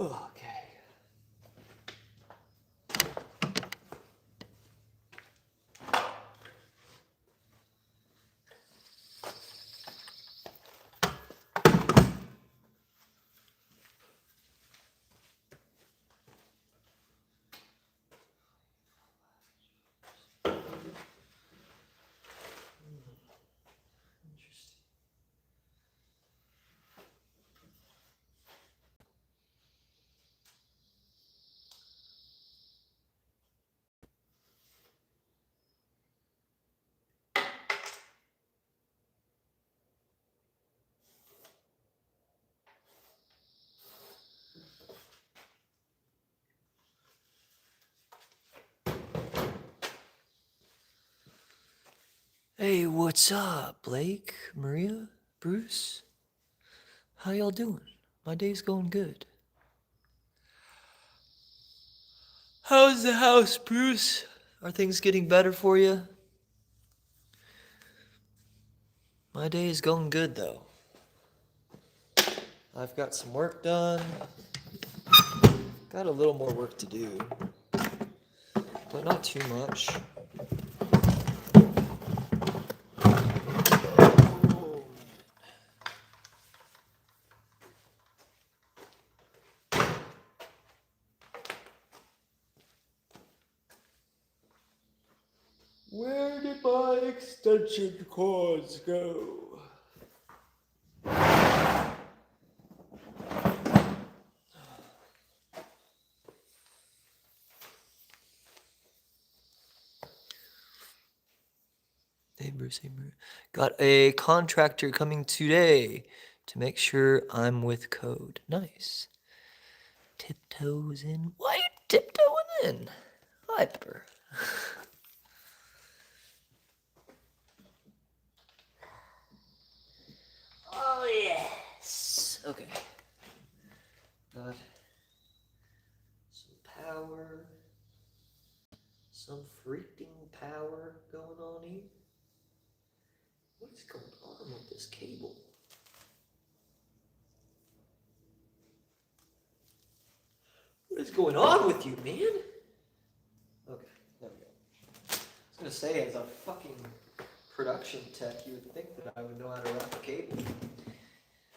Okay. Interesting. Hey, what's up, Blake, Maria, Bruce? How y'all doing? My day's going good. How's the house, Bruce? Are things getting better for you? My day is going good, though. I've got some work done. Got a little more work to do, but not too much. Where did my extension cords go? Hey Bruce, hey Bruce. Got a contractor coming today to make sure I'm with code. Nice. Tiptoes in. Why are you tiptoeing in? Hi, Pepper. Oh, yes. Okay. Got some power. Some freaking power going on here. What is going on with this cable? What is going on with you, man? Okay, there we go. I was gonna say, as a fucking production tech, you would think that I would know how to wrap a cable.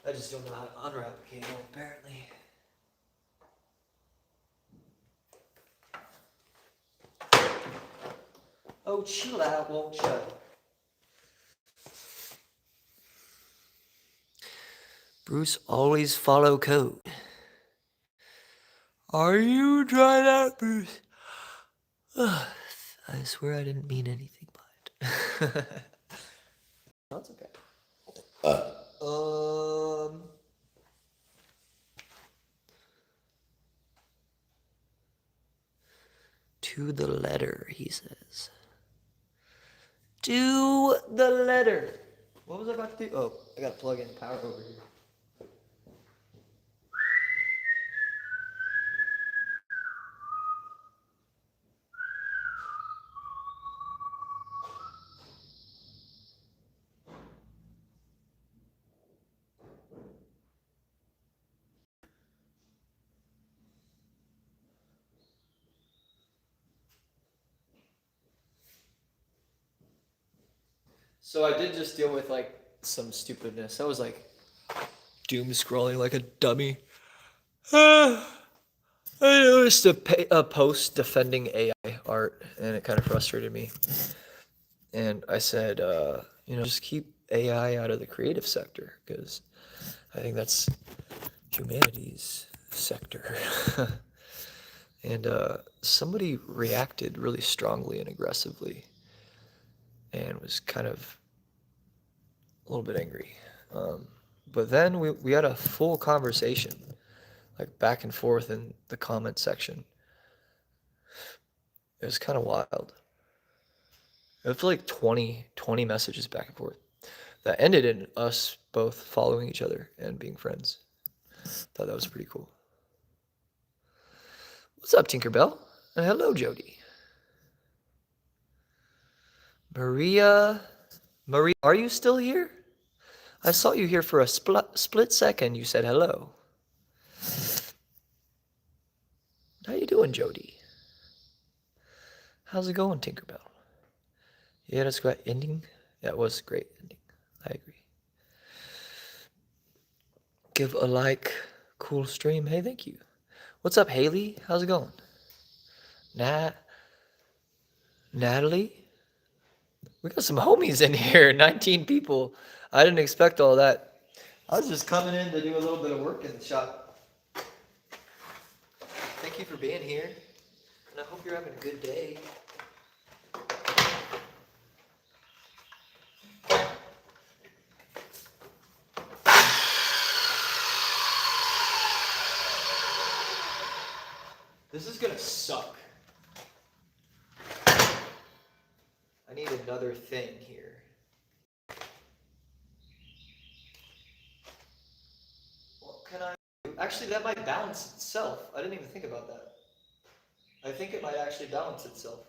I just don't know how to unwrap a cable, apparently. Oh, chill out, won't you? Bruce, always follow code. Are you trying out, Bruce? I swear I didn't mean anything by it. That's okay. To the letter, he says. To the letter. What was I about to do? Oh, I gotta plug in power over here. So I did just deal with like some stupidness. I was like doom scrolling like a dummy. I noticed a post defending AI art, and it kind of frustrated me. And I said, just keep AI out of the creative sector because I think that's humanity's sector. And somebody reacted really strongly and aggressively, and was kind of a little bit angry. But then we had a full conversation, like back and forth in the comment section. It was kind of wild. It was like 20 messages back and forth that ended in us both following each other and being friends. Thought that was pretty cool. What's up, Tinkerbell? And hello, Jody. Maria, are you still here? I saw you here for a split second. You said hello. doing, Jody? How's it going, Tinkerbell? Yeah, that's great ending. That was a great ending. I agree. Give a like. Cool stream. Hey, thank you. What's up, Haley? How's it going? Natalie? We got some homies in here. 19 people. I didn't expect all that. I was just coming in to do a little bit of work in the shop. Thank you for being here. And I hope you're having a good day. This is gonna suck. I need another thing here. What can I do? Actually, that might balance itself. I didn't even think about that. I think it might actually balance itself.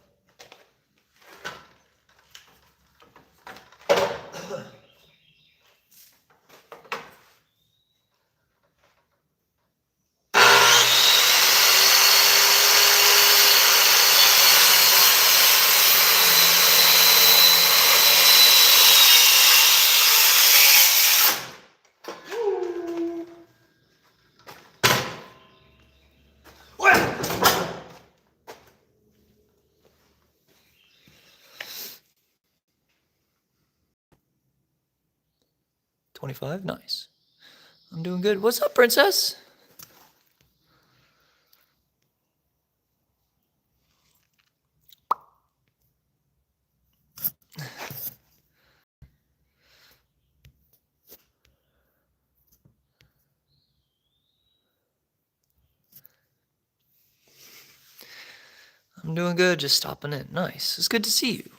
$25, nice. I'm doing good. What's up, princess? I'm doing good, just stopping in. Nice. It's good to see you.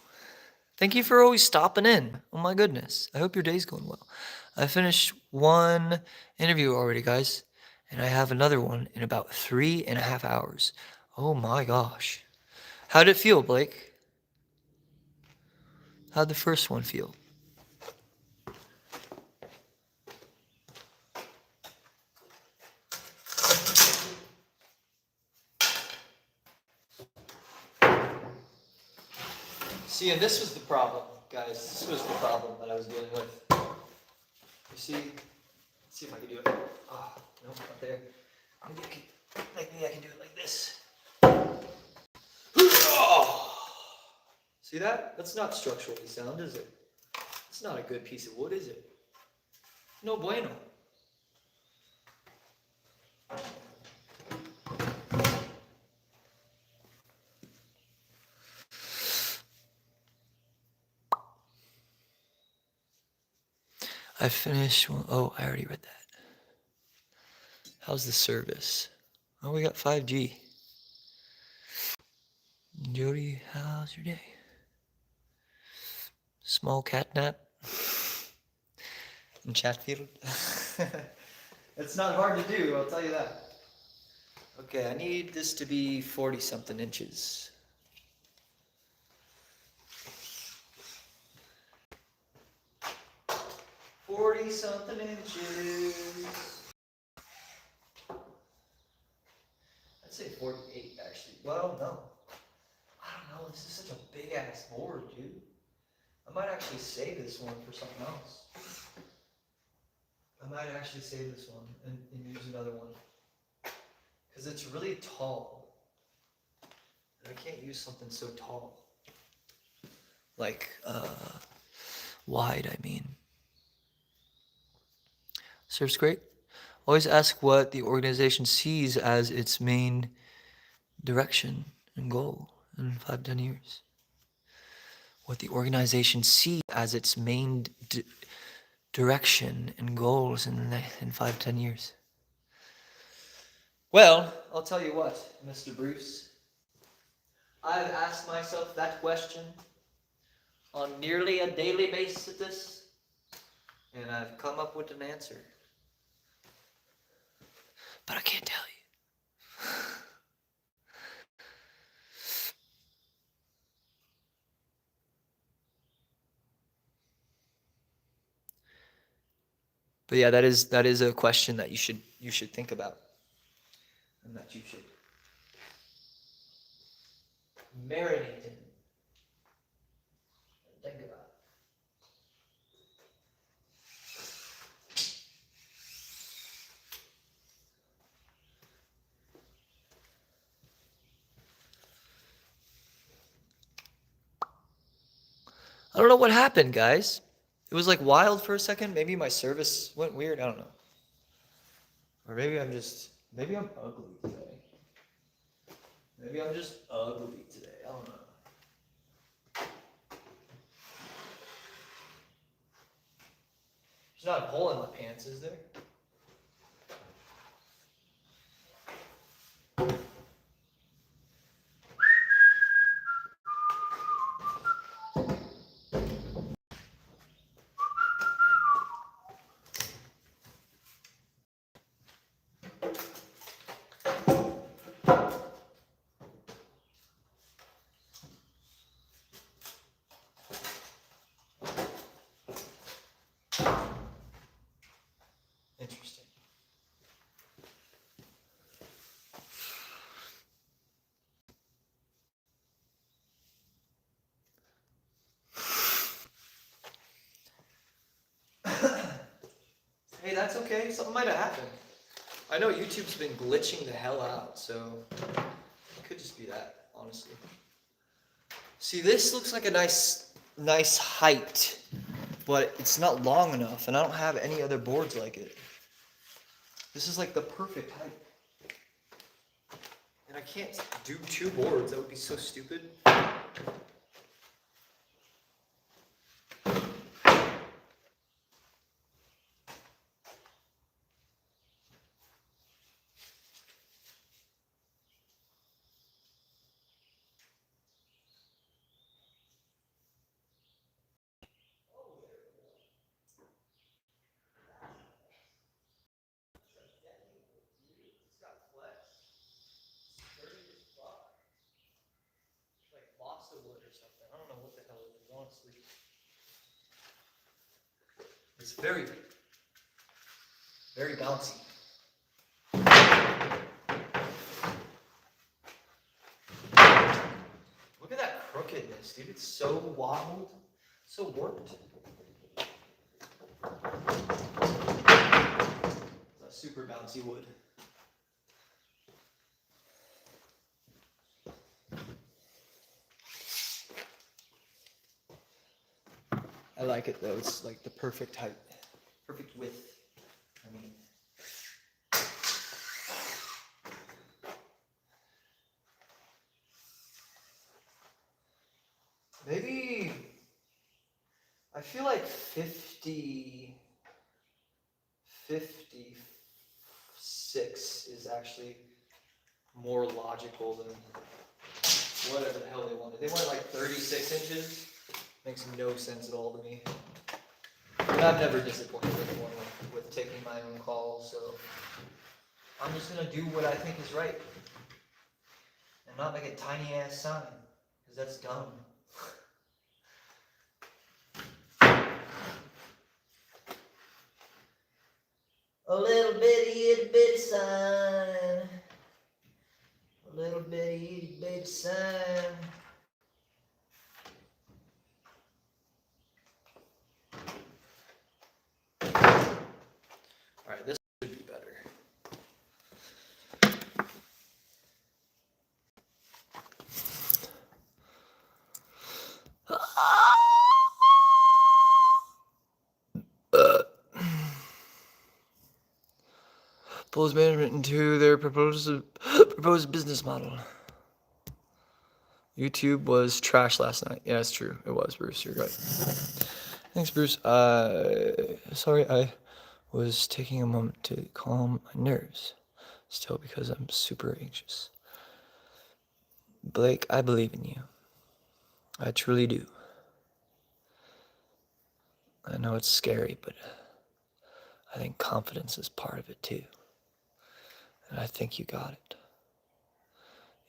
Thank you for always stopping in. Oh my goodness. I hope your day's going well. I finished one interview already, guys, and I have another one in about 3.5 hours. Oh my gosh. How'd it feel, Blake? How'd the first one feel? See, and this was the problem, guys. This was the problem that I was dealing with. You see? Let's see if I can do it. Oh, nope, not there. Maybe I can do it like this. See that? That's not structurally sound, is it? It's not a good piece of wood, is it? No bueno. I finished one. Oh, I already read that. How's the service? Oh, we got 5G. Jody, how's your day? Small cat nap in Chatfield. It's not hard to do, I'll tell you that. Okay, I need this to be 40-something inches. Something inches. I'd say 48, actually. Well, no. I don't know. This is such a big ass board, dude. I might actually save this one for something else. I might actually save this one and use another one. Because it's really tall. And I can't use something so tall. Like, wide, I mean. Serves great. Always ask what the organization sees as its main direction and goal in 5-10 years. What the organization sees as its main direction and goals in 5-10 years. Well, I'll tell you what, Mr. Bruce. I've asked myself that question on nearly a daily basis, and I've come up with an answer. But I can't tell you. But yeah, that is a question that you should think about, and that you should marinated. Think about it. I don't know what happened, guys. It was like wild for a second. Maybe my service went weird. I don't know. Or maybe I'm ugly today. Maybe I'm just ugly today. I don't know. There's not a hole in my pants, is there? Interesting. Hey, that's okay. Something might have happened. I know YouTube's been glitching the hell out, so it could just be that, honestly. See, this looks like a nice height, but it's not long enough, and I don't have any other boards like it. This is like the perfect height. And I can't do two boards. That would be so stupid. Wood or something. I don't know what the hell it is, honestly. It's very, very bouncy. Look at that crookedness, dude. It's so wobbled, so warped. It's a super bouncy wood. I like it though. It's like the perfect height, perfect width. I mean, maybe I feel like 56 is actually more logical than whatever the hell they wanted. They wanted like 36 inches. Makes no sense at all to me. But I'm never disappointed with anyone with taking my own calls, so I'm just gonna do what I think is right. And not make a tiny ass sign, because that's dumb. A little bitty itty bitty sign. A little bitty itty bitty sign. Alright, this should be better. Pulls management into their proposed business model. YouTube was trash last night. Yeah, it's true. It was, Bruce. You're right. Thanks, Bruce. Sorry, I was taking a moment to calm my nerves. Still, because I'm super anxious. Blake, I believe in you. I truly do. I know it's scary, but I think confidence is part of it too. And I think you got it.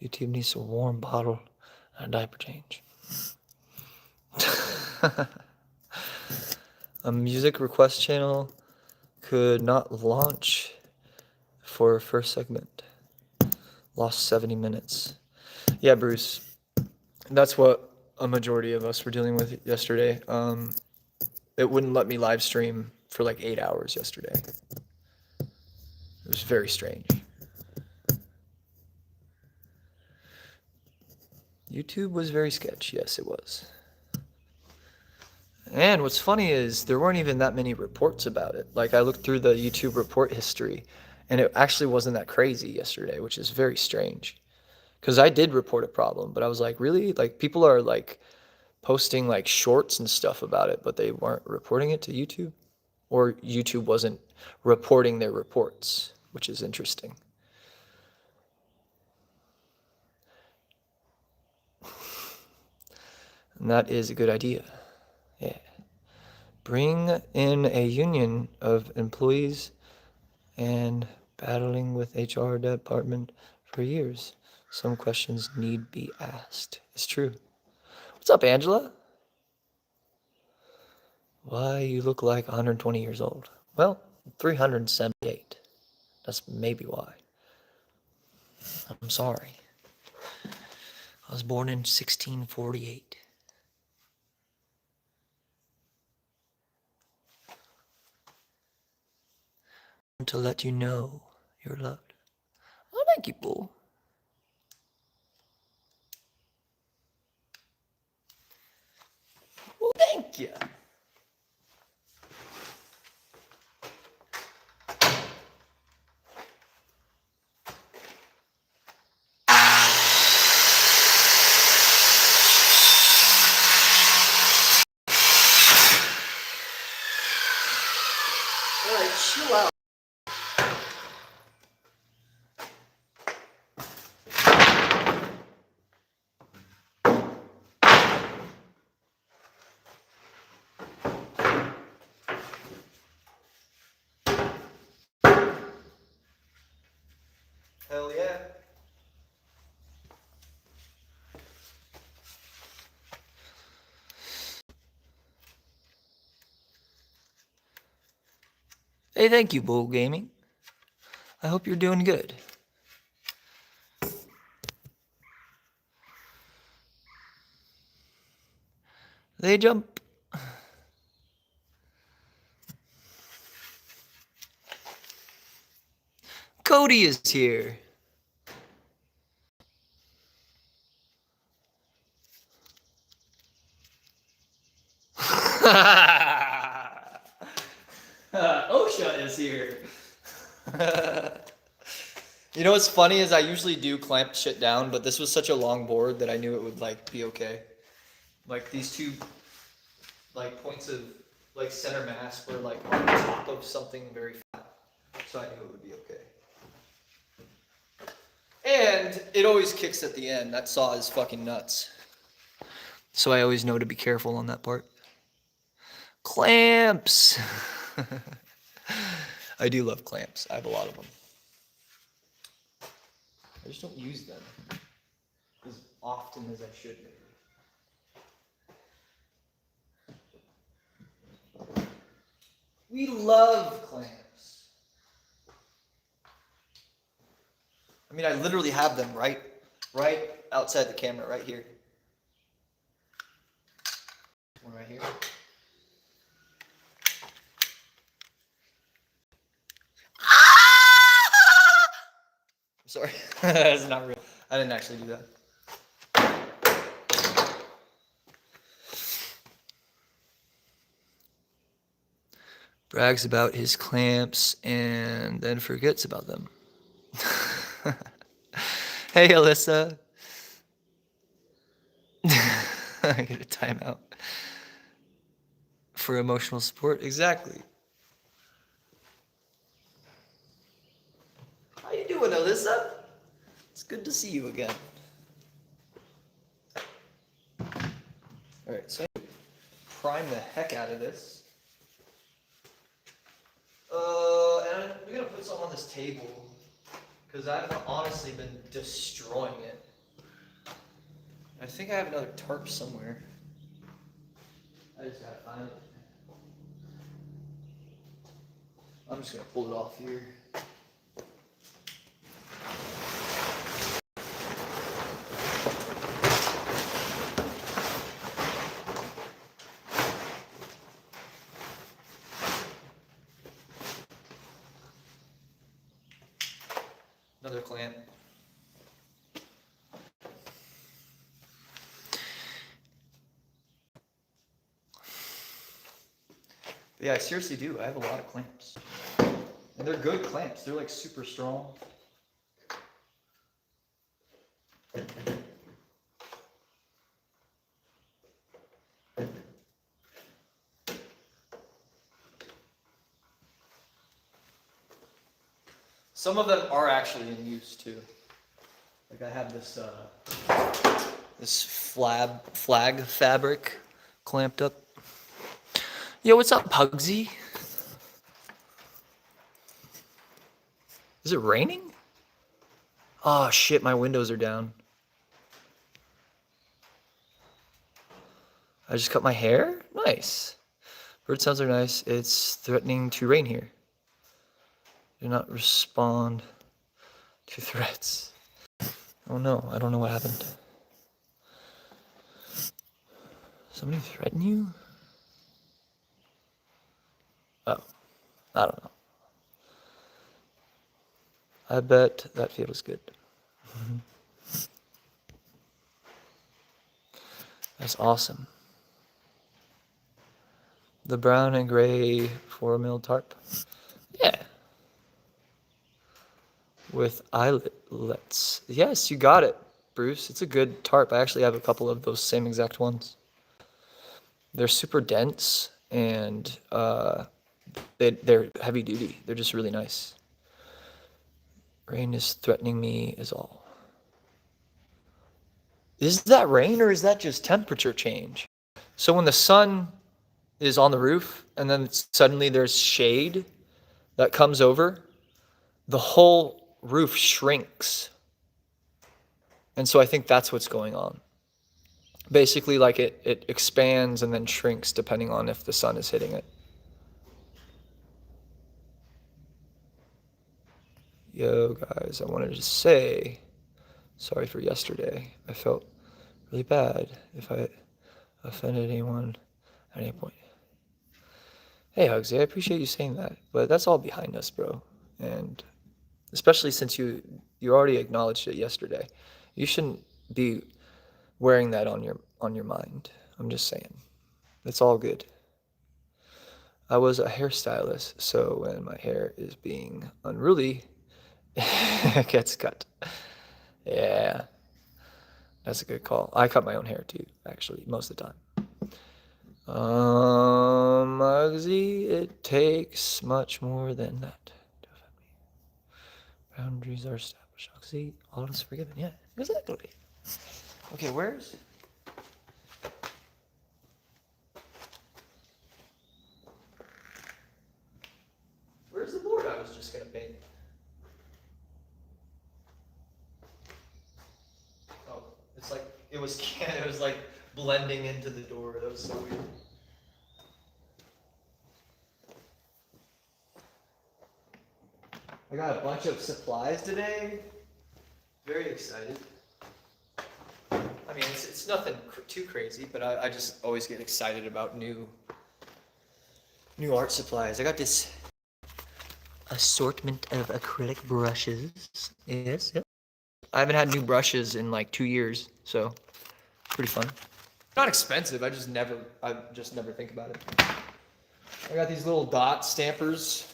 YouTube needs a warm bottle and a diaper change. A music request channel could not launch for first segment. Lost 70 minutes. Yeah, Bruce. That's what a majority of us were dealing with yesterday. It wouldn't let me live stream for like 8 hours yesterday. It was very strange. YouTube was very sketch. Yes, it was. And what's funny is there weren't even that many reports about it. Like I looked through the YouTube report history and it actually wasn't that crazy yesterday, which is very strange. Because I did report a problem, but I was like, really? Like people are like posting like shorts and stuff about it, but they weren't reporting it to YouTube? Or YouTube wasn't reporting their reports, which is interesting. And that is a good idea. Yeah. Bring in a union of employees and battling with HR department for years. Some questions need be asked. It's true. What's up, Angela? Why you look like 120 years old? Well, 378. That's maybe why. I'm sorry. I was born in 1648. To let you know you're loved. Oh, thank you, Bull. Well, thank you. All right, chill out. Hell yeah. Hey, thank you, Bull Gaming. I hope you're doing good. They jump. Cody is here. OSHA is here. You know what's funny is I usually do clamp shit down, but this was such a long board that I knew it would like be okay. Like these two like points of like center mass were like on top of something very flat, so I knew it would be okay. And it always kicks at the end. That saw is fucking nuts. So I always know to be careful on that part. Clamps. I do love clamps. I have a lot of them. I just don't use them as often as I should maybe. We love clamps. I mean, I literally have them right outside the camera, right here. One right here. Sorry, that's not real. I didn't actually do that. Brags about his clamps and then forgets about them. Hey, Alyssa. I get a timeout for emotional support. Exactly. How you doing, Alyssa? It's good to see you again. All right, so I prime the heck out of this. And I'm gonna put some on this table because I've honestly been destroying it. I think I have another tarp somewhere. I just gotta find it. I'm just gonna pull it off here. Another clamp. Yeah, I seriously do. I have a lot of clamps. And they're good clamps. They're like super strong. Some of them are actually in use too. Like I have this this flag fabric clamped up. Yo, what's up, Pugsy? Is it raining? Oh shit, my windows are down. I just cut my hair? Nice. Bird sounds are nice. It's threatening to rain here. Do not respond to threats. Oh no, I don't know what happened. Somebody threaten you? Oh, I don't know. I bet that feels good. That's awesome. The brown and gray 4-mil tarp. Yeah. With eyelets. Yes, you got it, Bruce. It's a good tarp. I actually have a couple of those same exact ones. They're super dense and they're heavy duty. They're just really nice. Rain is threatening me is all. Is that rain or is that just temperature change? So when the sun is on the roof and then suddenly there's shade that comes over, the whole roof shrinks. And so I think that's what's going on. Basically, like it expands and then shrinks depending on if the sun is hitting it. Yo, guys, I wanted to say sorry for yesterday. I felt really bad if I offended anyone at any point. Hey, Hugsy, I appreciate you saying that, but that's all behind us, bro. And especially since you already acknowledged it yesterday, you shouldn't be wearing that on your mind. I'm just saying, it's all good. I was a hairstylist, so when my hair is being unruly, it gets cut. Yeah, that's a good call. I cut my own hair too, actually, most of the time. Muggsy, it takes much more than that to offend me. Boundaries are established. Muggsy, all is forgiven. Yeah, exactly. Okay, where's the board I was just gonna paint? Oh, it's like it was like blending into the door. That was so weird. I got a bunch of supplies today. Very excited. I mean, it's nothing too crazy, but I just always get excited about new art supplies. I got this assortment of acrylic brushes. Yes, yep. I haven't had new brushes in like 2 years, so pretty fun. Not expensive. I just never think about it. I got these little dot stampers.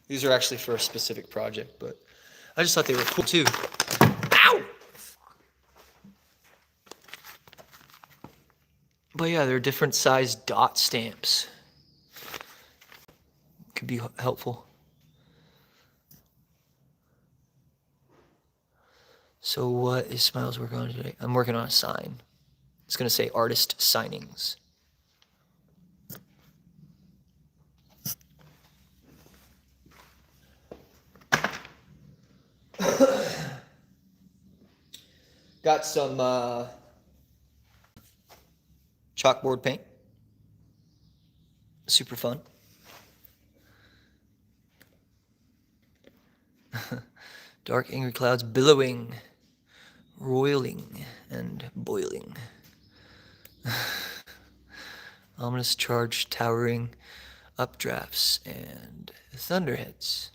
These are actually for a specific project, but I just thought they were cool too. Ow! But yeah, they're different size dot stamps. Could be helpful. So what is Smiles working on today? I'm working on a sign. It's gonna say artist signings. Got some chalkboard paint. Super fun. Dark angry clouds billowing, roiling, and boiling. Ominous charge towering, updrafts, and thunderheads.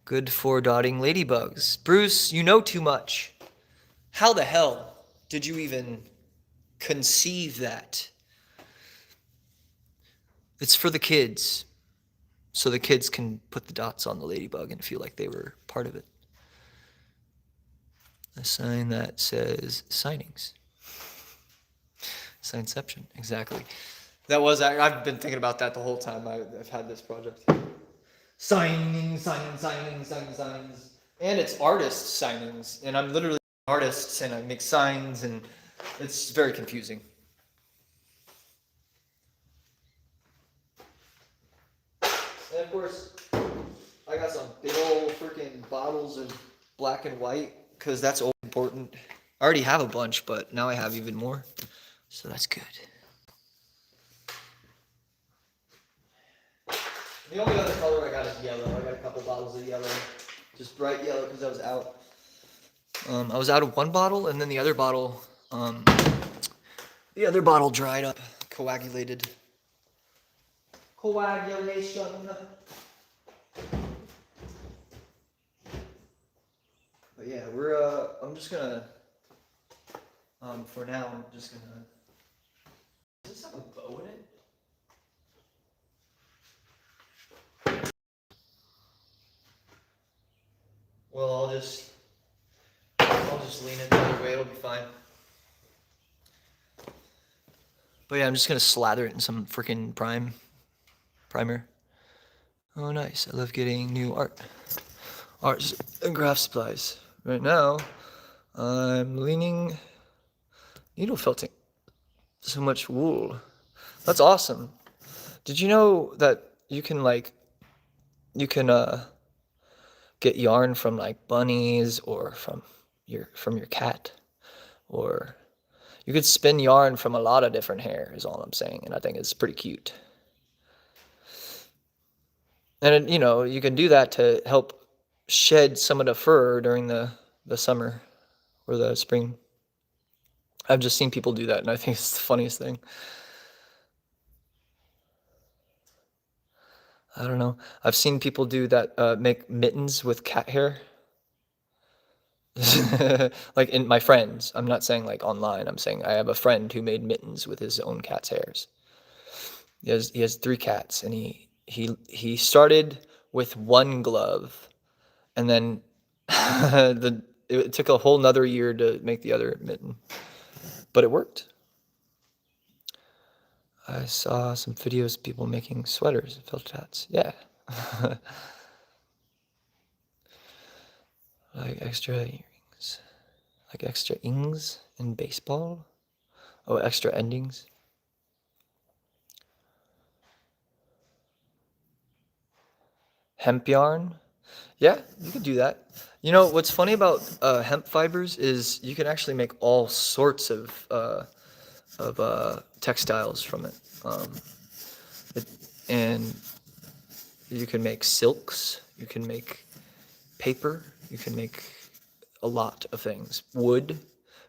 Good for dotting ladybugs. Bruce, you know too much. How the hell did you even conceive that? It's for the kids, so the kids can put the dots on the ladybug and feel like they were part of it. A sign that says signings. Signception, exactly. I've been thinking about that the whole time I've had this project. Signings. And it's artist signings. And I'm literally an artist and I make signs and it's very confusing. And of course, I got some big old freaking bottles of black and white because that's all important. I already have a bunch, but now I have even more. So that's good. The only other color I got is yellow. I got a couple bottles of yellow. Just bright yellow because I was out. I was out of one bottle and then the other bottle dried up, coagulated. Coagulation. But yeah, I'm just gonna, for now, I'm just gonna, does this have a bow in it? Well, I'll just lean it the other way, it'll be fine. But yeah, I'm just gonna slather it in some freaking primer. Oh nice, I love getting new arts and craft supplies. Right now, I'm leaning needle felting. So much wool. That's awesome. Did you know that you can get yarn from like bunnies or from your cat, or you could spin yarn from a lot of different hair is all I'm saying, and I think it's pretty cute. And you can do that to help shed some of the fur during the summer or the spring. I've just seen people do that, and I think it's the funniest thing. I don't know. I've seen people do that, make mittens with cat hair. Like in my friends. I'm not saying like online. I'm saying I have a friend who made mittens with his own cat's hairs. He has 3 cats, and he started with one glove, and then it took a whole nother year to make the other mitten, but it worked. I saw some videos of people making sweaters and felt hats. Yeah. Like extra earrings. Like extra ings in baseball. Oh, extra endings. Hemp yarn. Yeah, you could do that. You know, what's funny about hemp fibers is you can actually make all sorts of textiles from it. And you can make silks, you can make paper, you can make a lot of things. Wood.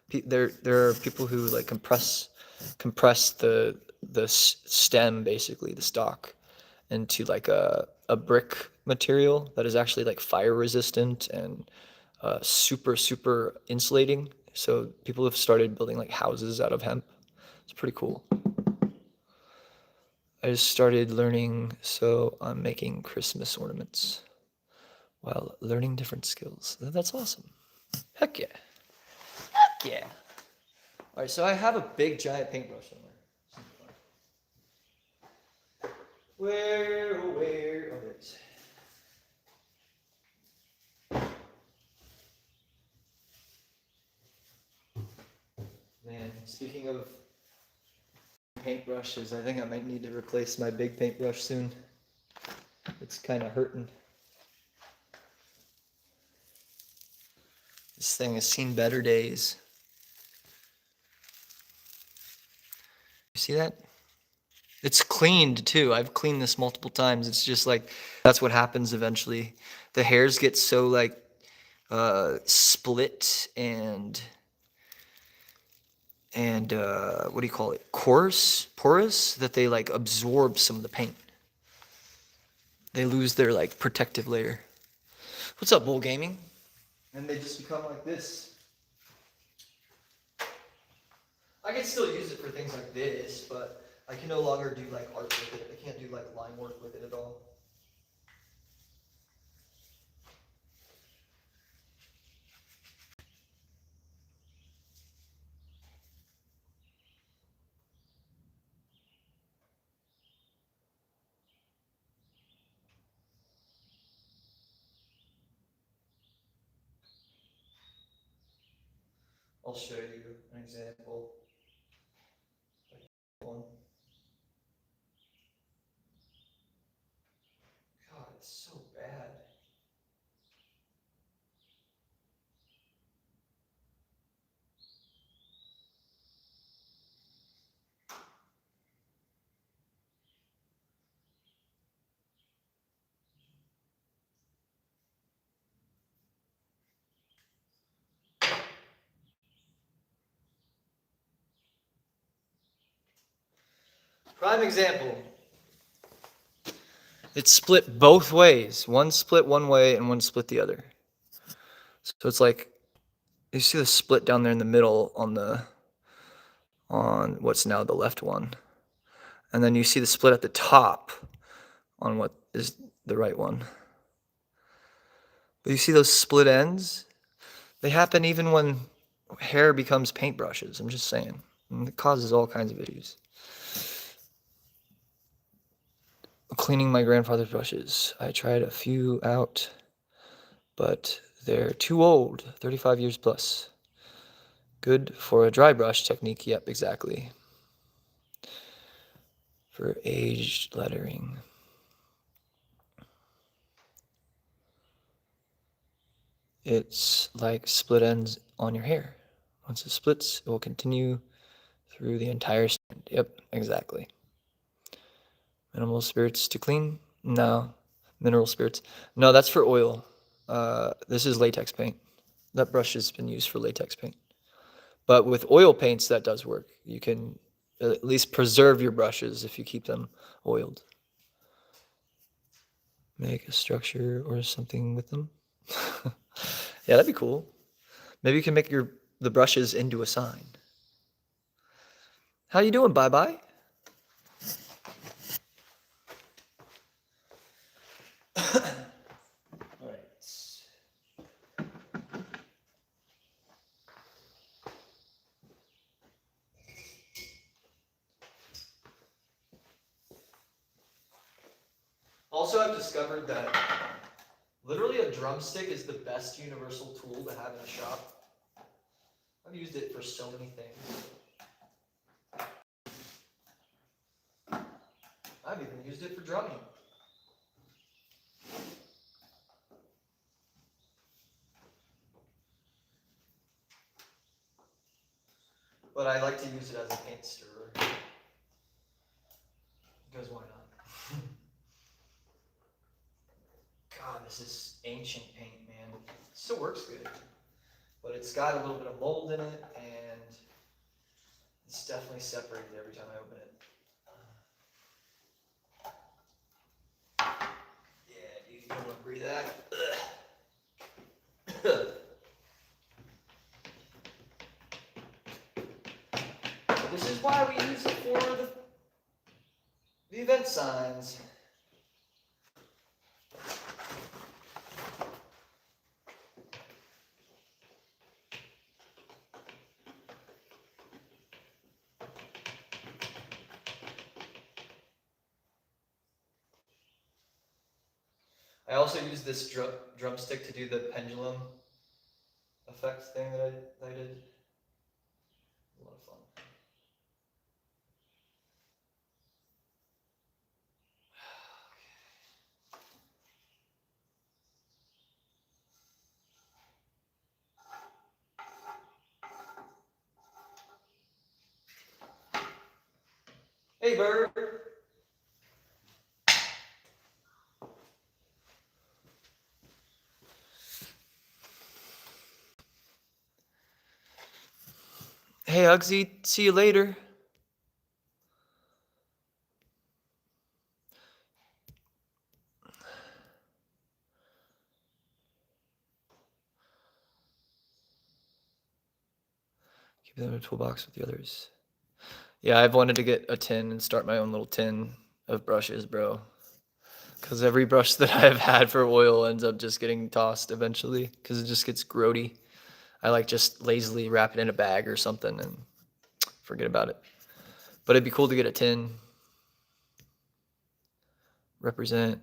There are people who like compress the stem, basically the stalk, into like a brick material that is actually like fire resistant and super insulating. So people have started building like houses out of hemp. It's pretty cool. I just started learning, so I'm making Christmas ornaments while learning different skills. That's awesome. Heck yeah. Heck yeah. All right, so I have a big giant paintbrush somewhere. Where? Oh, there it is. Man, speaking of paintbrushes, I think I might need to replace my big paintbrush soon. It's kind of hurting. This thing has seen better days. You see that? It's cleaned too. I've cleaned this multiple times. It's just like, that's what happens eventually. The hairs get so like split and what do you call it? Porous, that they like absorb some of the paint. They lose their like protective layer. What's up, Bull Gaming? And they just become like this. I can still use it for things like this, but I can no longer do like art with it. I can't do like line work with it at all. I'll show you an example. One. God, it's so bad. Prime example. It's split both ways. One split one way and one split the other. So it's like, you see the split down there in the middle on what's now the left one. And then you see the split at the top on what is the right one. But you see those split ends? They happen even when hair becomes paintbrushes. I'm just saying. And it causes all kinds of issues. Cleaning my grandfather's brushes. I tried a few out, but they're too old, 35 years plus. Good for a dry brush technique. Yep, exactly. For aged lettering. It's like split ends on your hair. Once it splits, it will continue through the entire strand. Yep, exactly. Minimal spirits to clean? No. Mineral spirits? No, that's for oil. This is latex paint. That brush has been used for latex paint. But with oil paints, that does work. You can at least preserve your brushes if you keep them oiled. Make a structure or something with them. Yeah, that'd be cool. Maybe you can make the brushes into a sign. How you doing, bye-bye? All right. Also, I've discovered that literally a drumstick is the best universal tool to have in a shop. I've used it for so many things. I've even used it for drumming. But I like to use it as a paint stirrer. Because why not? God, this is ancient paint, man. It still works good. But it's got a little bit of mold in it, and it's definitely separated every time I open it. Yeah, dude, you don't want to breathe that. This is why we use it for the event signs. I also use this drumstick to do the pendulum effect thing that I did. A lot of fun. Hey, bird. Hey, Uggsy. See you later. Keep them in a toolbox with the others. Yeah, I've wanted to get a tin and start my own little tin of brushes, bro. Because every brush that I've had for oil ends up just getting tossed eventually because it just gets grody. I like just lazily wrap it in a bag or something and forget about it. But it'd be cool to get a tin. Represent.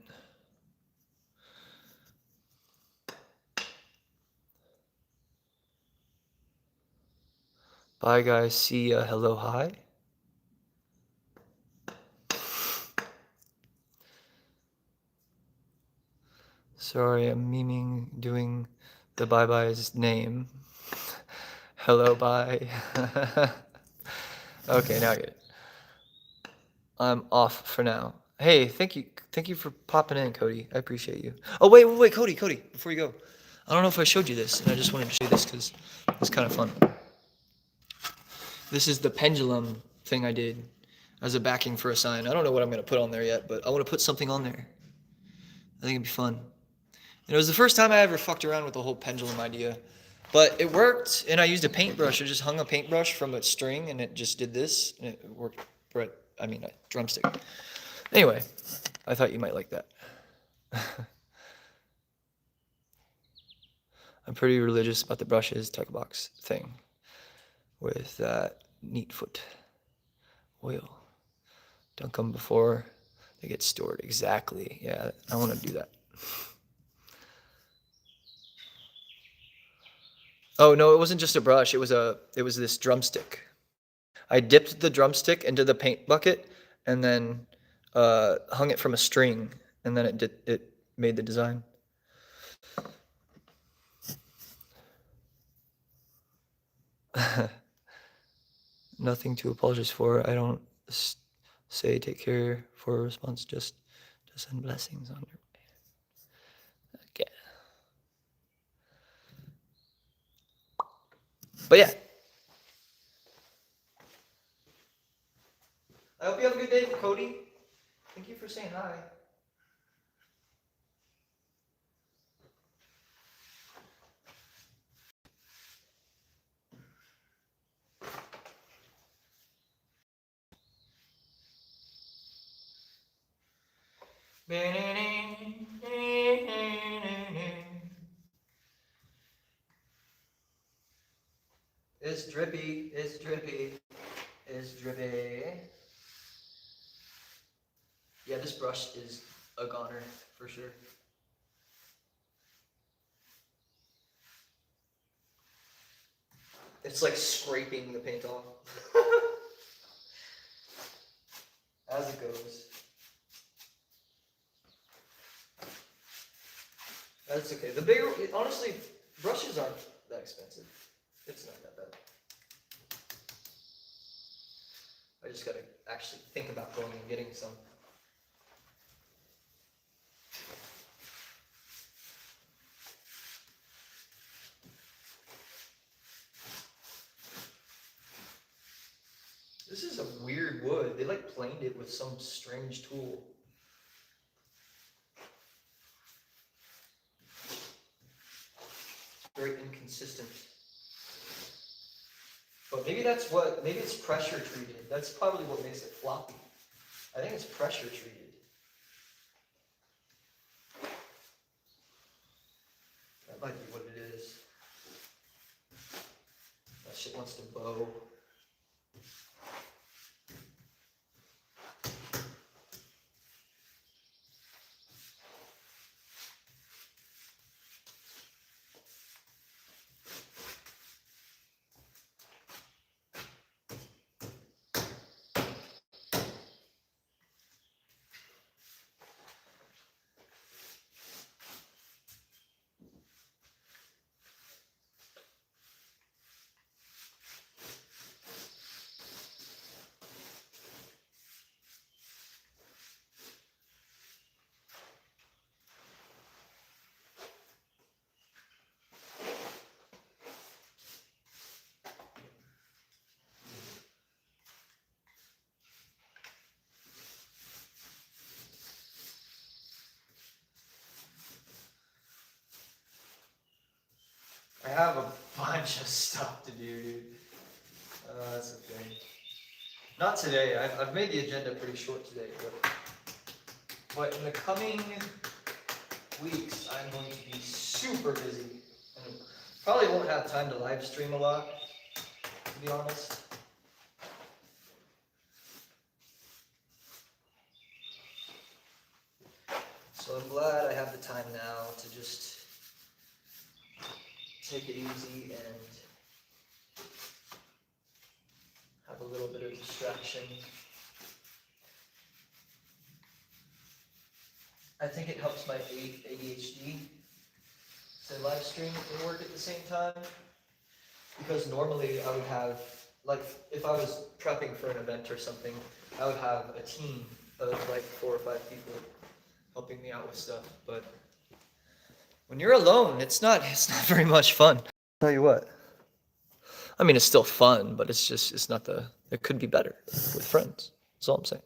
Bye, guys. See ya. Hello, hi. Sorry, I'm memeing doing the bye-bye's name. Hello, bye. Okay, now I get it. I'm off for now. Hey, thank you for popping in, Cody. I appreciate you. Oh, wait, Cody, before you go. I don't know if I showed you this, and I just wanted to show you this because it's kind of fun. This is the pendulum thing I did as a backing for a sign. I don't know what I'm going to put on there yet, but I want to put something on there. I think it'd be fun. And it was the first time I ever fucked around with the whole pendulum idea. But it worked, and I used a paintbrush. I just hung a paintbrush from a string, and it just did this, and it worked. A drumstick. Anyway, I thought you might like that. I'm pretty religious about the brushes tuck box thing with that neat foot oil. Dunk them before they get stored. Exactly. Yeah, I want to do that. Oh no, it wasn't just a brush. It was this drumstick. I dipped the drumstick into the paint bucket and then hung it from a string, and then it made the design. Nothing to apologize for. I don't say take care for a response. Just to send blessings on your way. Okay. But yeah. I hope you have a good day, Cody. Thank you for saying hi. It's drippy, it's drippy, it's drippy. Yeah, this brush is a goner for sure. It's like scraping the paint off. As it goes. That's okay. The bigger, honestly, brushes aren't that expensive. It's not that bad. I just gotta actually think about going and getting some. This is a weird wood. They like planed it with some strange tool. Very inconsistent. But maybe maybe it's pressure treated. That's probably what makes it floppy. I think it's pressure treated. That might be what it is. That shit wants to bow. I have a bunch of stuff to do, dude. Not today. I've made the agenda pretty short today, but in the coming weeks, I'm going to be super busy and probably won't have time to live stream a lot, to be honest. So I'm glad I have the time now to just take it easy and have a little bit of distraction. I think it helps my ADHD to live stream and work at the same time. Because normally I would have, like, if I was prepping for an event or something, I would have a team of like 4 or 5 people helping me out with stuff. But when you're alone, it's not very much fun. I'll tell you what. I mean, it's still fun, but it's not it could be better with friends. That's all I'm saying.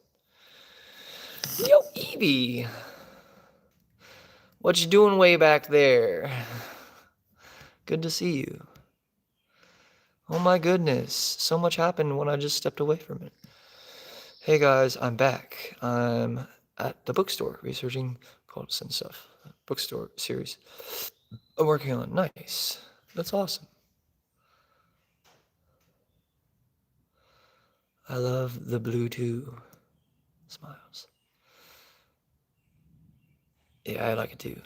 Yo, Evie. What you doing way back there? Good to see you. Oh my goodness, so much happened when I just stepped away from it. Hey guys, I'm back. I'm at the bookstore researching quotes and stuff. Bookstore series I'm working on. Nice. That's awesome. I love the blue too. Smiles. Yeah, I like it too.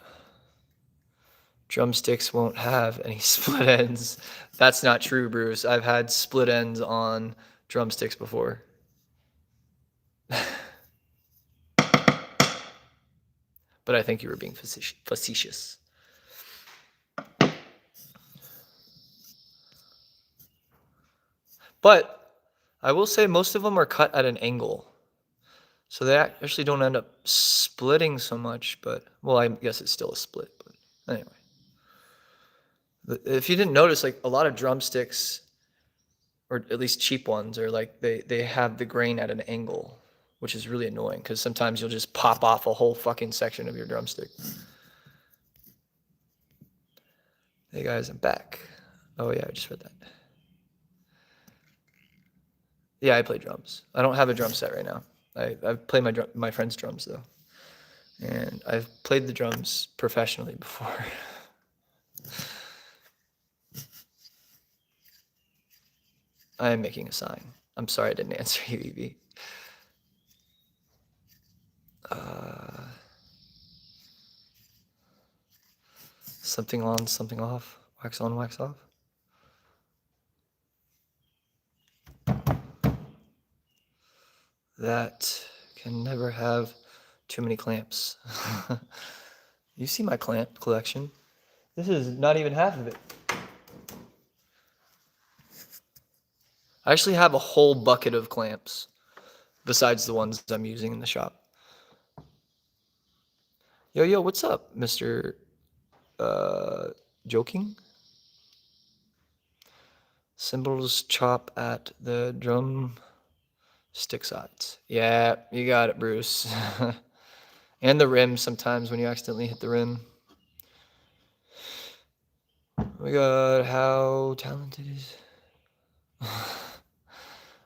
Drumsticks won't have any split ends. That's not true, Bruce. I've had split ends on drumsticks before. But I think you were being facetious. But I will say most of them are cut at an angle. So they actually don't end up splitting so much, but, well, I guess it's still a split, but anyway. If you didn't notice, like, a lot of drumsticks, or at least cheap ones, are like, they have the grain at an angle, which is really annoying, because sometimes you'll just pop off a whole fucking section of your drumstick. Hey guys, I'm back. Oh yeah, I just read that. Yeah, I play drums. I don't have a drum set right now. I play my friend's drums though, and I've played the drums professionally before. I am making a sign. I'm sorry I didn't answer you, Evie. Something on, something off. Wax on, wax off. That can never have too many clamps. You see my clamp collection. This is not even half of it. I actually have a whole bucket of clamps besides the ones I'm using in the shop. Yo, what's up, Mr. Joking? Cymbals chop at the drum stick sides. Yeah, you got it, Bruce. And the rim sometimes when you accidentally hit the rim. We got how talented is.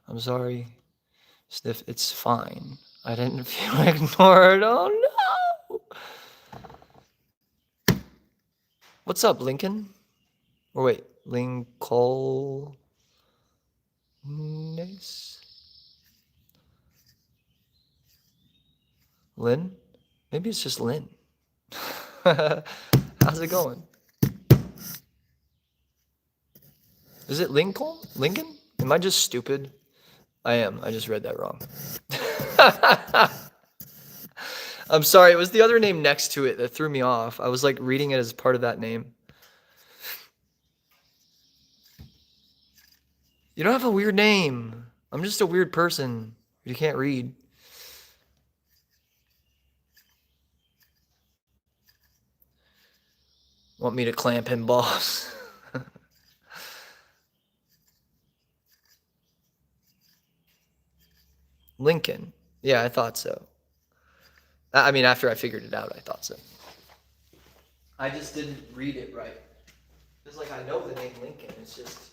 I'm sorry. Sniff, it's fine. I didn't feel ignored. Oh no! What's up, Lincoln? Or wait, Lincoln? Nice. Lynn? Maybe it's just Lynn. How's it going? Is it Lincoln? Lincoln? Am I just stupid? I am. I just read that wrong. I'm sorry. It was the other name next to it that threw me off. I was like reading it as part of that name. You don't have a weird name. I'm just a weird person. You can't read. Want me to clamp him, boss? Lincoln. Yeah, I thought so. I mean, after I figured it out, I thought so. I just didn't read it right. It's like I know the name Lincoln. It's just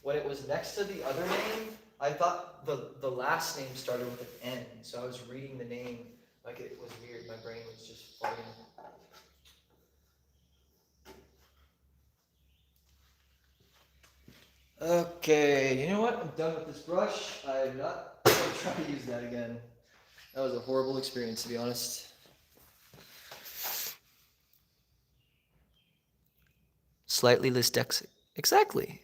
when it was next to the other name, I thought the last name started with an N, so I was reading the name like it was weird. My brain was just floating. Okay, you know what? I'm done with this brush. I'm not going to try to use that again. That was a horrible experience, to be honest. Slightly less dyslexic. Exactly.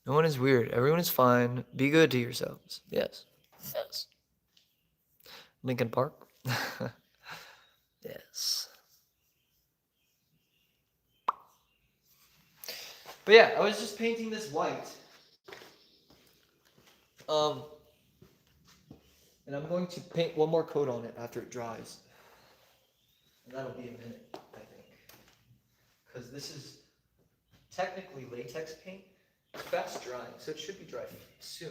No one is weird. Everyone is fine. Be good to yourselves. Yes. Yes. Lincoln Park. Yes. But yeah, I was just painting this white. And I'm going to paint one more coat on it after it dries. And that'll be a minute, I think. Because this is technically latex paint. It's fast drying, so it should be dry soon,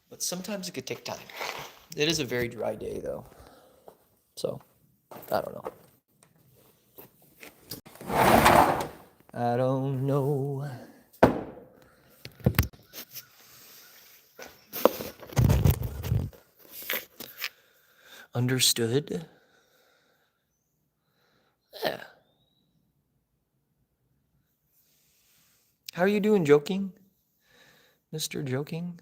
but sometimes it could take time. It is a very dry day though. So, I don't know. I don't know. Understood? Yeah. How are you doing, Joking? Mr. Joking?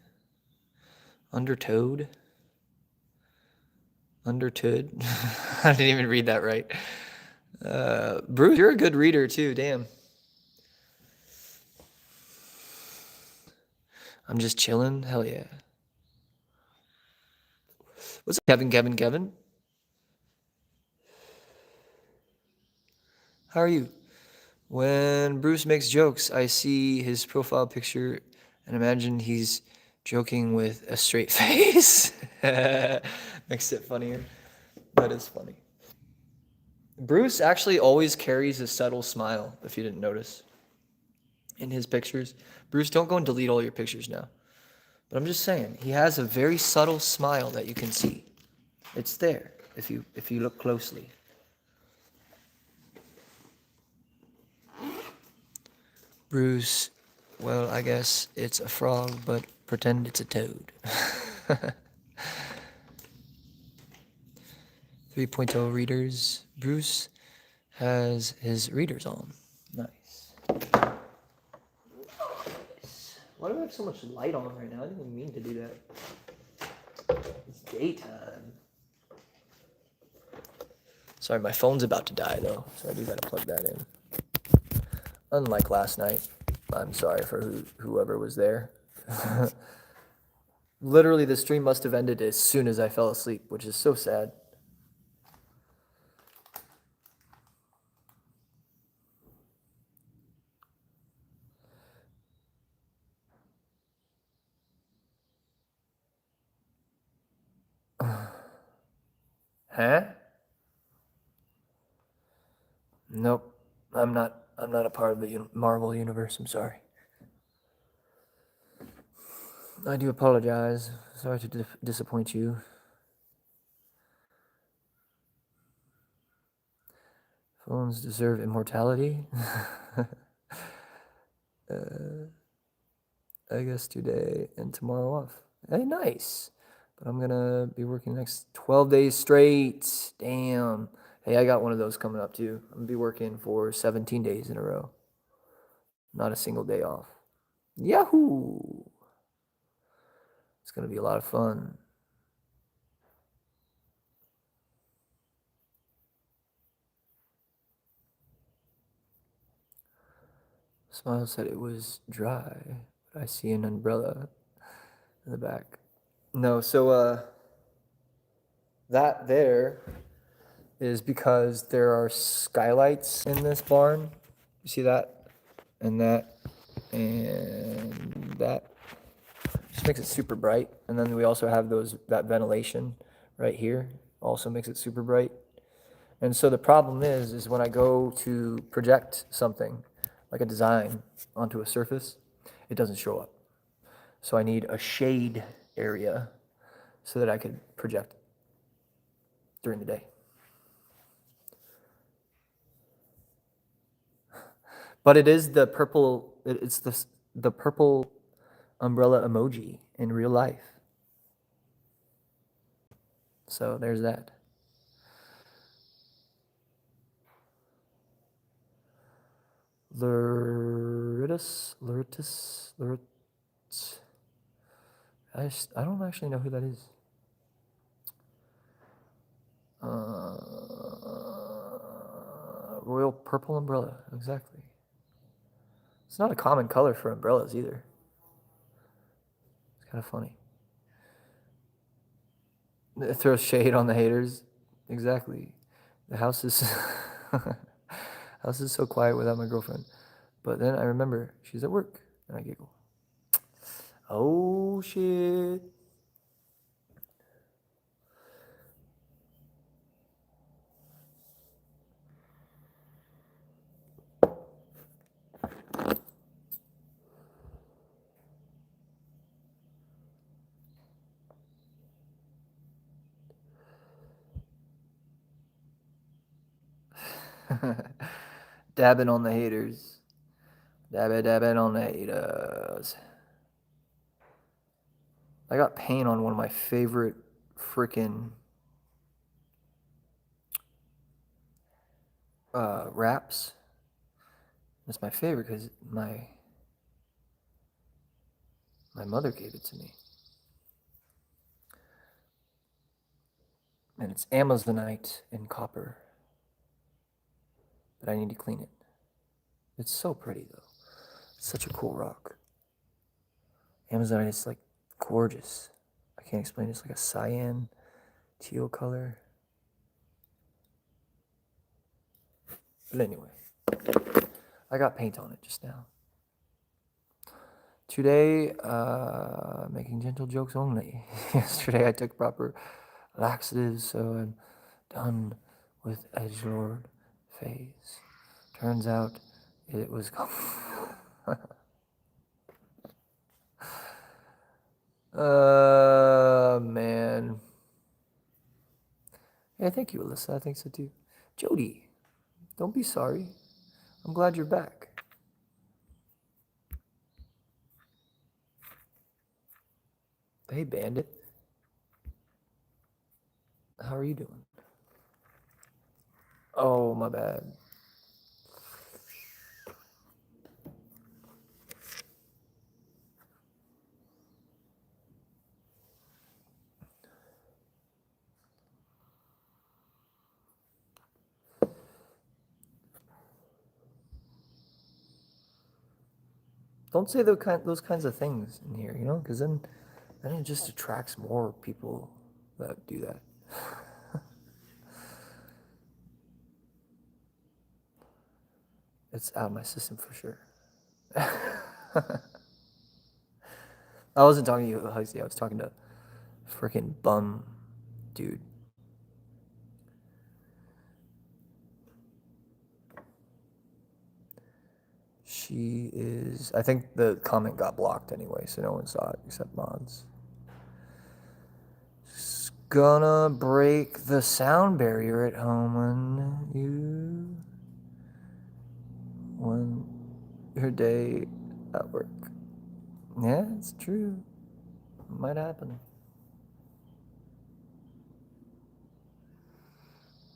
Undertowed? Undertood? I didn't even read that right. Bruce, you're a good reader too, damn. I'm just chilling? Hell yeah. What's up, Kevin? How are you? When Bruce makes jokes, I see his profile picture and imagine he's joking with a straight face. Makes it funnier. That is funny. Bruce actually always carries a subtle smile, if you didn't notice. In his pictures. Bruce, don't go and delete all your pictures now. But I'm just saying, he has a very subtle smile that you can see. It's there if you look closely. Bruce, well, I guess it's a frog, but pretend it's a toad. 3.0 readers. Bruce has his readers on. Nice. Why do I have so much light on right now? I didn't even mean to do that. It's daytime. Sorry, my phone's about to die though, so I do gotta plug that in. Unlike last night. I'm sorry for whoever was there. Literally, the stream must have ended as soon as I fell asleep, which is so sad. Huh? Nope. I'm not a part of the Marvel universe. I'm sorry. I do apologize. Sorry to disappoint you. Phones deserve immortality. I guess today and tomorrow off. Hey, nice. But I'm gonna be working next 12 days straight. Damn. Hey, I got one of those coming up too. I'm gonna be working for 17 days in a row. Not a single day off. Yahoo! It's gonna be a lot of fun. Smile said it was dry, but I see an umbrella in the back. No, so that there is because there are skylights in this barn. You see that? And that. And that. Just makes it super bright. And then we also have that ventilation right here. Also makes it super bright. And so the problem is when I go to project something, like a design, onto a surface, it doesn't show up. So I need a shade area so that I could project during the day. But it is the purple. It's the purple umbrella emoji in real life. So there's that. Luritus. I don't actually know who that is. Royal purple umbrella, exactly. It's not a common color for umbrellas either. It's kind of funny. It throws shade on the haters. Exactly. The house is house is so quiet without my girlfriend. But then I remember she's at work and I giggle. Oh shit. Dabbing on the haters. Dabbing on the haters. I got paint on one of my favorite freaking wraps. It's my favorite because my mother gave it to me. And it's Amazonite in copper. But I need to clean it. It's so pretty though. It's such a cool rock. Amazonite is like gorgeous. I can't explain it. It's like a cyan teal color. But anyway, I got paint on it just now. Today, making gentle jokes only. Yesterday I took proper laxatives, so I'm done with edgelord phase. Turns out it was man. Yeah, thank you, Alyssa. I think so too. Jody, don't be sorry. I'm glad you're back. Hey, Bandit. How are you doing? Oh, my bad. Don't say those kinds of things in here, because then it just attracts more people that do that. It's out of my system for sure. I wasn't talking to you, Hugsy. I was talking to freaking bum dude. She is. I think the comment got blocked anyway, so no one saw it except mods. Just gonna break the sound barrier at home when your day at work. Yeah, it's true. It might happen.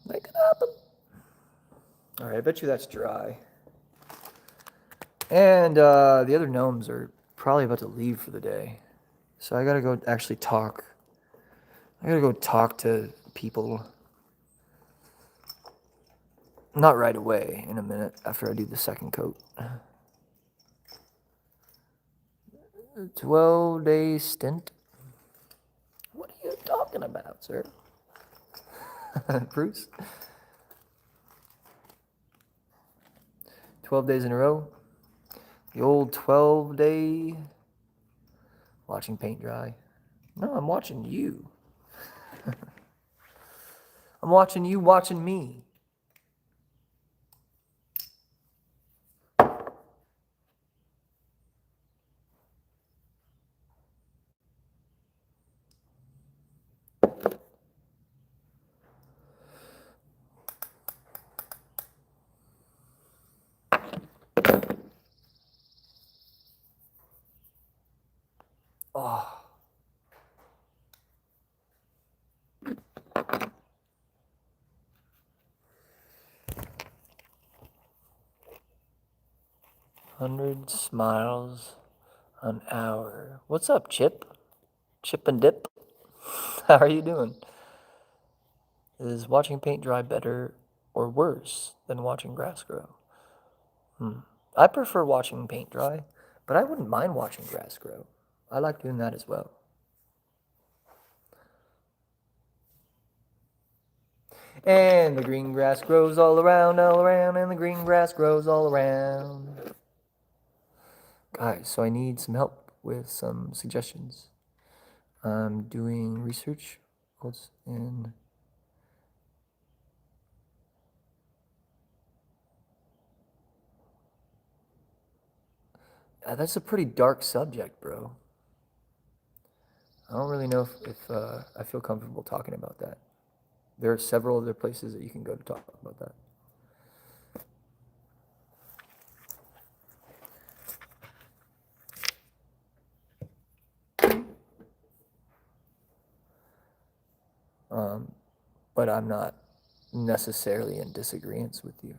Make it happen. All right, I bet you that's dry. And the other gnomes are probably about to leave for the day. So I gotta go actually talk. I gotta go talk to people. Not right away, in a minute, after I do the second coat. 12-day stint? What are you talking about, sir? Bruce? 12 days in a row? The old 12-day watching paint dry. No, I'm watching you. I'm watching you watching me. 100 smiles an hour. What's up, Chip? Chip and Dip? How are you doing? Is watching paint dry better or worse than watching grass grow? I prefer watching paint dry, but I wouldn't mind watching grass grow. I like doing that as well. And the green grass grows all around, and the green grass grows all around. Guys, so I need some help with some suggestions. I'm doing research. What's in? That's a pretty dark subject, bro. I don't really know if I feel comfortable talking about that. There are several other places that you can go to talk about that. But I'm not necessarily in disagreement with you.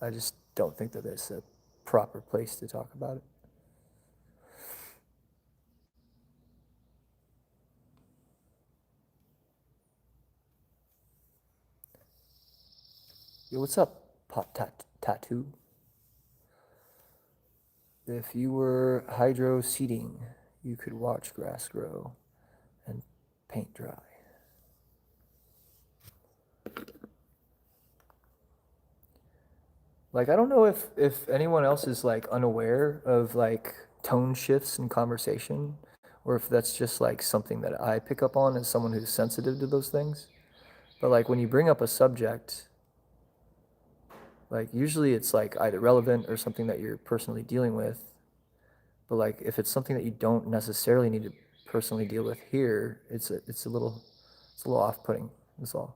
I just don't think that there's a proper place to talk about it. Yo, what's up, Pop Tattoo? If you were hydro seeding, you could watch grass grow and paint dry. Like, I don't know if anyone else is like unaware of like tone shifts in conversation, or if that's just like something that I pick up on as someone who's sensitive to those things. But like when you bring up a subject, like usually it's like either relevant or something that you're personally dealing with. But like if it's something that you don't necessarily need to personally deal with here, it's a little off-putting. That's all.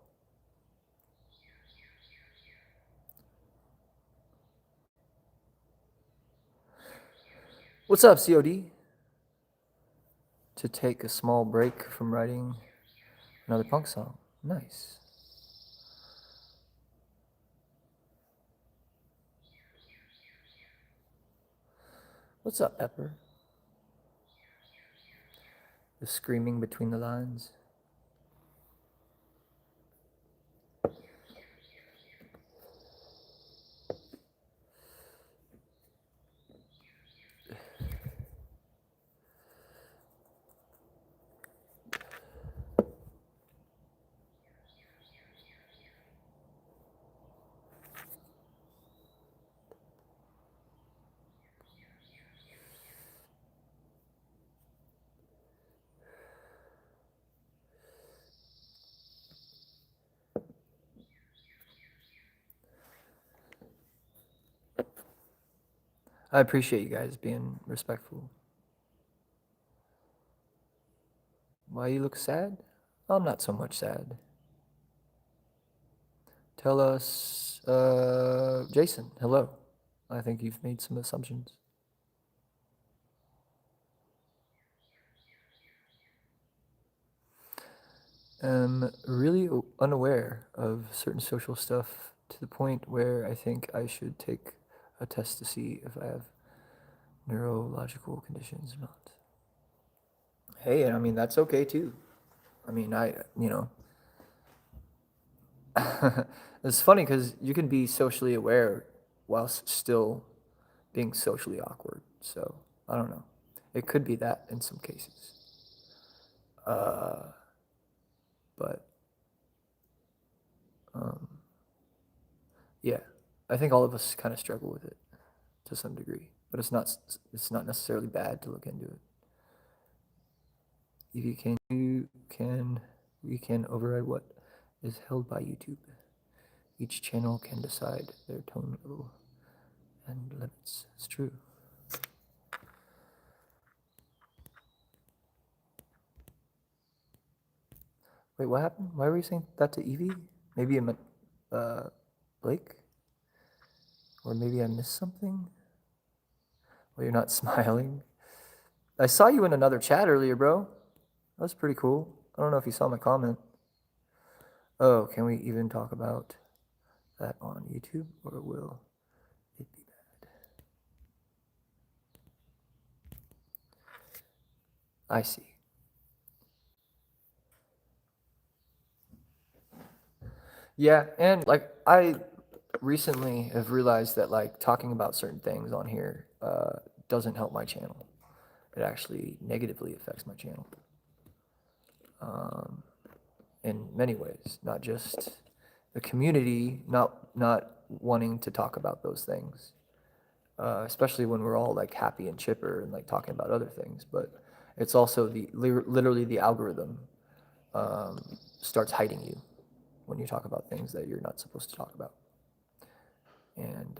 What's up, COD? To take a small break from writing another punk song. Nice. What's up, Pepper? The screaming between the lines. I appreciate you guys being respectful. Why you look sad? I'm not so much sad. Tell us, Jason, hello. I think you've made some assumptions. I'm really unaware of certain social stuff to the point where I think I should take a test to see if I have neurological conditions or not. Hey, I mean, that's okay too. I mean, it's funny because you can be socially aware whilst still being socially awkward. So, I don't know. It could be that in some cases. But, yeah, I think all of us kind of struggle with it to some degree, but it's not necessarily bad to look into it. If we can override what is held by YouTube. Each channel can decide their tone level and limits. It's true. Wait, what happened? Why were you saying that to Evie? Maybe I meant Blake? Or maybe I missed something? Well, you're not smiling. I saw you in another chat earlier, bro. That was pretty cool. I don't know if you saw my comment. Oh, can we even talk about that on YouTube? Or will I see. Yeah, and like I recently have realized that like talking about certain things on here doesn't help my channel. It actually negatively affects my channel in many ways, not just the community not wanting to talk about those things, especially when we're all like happy and chipper and like talking about other things. But it's also literally the algorithm starts hiding you when you talk about things that you're not supposed to talk about. And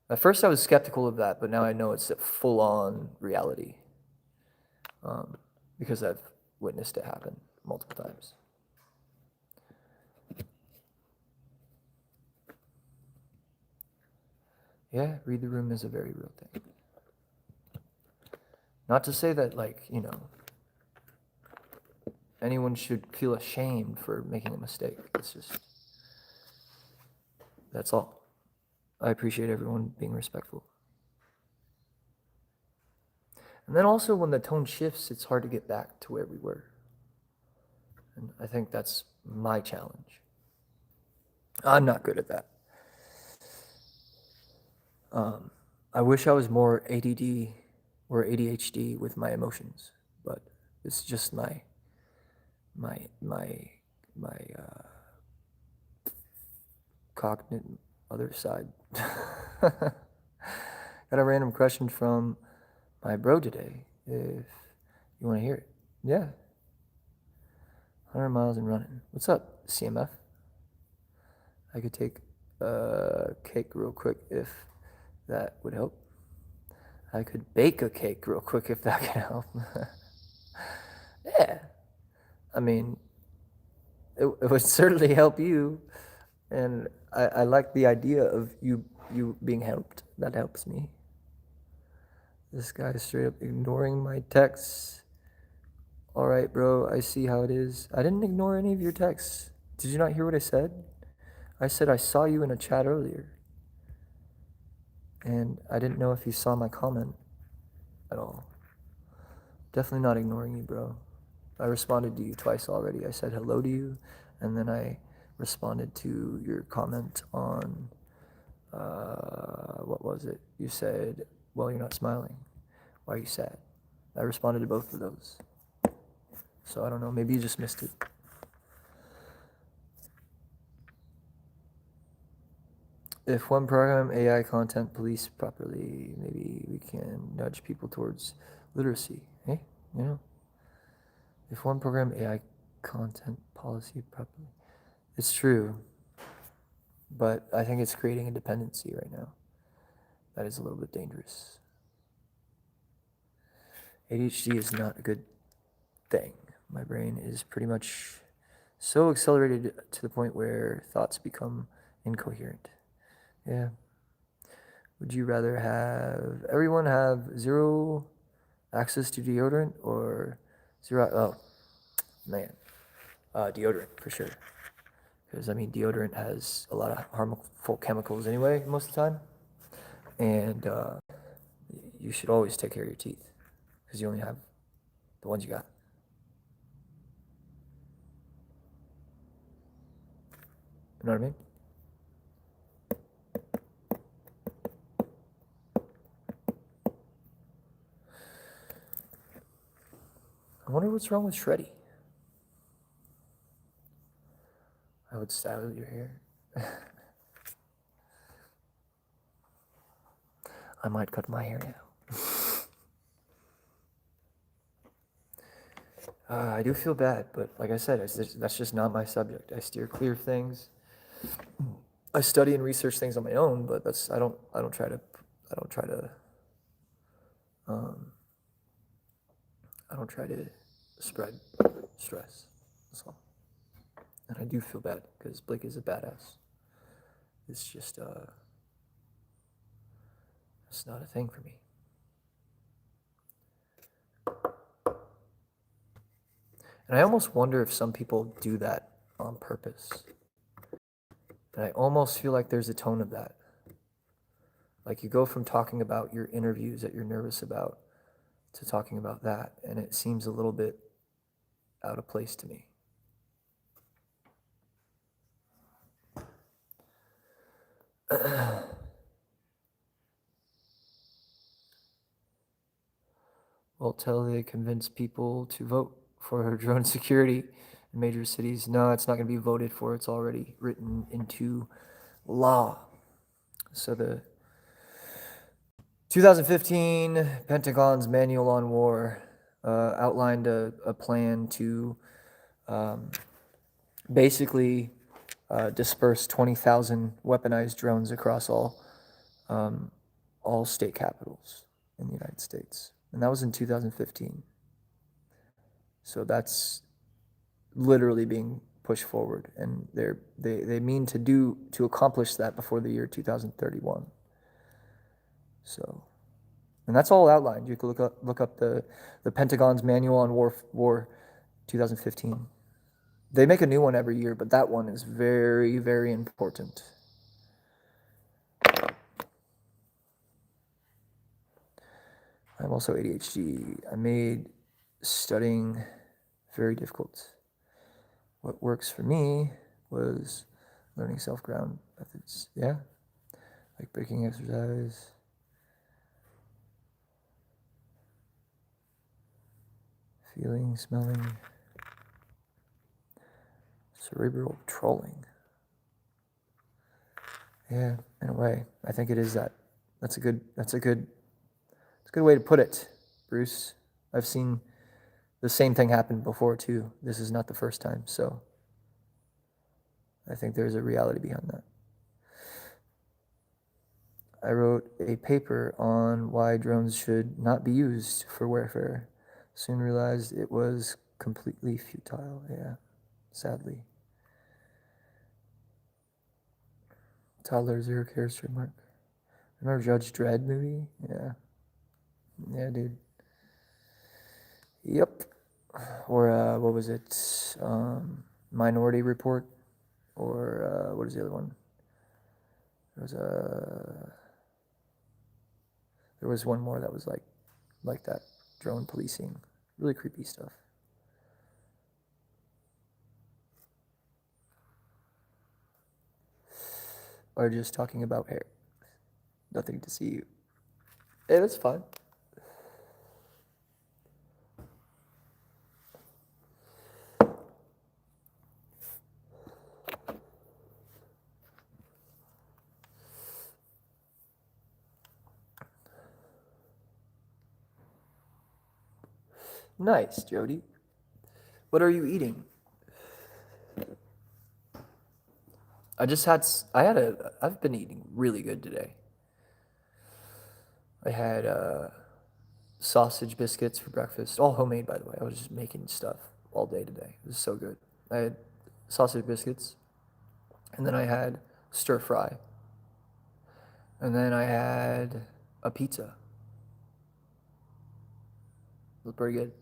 at first I was skeptical of that, but now I know it's a full-on reality because I've witnessed it happen multiple times. Yeah, read the room is a very real thing. Not to say that, like, you know, anyone should feel ashamed for making a mistake. It's just, that's all. I appreciate everyone being respectful. And then also when the tone shifts, it's hard to get back to where we were. And I think that's my challenge. I'm not good at that. I wish I was more ADD or ADHD with my emotions, but it's just my cognitive other side. Got a random question from my bro today. If you want to hear it, yeah. 100 miles and running. What's up, CMF? I could take a cake real quick if that would help. I could bake a cake real quick if that can help. Yeah. I mean, it would certainly help you. And I like the idea of you being helped. That helps me. This guy is straight up ignoring my texts. All right, bro, I see how it is. I didn't ignore any of your texts. Did you not hear what I said? I said I saw you in a chat earlier. And I didn't know if you saw my comment at all. Definitely not ignoring you, bro. I responded to you twice already. I said hello to you, and then I responded to your comment on, what was it? You said, well, you're not smiling. Why are you sad? I responded to both of those. So I don't know, maybe you just missed it. If one program AI content police properly, maybe we can nudge people towards literacy. Hey, you know? If one program AI content policy properly. It's true, but I think it's creating a dependency right now. That is a little bit dangerous. ADHD is not a good thing. My brain is pretty much so accelerated to the point where thoughts become incoherent. Yeah. Would you rather have everyone have zero access to deodorant or zero? Oh, man. Deodorant for sure. Because, I mean, deodorant has a lot of harmful chemicals anyway, most of the time. And you should always take care of your teeth because you only have the ones you got. You know what I mean? I wonder what's wrong with Shreddy. I would style your hair. I might cut my hair now. I do feel bad, but like I said, that's just not my subject. I steer clear of things. I study and research things on my own, but I don't try to spread stress. That's all. And I do feel bad because Blake is a badass. It's just it's not a thing for me. And I almost wonder if some people do that on purpose. And I almost feel like there's a tone of that. Like you go from talking about your interviews that you're nervous about to talking about that, and it seems a little bit out of place to me. Well, till they convince people to vote for drone security in major cities. No, it's not going to be voted for. It's already written into law. So the 2015 Pentagon's Manual on War outlined a plan to basically disperse 20,000 weaponized drones across all state capitals in the United States. And that was in 2015. So that's literally being pushed forward, and they mean to accomplish that before the year 2031. So, and that's all outlined. You can look up the Pentagon's Manual on War 2015. They make a new one every year, but that one is very, very important. I'm also ADHD. I made studying very difficult. What works for me was learning self-ground methods. Yeah, like breaking exercise. Feeling, smelling, cerebral trolling. Yeah, in a way, I think it is that. It's a good way to put it, Bruce. I've seen the same thing happen before too. This is not the first time, so I think there's a reality behind that. I wrote a paper on why drones should not be used for warfare. Soon realized it was completely futile. Yeah, sadly. Toddler Zero Cares trademark. Remember Judge Dredd movie? Yeah. Yeah, dude. Yep. Or what was it? Minority Report. Or what is the other one? There was one more that was like that. Drone policing. Really creepy stuff. Or just talking about hair. Nothing to see you. Hey, that's fine. Nice, Jody. What are you eating? I've been eating really good today. I had sausage biscuits for breakfast, all homemade, by the way. I was just making stuff all day today. It was so good. I had sausage biscuits, and then I had stir fry, and then I had a pizza. It was pretty good.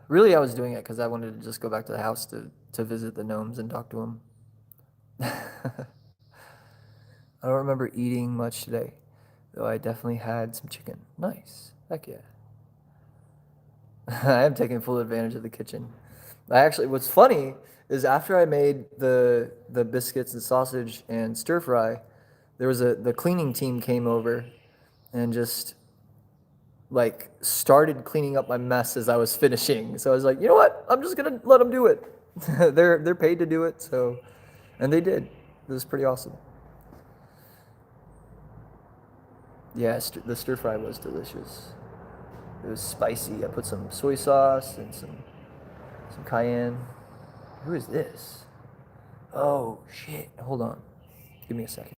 Really, I was doing it because I wanted to just go back to the house to visit the gnomes and talk to them. I don't remember eating much today, though I definitely had some chicken. Nice. Heck yeah. I am taking full advantage of the kitchen. What's funny is after I made the biscuits and sausage and stir fry, the cleaning team came over and just like started cleaning up my mess as I was finishing. So I was like, you know what? I'm just gonna let them do it. They're paid to do it, so, and they did. It was pretty awesome. Yeah, the stir fry was delicious. It was spicy. I put some soy sauce and some cayenne. Who is this? Oh shit! Hold on. Give me a second.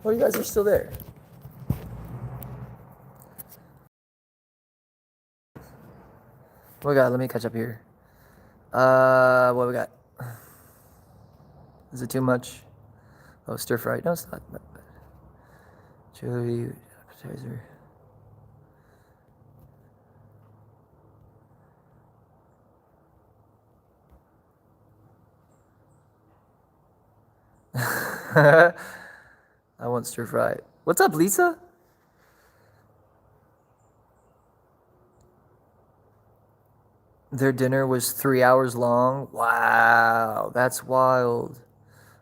Oh, you guys are still there. What we got? Let me catch up here. What we got? Is it too much? Oh, stir fry. No, it's not. Chili appetizer. I want stir fry. What's up, Lisa? Their dinner was 3 hours long. Wow, that's wild.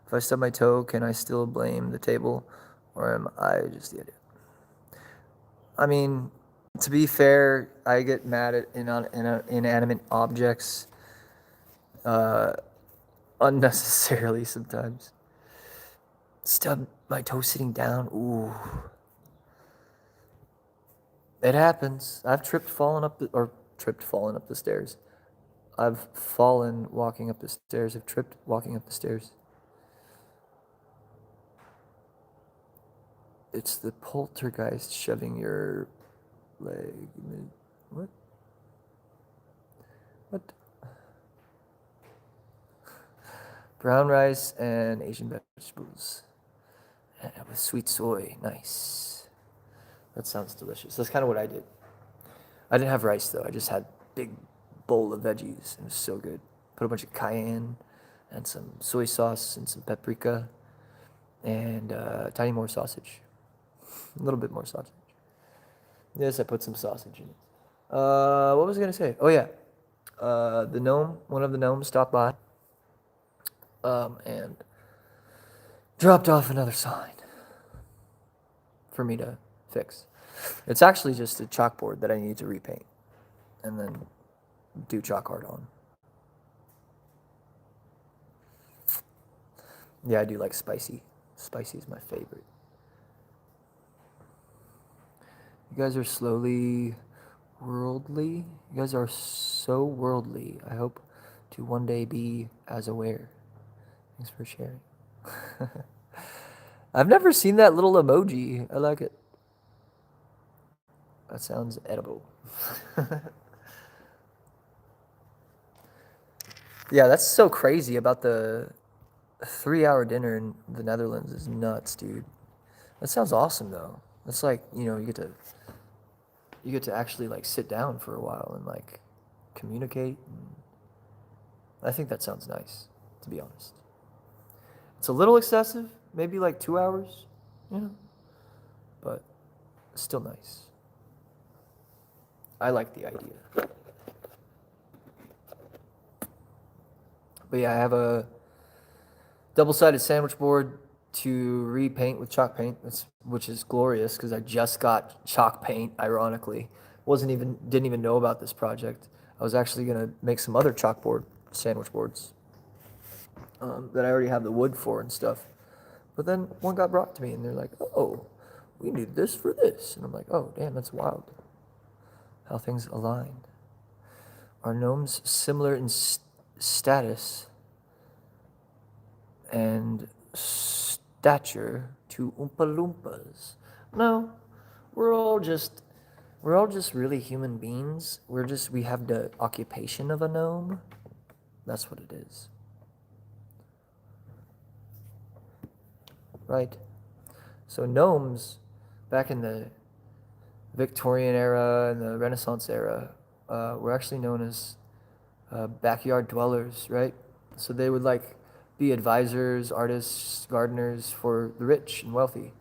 If I stub my toe, can I still blame the table, or am I just the idiot? I mean, to be fair, I get mad at inanimate objects unnecessarily sometimes. Stub my toe sitting down. Ooh. It happens. I've fallen up the stairs. I've fallen walking up the stairs. I've tripped walking up the stairs. It's the poltergeist shoving your leg. What? What? Brown rice and Asian vegetables. With sweet soy. Nice. That sounds delicious. That's kind of what I did. I didn't have rice though. I just had big bowl of veggies. It was so good. Put a bunch of cayenne and some soy sauce and some paprika and tiny more sausage. A little bit more sausage. Yes, I put some sausage in it. What was I gonna say? Oh yeah, one of the gnomes stopped by, and dropped off another sign for me to fix. It's actually just a chalkboard that I need to repaint, and then do chalk art on. Yeah, I do like spicy. Spicy is my favorite. You guys are slowly worldly. You guys are so worldly. I hope to one day be as aware. Thanks for sharing. I've never seen that little emoji. I like it. That sounds edible. Yeah, that's so crazy about the 3-hour dinner in the Netherlands is nuts, dude. That sounds awesome though. It's like, you get to actually like sit down for a while and like communicate. I think that sounds nice, to be honest. It's a little excessive, maybe like 2 hours, but still nice. I like the idea. But yeah, I have a double-sided sandwich board to repaint with chalk paint, which is glorious because I just got chalk paint, ironically. Didn't even know about this project. I was actually gonna make some other chalkboard sandwich boards that I already have the wood for and stuff. But then one got brought to me and they're like, "Oh, we need this for this," and I'm like, "Oh, damn, that's wild." How things align. Are gnomes similar in status and stature to Oompa Loompas? No, we're all just really human beings. We have the occupation of a gnome. That's what it is. Right? So gnomes, back in the Victorian era and the Renaissance era, were actually known as backyard dwellers, right? So they would like be advisors, artists, gardeners for the rich and wealthy.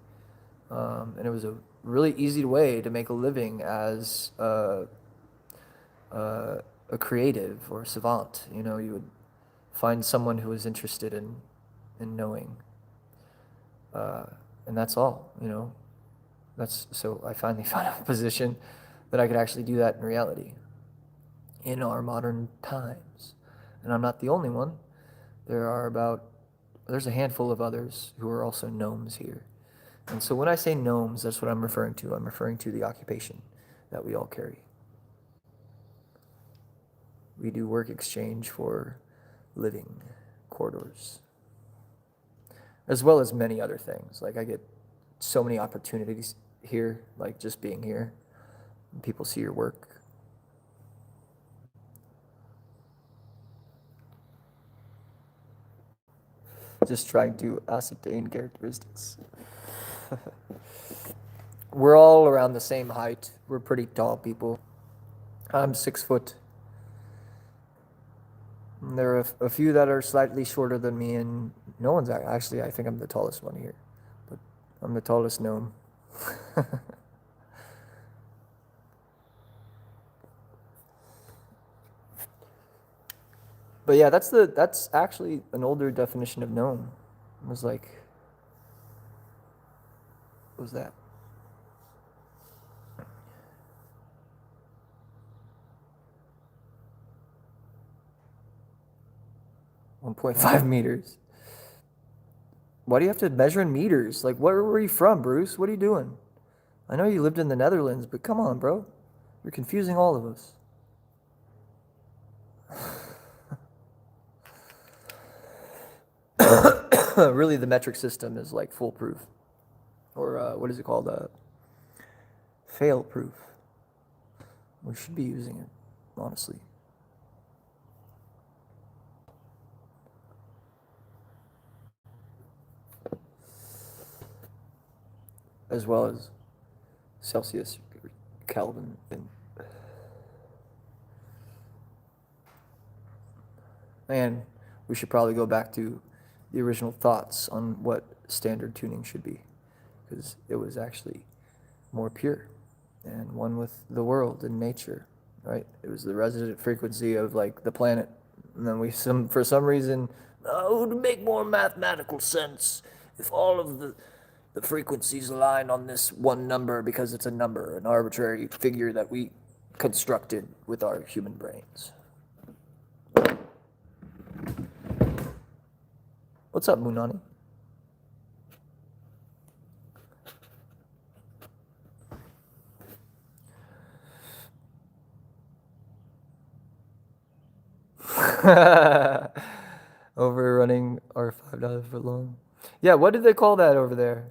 And it was a really easy way to make a living as a creative or savant. You would find someone who was interested in knowing. And that's all, So I finally found a position that I could actually do that in reality in our modern times. And I'm not the only one. There's a handful of others who are also gnomes here. And so when I say gnomes, that's what I'm referring to. I'm referring to the occupation that we all carry. We do work exchange for living quarters, as well as many other things. Like I get so many opportunities here, like just being here. People see your work. Just trying to ascertain characteristics. We're all around the same height. We're pretty tall people. I'm 6 foot. And there are a few that are slightly shorter than me, and no one's actually. I think I'm the tallest one here, but I'm the tallest gnome. But yeah, that's actually an older definition of gnome. It was like, what was that? 1.5 meters. Why do you have to measure in meters? Like, where were you from, Bruce? What are you doing? I know you lived in the Netherlands, but come on, bro. You're confusing all of us. Really, the metric system is like foolproof. Or what is it called? Fail proof. We should be using it, honestly. As well as Celsius, Kelvin, and we should probably go back to the original thoughts on what standard tuning should be, because it was actually more pure and one with the world and nature, right? It was the resonant frequency of like the planet, and then for some reason, oh, to make more mathematical sense, if all of the frequencies align on this one number because it's a number, an arbitrary figure that we constructed with our human brains. What's up, Munani? Overrunning our $5 for long. Yeah, what did they call that over there?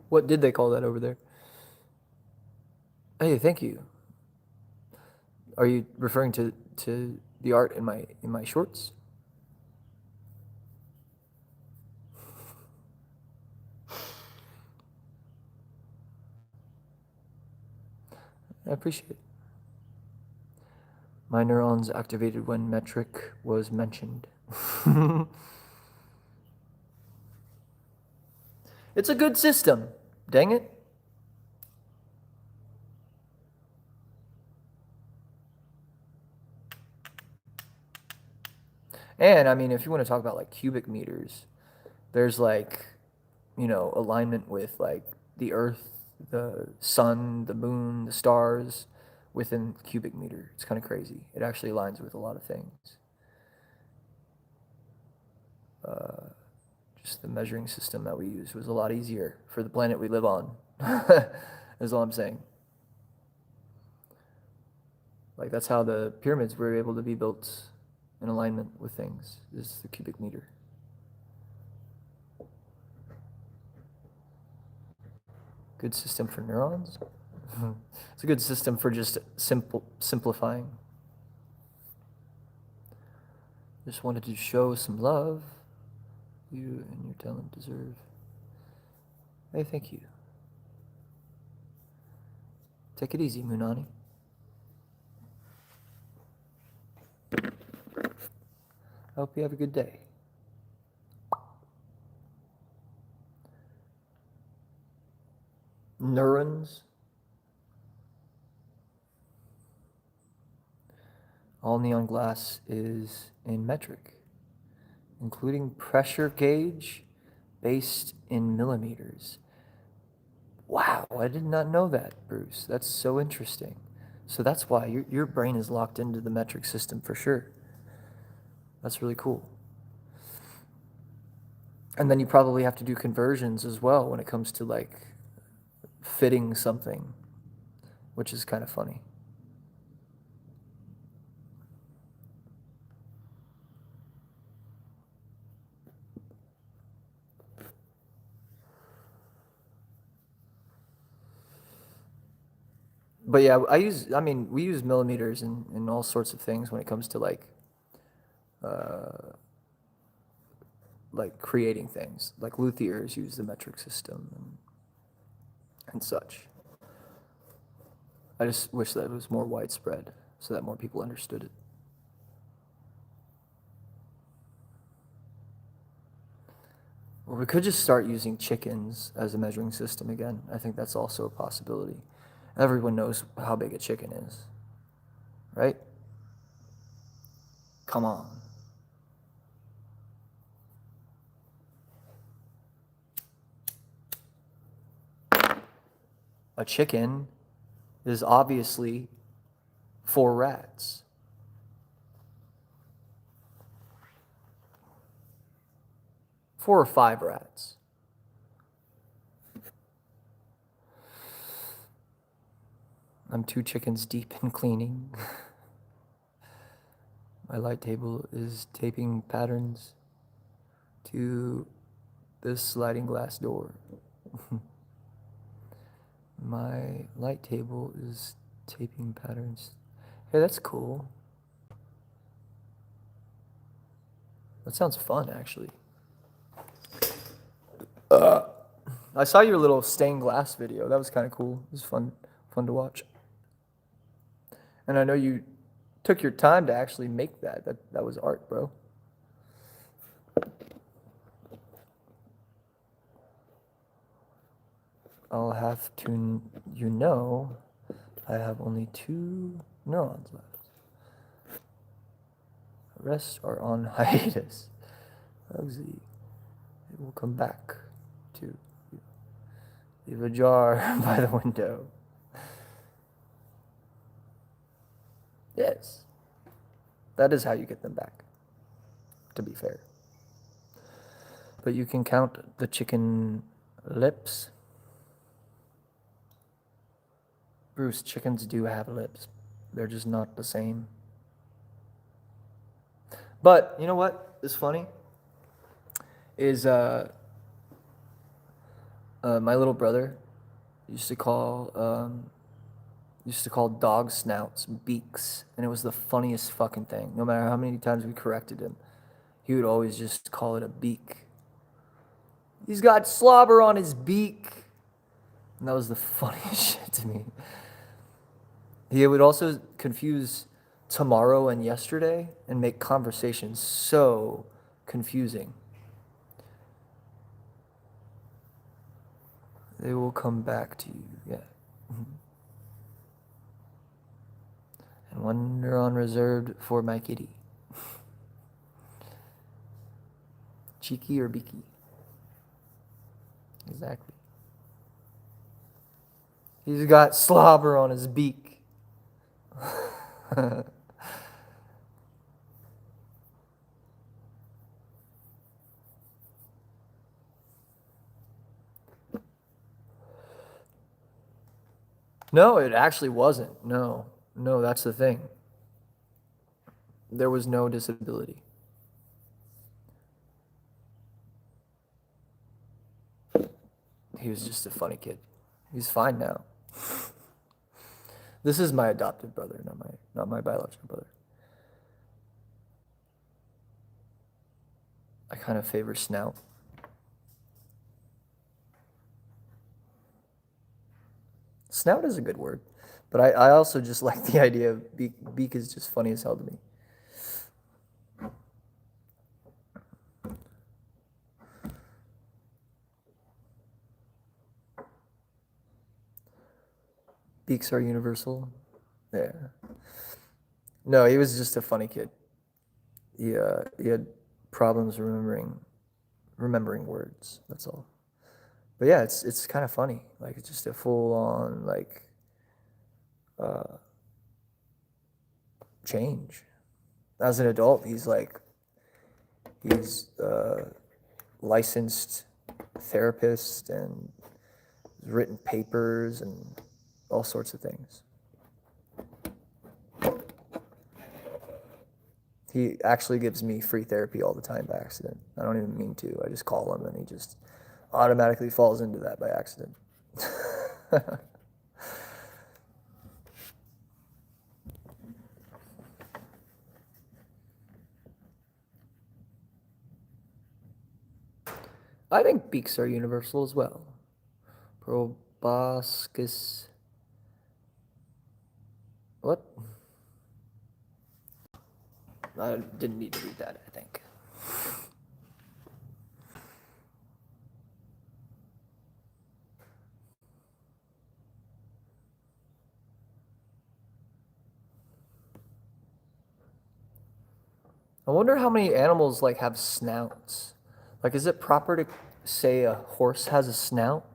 What did they call that over there? Hey, thank you. Are you referring to the art in my shorts? I appreciate it. My neurons activated when metric was mentioned. It's a good system. Dang it. And I mean, if you want to talk about like cubic meters, there's like, alignment with like the earth, the sun, the moon, the stars within cubic meter. It's kind of crazy. It actually aligns with a lot of things. Just the measuring system that we use was a lot easier for the planet we live on. Is all I'm saying. Like that's how the pyramids were able to be built in alignment with things, is the cubic meter. Good system for neurons. It's a good system for just simplifying. Just wanted to show some love. You and your talent deserve. Hey, thank you. Take it easy, Munani. I hope you have a good day. Neurons. All neon glass is in metric, including pressure gauge based in millimeters. Wow, I did not know that, Bruce. That's so interesting. So that's why your brain is locked into the metric system for sure. That's really cool. And then you probably have to do conversions as well when it comes to like fitting something, which is kind of funny. But yeah, I mean, we use millimeters in all sorts of things when it comes to uh, like creating things. Like luthiers use the metric system and such. I just wish that it was more widespread so that more people understood it. Or we could just start using chickens as a measuring system again. I think that's also a possibility. Everyone knows how big a chicken is, right? Come on. A chicken is obviously 4 rats. Four or 5 rats. I'm 2 chickens deep in cleaning. My light table is taping patterns to this sliding glass door. My light table is taping patterns. Hey, that's cool. That sounds fun, actually. I saw your little stained glass video. That was kind of cool. It was fun to watch. And I know you took your time to actually make that. That was art, bro. I'll have to, I have only 2 neurons left. The rest are on hiatus. Ugly. It will come back to you. Leave a jar by the window. Yes. That is how you get them back, to be fair. But you can count the chicken lips. Bruce, chickens do have lips. They're just not the same. But you know what is funny? Is my little brother used to call dog snouts beaks, and it was the funniest fucking thing. No matter how many times we corrected him, he would always just call it a beak. He's got slobber on his beak. And that was the funniest shit to me. He would also confuse tomorrow and yesterday and make conversations so confusing. They will come back to you, yeah. And 1 neuron reserved for my kitty. Cheeky or beaky? Exactly. He's got slobber on his beak. No, it actually wasn't. No, that's the thing. There was no disability. He was just a funny kid. He's fine now. This is my adopted brother, not my biological brother. I kind of favor snout. Snout is a good word, but I also just like the idea of beak. Beak is just funny as hell to me. Beaks are universal. Yeah. No, he was just a funny kid. He had problems remembering words. That's all. But yeah, it's kind of funny. Like it's just a full on change. As an adult, he's licensed therapist and written papers and all sorts of things. He actually gives me free therapy all the time by accident. I don't even mean to. I just call him and he just automatically falls into that by accident. I think beaks are universal as well. Proboscis. What? I didn't need to read that, I think. I wonder how many animals like have snouts. Like, is it proper to say a horse has a snout?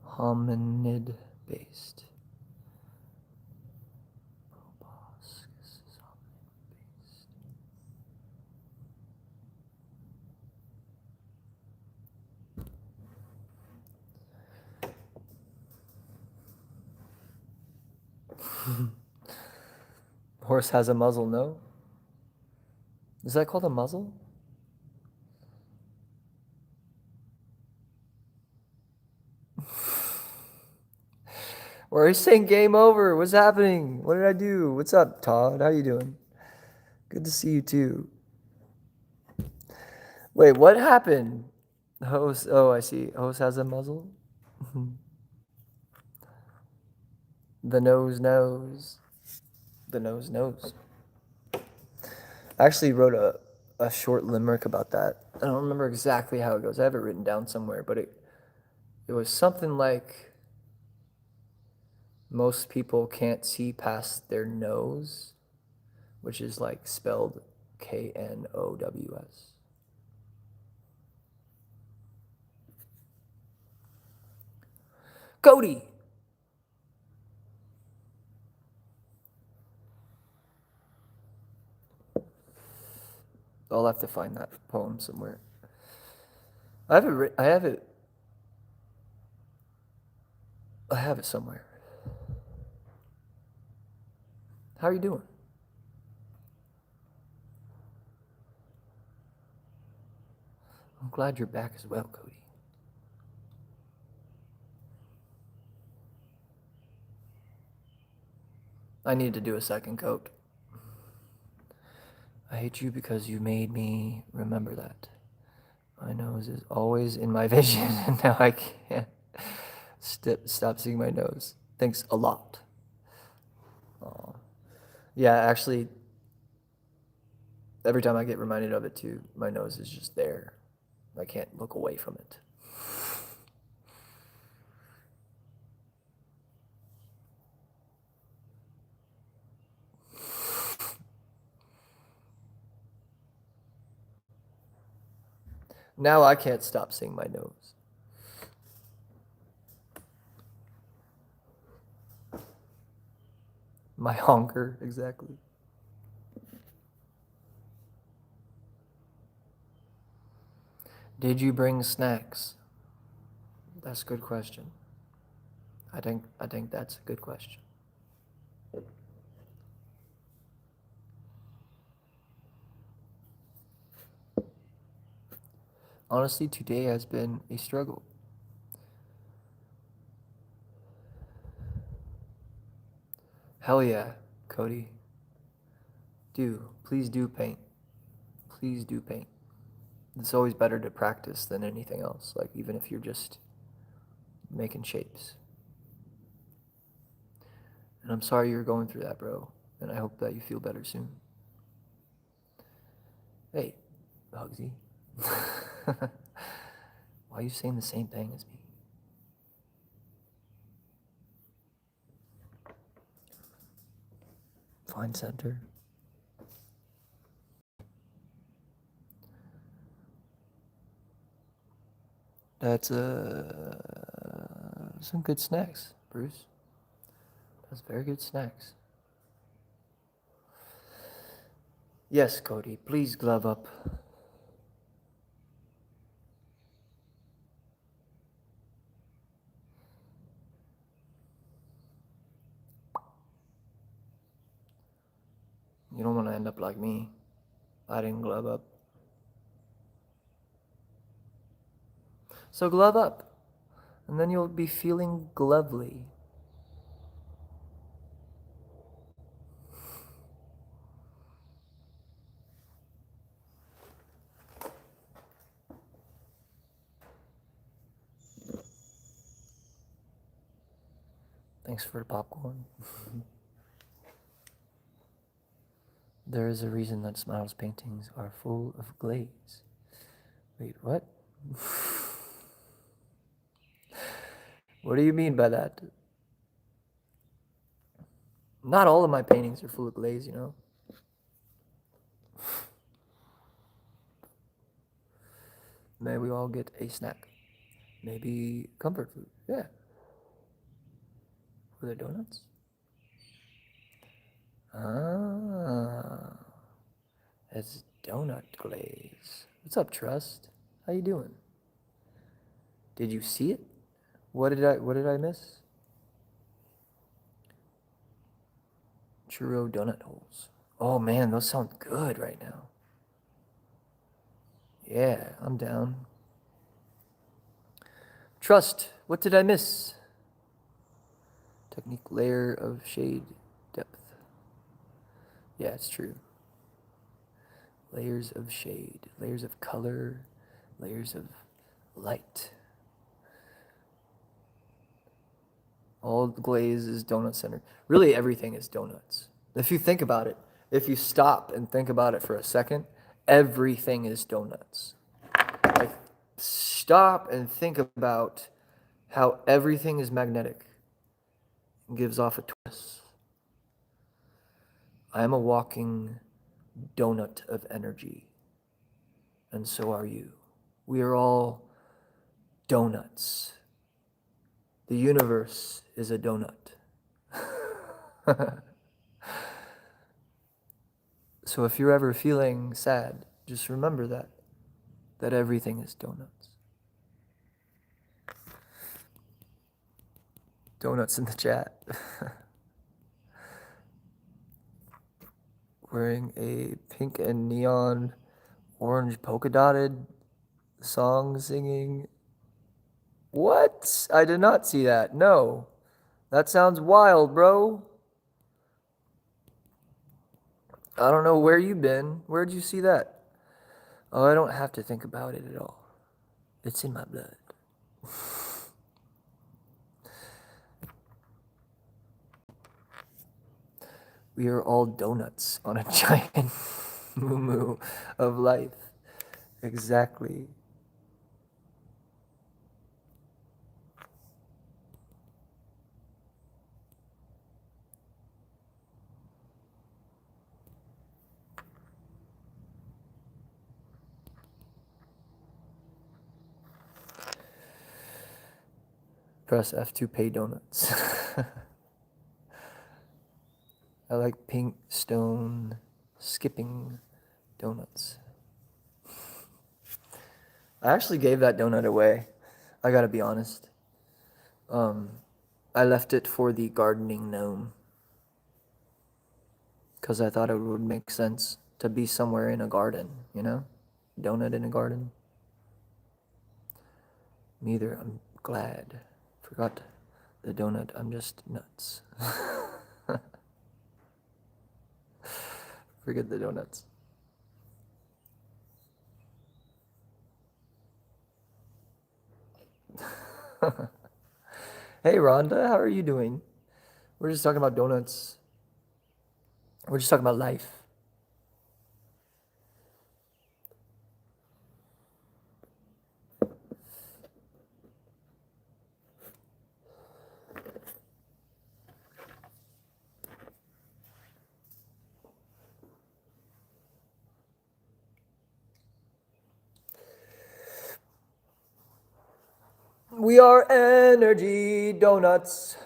Hominid based. Proboscis is hominid based. Horse has a muzzle, no? Is that called a muzzle? Or are you saying game over? What's happening? What did I do? What's up, Todd? How you doing? Good to see you too. Wait, what happened? Host, oh, I see. Host has a muzzle? The nose knows. The nose knows. I actually wrote a short limerick about that. I don't remember exactly how it goes. I have it written down somewhere, but it was something like most people can't see past their nose, which is like spelled Knows. Cody! I'll have to find that poem somewhere. I have it. I have it. I have it somewhere. How are you doing? I'm glad you're back as well, Cody. I need to do a second coat. I hate you because you made me remember that. My nose is always in my vision, and now I can't stop seeing my nose. Thanks a lot. Aw. Yeah, actually, every time I get reminded of it too, my nose is just there. I can't look away from it. Now I can't stop seeing my nose. My hunger, exactly. Did you bring snacks? That's a good question. I think that's a good question. Honestly, today has been a struggle. Hell yeah, Cody. Please do paint. Please do paint. It's always better to practice than anything else, like even if you're just making shapes. And I'm sorry you're going through that, bro. And I hope that you feel better soon. Hey, Hugsy. Why are you saying the same thing as me? Fine center. That's some good snacks, Bruce. That's very good snacks. Yes, Cody, please glove up. You don't want to end up like me. I didn't glove up. So glove up, and then you'll be feeling glovely. Thanks for the popcorn. There is a reason that Smiles paintings are full of glaze. Wait, what? What do you mean by that? Not all of my paintings are full of glaze, you know? May we all get a snack. Maybe comfort food. Yeah. Were there donuts? Ah. It's donut glaze. What's up, Trust? How you doing? Did you see it? What did I miss? Churro donut holes. Oh man, those sound good right now. Yeah, I'm down. Trust, what did I miss? Technique, layer of shade, depth. Yeah, it's true. Layers of shade, layers of color, layers of light. All glaze is donut centered. Really, everything is donuts. If you think about it, if you stop and think about it for a second, everything is donuts. Like, stop and think about how everything is magnetic and gives off a twist. I am a walking donut of energy, and so are you. We are all donuts. The universe is a donut. So if you're ever feeling sad, just remember that everything is donuts. Donuts in the chat. Wearing a pink and neon orange polka dotted song singing. What? I did not see that. No. That sounds wild, bro. I don't know where you've been. Where'd you see that? Oh, I don't have to think about it at all. It's in my blood. We are all donuts on a giant moo of life. Exactly. Press F to pay donuts. I like pink stone skipping donuts. I actually gave that donut away. I gotta be honest. I left it for the gardening gnome because I thought it would make sense to be somewhere in a garden, you know? Donut in a garden. Neither. I'm glad. Forgot the donut. I'm just nuts. Forget the donuts. Hey Rhonda, how are you doing? We're just talking about donuts. We're just talking about life. We are energy donuts.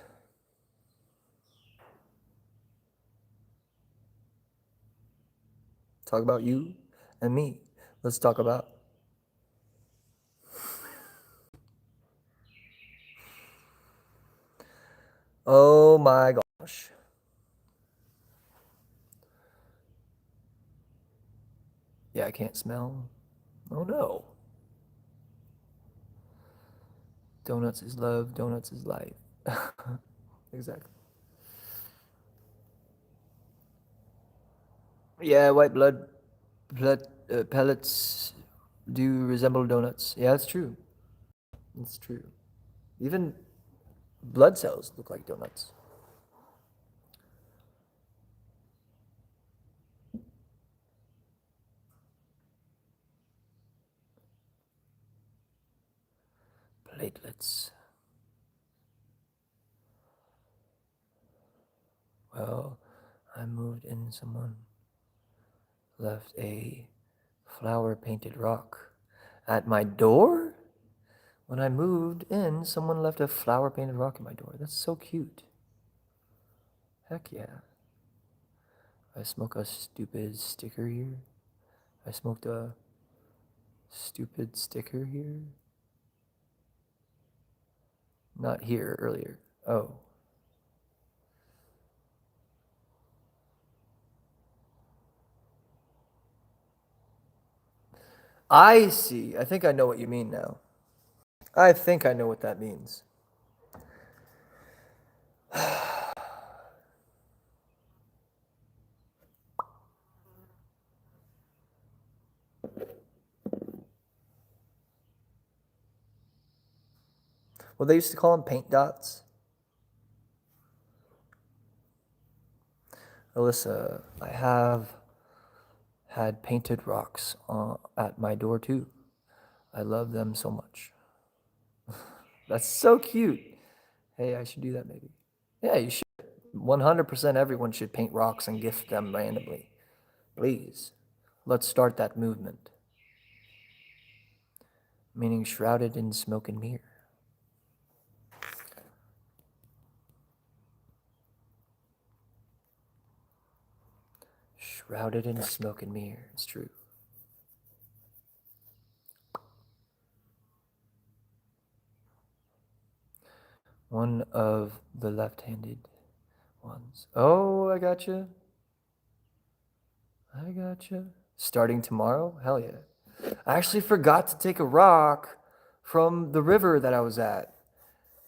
Talk about you and me. Let's talk about. Oh my gosh. Yeah, I can't smell. Oh no. Donuts is love, donuts is life. Exactly. Yeah, white blood pellets do resemble donuts. Yeah, it's true. It's true. Even blood cells look like donuts. platelets. Well, I moved in, someone left a flower painted rock at my door? When I moved in, someone left a flower painted rock at my door. That's so cute. Heck yeah. I smoke a stupid sticker here. I smoked a stupid sticker here. Not here, earlier. Oh. I see. I think I know what you mean now. I think I know what that means. Well, they used to call them paint dots. Alyssa, I have had painted rocks at my door too. I love them so much. That's so cute. Hey, I should do that maybe. Yeah, you should. 100% everyone should paint rocks and gift them randomly. Please, let's start that movement. Meaning shrouded in smoke and mirror. Shrouded in smoke and mirror. It's true. One of the left-handed ones. Oh, I gotcha. I gotcha. Starting tomorrow? Hell yeah. I actually forgot to take a rock from the river that I was at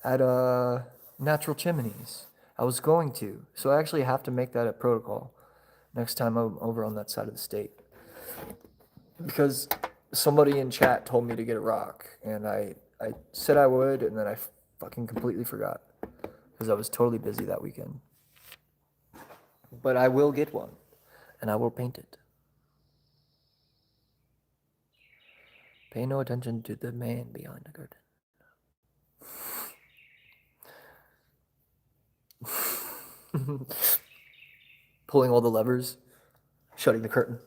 Natural Chimneys. I was going to. So I actually have to make that a protocol next time I'm over on that side of the state. Because somebody in chat told me to get a rock, and I said I would, and then I fucking completely forgot. Because I was totally busy that weekend. But I will get one, and I will paint it. Pay no attention to the man behind the curtain. Pulling all the levers, shutting the curtain.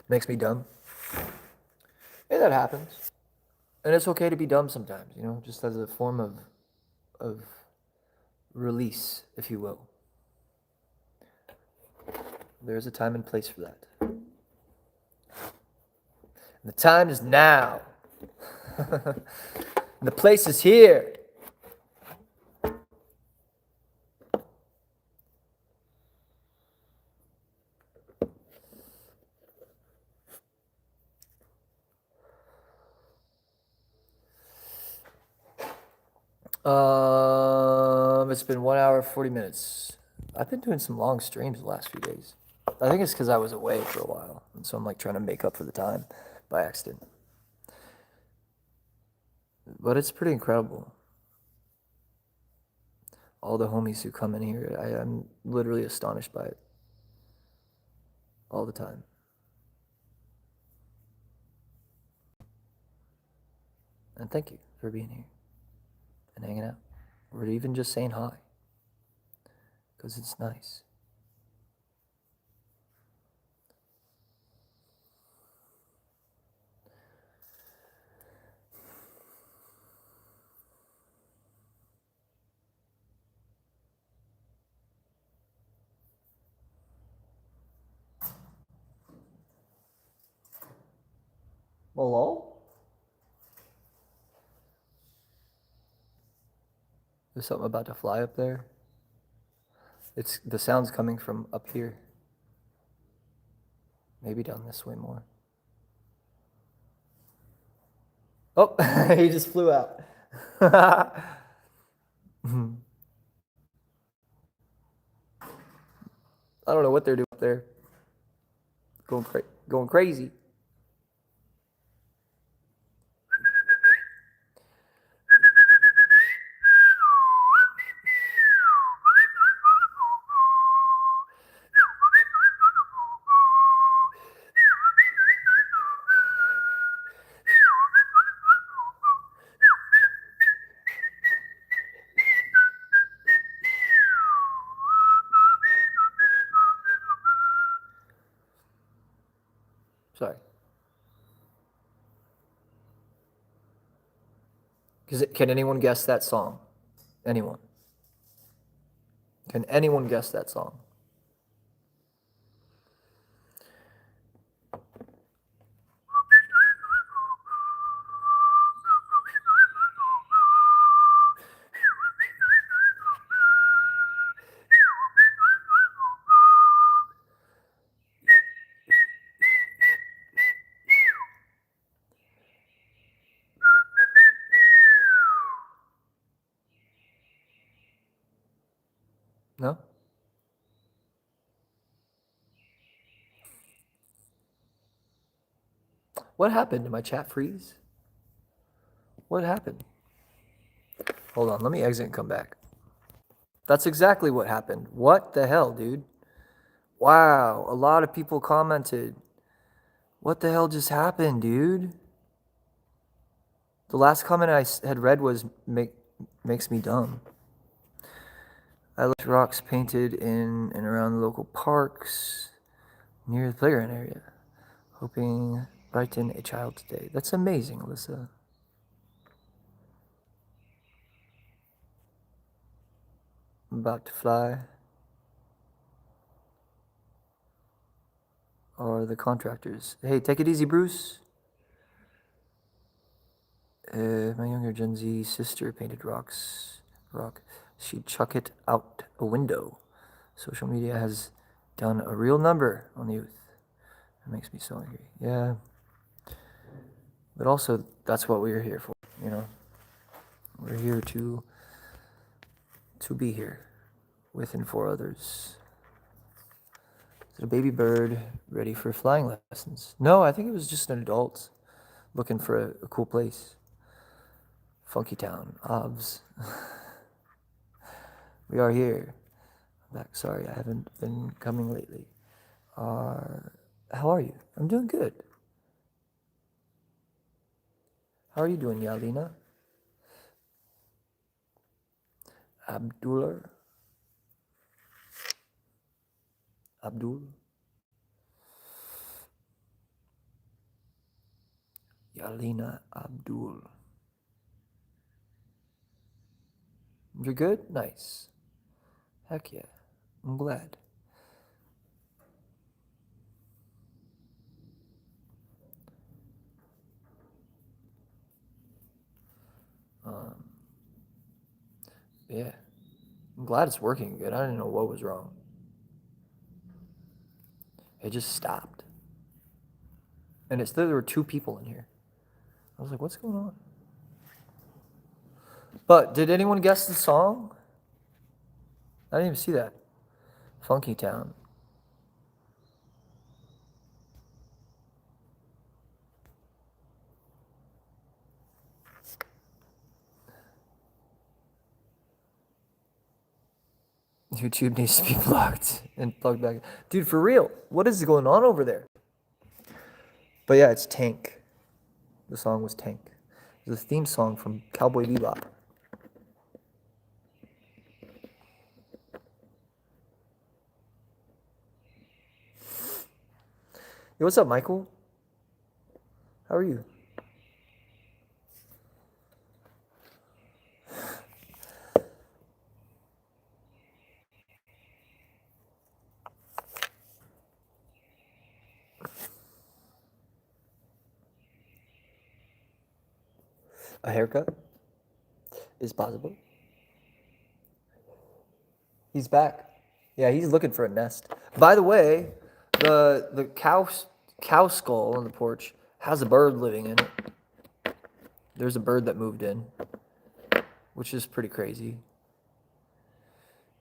Makes me dumb. And that happens. And it's okay to be dumb sometimes, you know, just as a form of release, if you will. There's a time and place for that. And the time is now. And the place is here. It's been 1 hour, 40 minutes. I've been doing some long streams the last few days. I think it's because I was away for a while. And so I'm like trying to make up for the time by accident. But it's pretty incredible. All the homies who come in here, I'm literally astonished by it. All the time. And thank you for being here and hanging out. Or even just saying hi. Because it's nice. Hello? There's something about to fly up there. It's the sound's coming from up here. Maybe down this way more. Oh, he just flew out. I don't know what they're doing up there. Going crazy. Sorry. Can anyone guess that song? Anyone? Can anyone guess that song? No? What happened? Did my chat freeze? What happened? Hold on, let me exit and come back. That's exactly what happened. What the hell, dude? Wow, a lot of people commented. What the hell just happened, dude? The last comment I had read was makes me dumb. I left rocks painted in and around the local parks near the playground area, hoping brighten a child today. That's amazing, Alyssa. I'm about to fly. Or the contractors. Hey, take it easy, Bruce. My younger Gen Z sister painted rock. She'd chuck it out a window. Social media has done a real number on the youth. It makes me so angry. Yeah. But also, that's what we're here for, you know? We're here to be here with and for others. Is it a baby bird ready for flying lessons? No, I think it was just an adult looking for a cool place. Funky Town, OBS. We are here. I'm back. Sorry, I haven't been coming lately. How are you? I'm doing good. How are you doing, Yalina? Abdul? Yalina Abdul. You're good? Nice. Heck yeah. I'm glad. Yeah. I'm glad it's working good. I didn't know what was wrong. It just stopped. And there were 2 people in here. I was like, what's going on? But did anyone guess the song? I didn't even see that. Funky Town. YouTube needs to be blocked and plugged back. Dude, for real, what is going on over there? But yeah, it's Tank. The song was Tank. It was a theme song from Cowboy Bebop. Yo, what's up, Michael? How are you? A haircut is possible. He's back. Yeah, he's looking for a nest. By the way, the cow skull on the porch has a bird living in it. There's a bird that moved in, which is pretty crazy.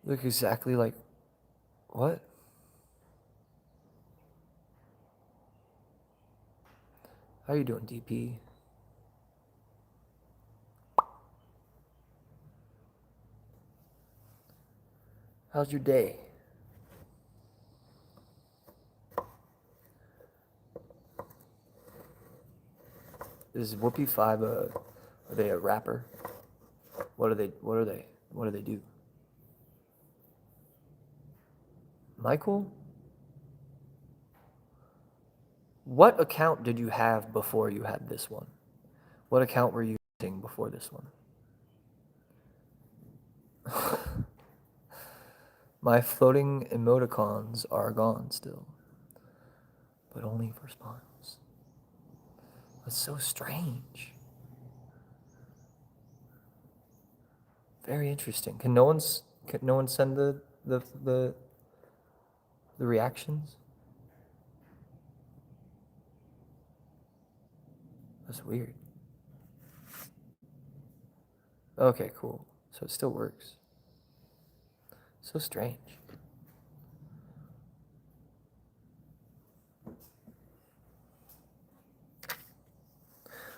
Look exactly like what? How you doing, DP? How's your day? Is Whoopi 5 are they a rapper? What are they? What do they do? Michael? What account did you have before you had this one? What account were you using before this one? My floating emoticons are gone still, but only for spawns. That's so strange. Very interesting. Can no one send the reactions? That's weird. Okay, cool. So it still works. So strange.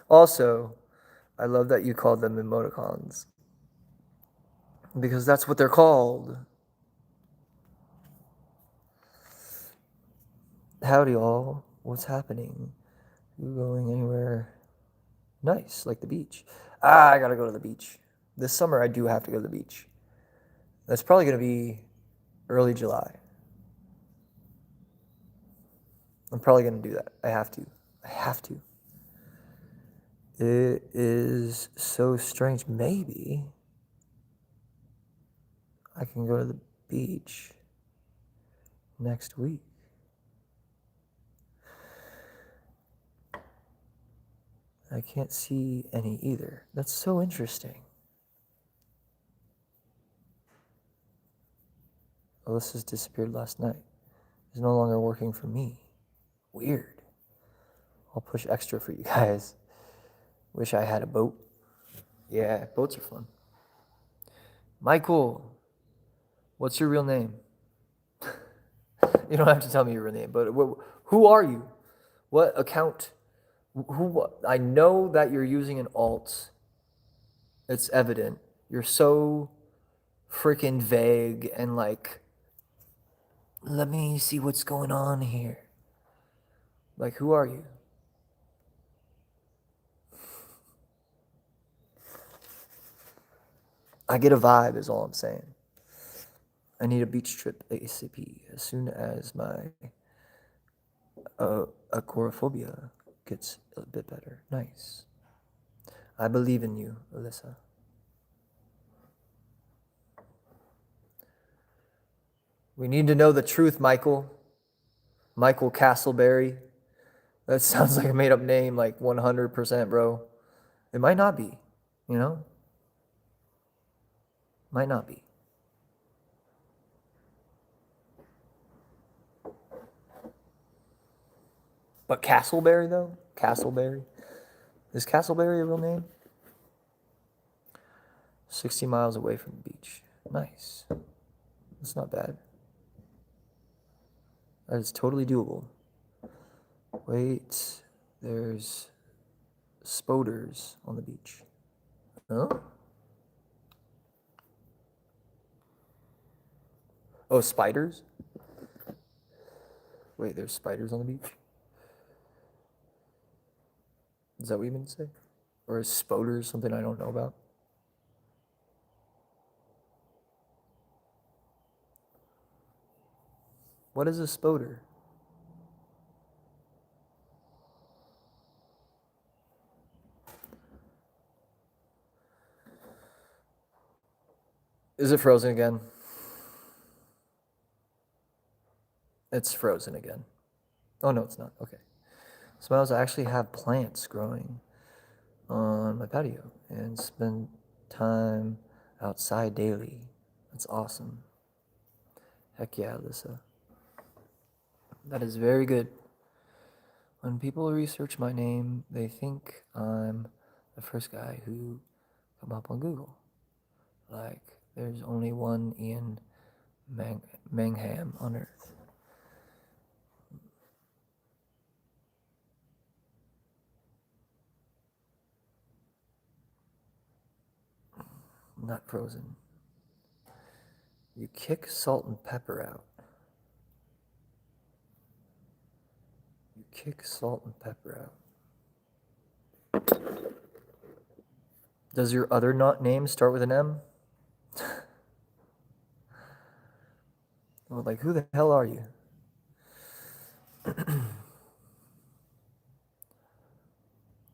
Also, I love that you called them emoticons. Because that's what they're called. Howdy all. What's happening? You going anywhere nice, like the beach? I gotta go to the beach. This summer I do have to go to the beach. That's probably gonna be early July. I'm probably gonna do that. I have to. It is so strange. Maybe I can go to the beach next week. I can't see any either. That's so interesting. Alyssa's disappeared last night. Is no longer working for me. Weird. I'll push extra for you guys. Wish I had a boat. Yeah, boats are fun. Michael, what's your real name? You don't have to tell me your real name, but who are you? What account? I know that you're using an alt. It's evident. You're so freaking vague and like, let me see what's going on here. Like, who are you? I get a vibe is all I'm saying. I need a beach trip ASAP as soon as my agoraphobia gets a bit better. Nice. I believe in you, Alyssa. We need to know the truth, Michael. Michael Castleberry. That sounds like a made up name, like 100%, bro. It might not be, you know? Might not be. But Castleberry, though? Castleberry? Is Castleberry a real name? 60 miles away from the beach. Nice. That's not bad. That is totally doable. Wait, there's spoders on the beach. Huh? Oh, spiders? Wait, there's spiders on the beach? Is that what you meant to say? Or is spoders something I don't know about? What is a spoder? Is it frozen again? It's frozen again. Oh, no, it's not. Okay. Smiles, I actually have plants growing on my patio and spend time outside daily. That's awesome. Heck yeah, Alyssa. That is very good. When people research my name, they think I'm the first guy who come up on Google. Like, there's only one Ian Mangham on Earth. Not frozen. You kick salt and pepper out. You kick salt and pepper out. Does your other name start with an M? Well, like, who the hell are you?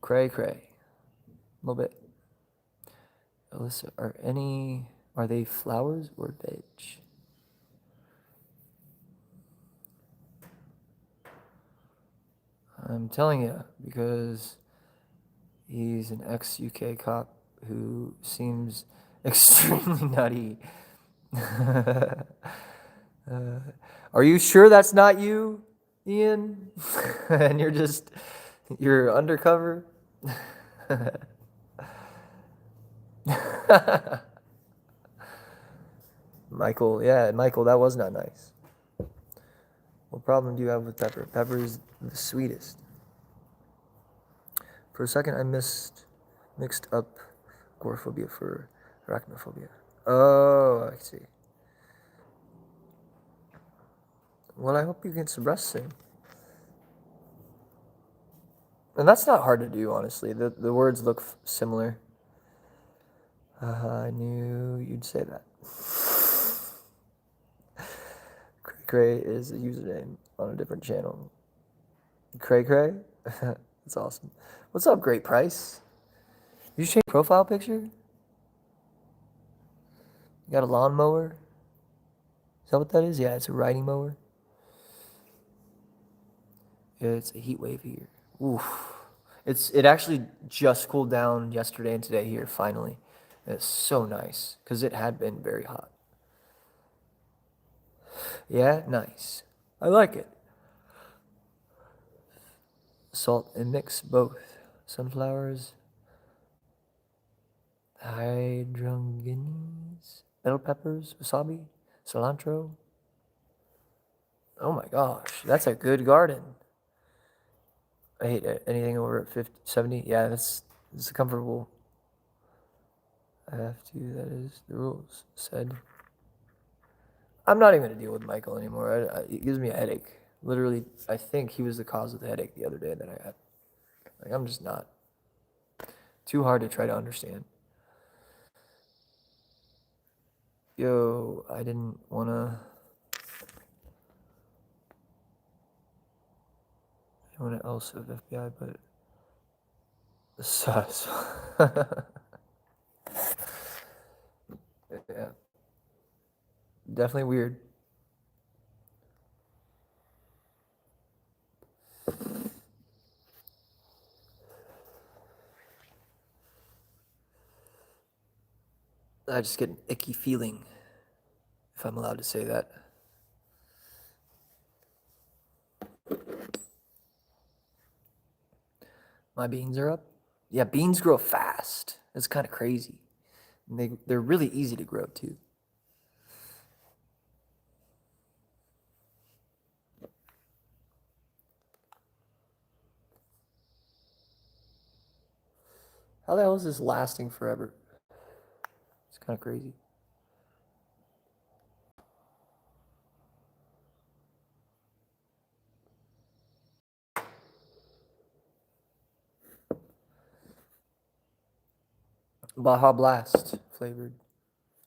Cray cray. A little bit. Alyssa, are they flowers or veg? I'm telling you, because he's an ex-UK cop who seems extremely nutty. Are you sure that's not you, Ian? And you're undercover? Michael, that was not nice. What problem do you have with Pepper? Pepper is the sweetest. For a second, I mixed up agoraphobia for arachnophobia. Oh, I see. Well, I hope you get some rest soon. And that's not hard to do, honestly. The words look similar. I knew you'd say that. Cray Cray is a username on a different channel. Cray Cray? That's awesome. What's up, Great Price? Did you change your profile picture? You got a lawnmower? Is that what that is? Yeah, it's a riding mower. Yeah, it's a heat wave here. Oof. It actually just cooled down yesterday and today here, finally. It's so nice, because it had been very hot. Yeah, nice. I like it. Salt and mix both. Sunflowers, hydrangeas, bell peppers, wasabi, cilantro. Oh my gosh, that's a good garden. I hate anything over 50, 70. Yeah, it's comfortable. I have to, that is the rules, said. I'm not even going to deal with Michael anymore. It gives me a headache. Literally, I think he was the cause of the headache the other day that I had. Like, I'm just not. Too hard to try to understand. Yo, I didn't want to... Anyone else of FBI, but... Sus. Yeah. Definitely weird. I just get an icky feeling, if I'm allowed to say that. My beans are up. Yeah, beans grow fast. It's kind of crazy. And they're really easy to grow too. How the hell is this lasting forever? It's kind of crazy. Baja Blast flavored.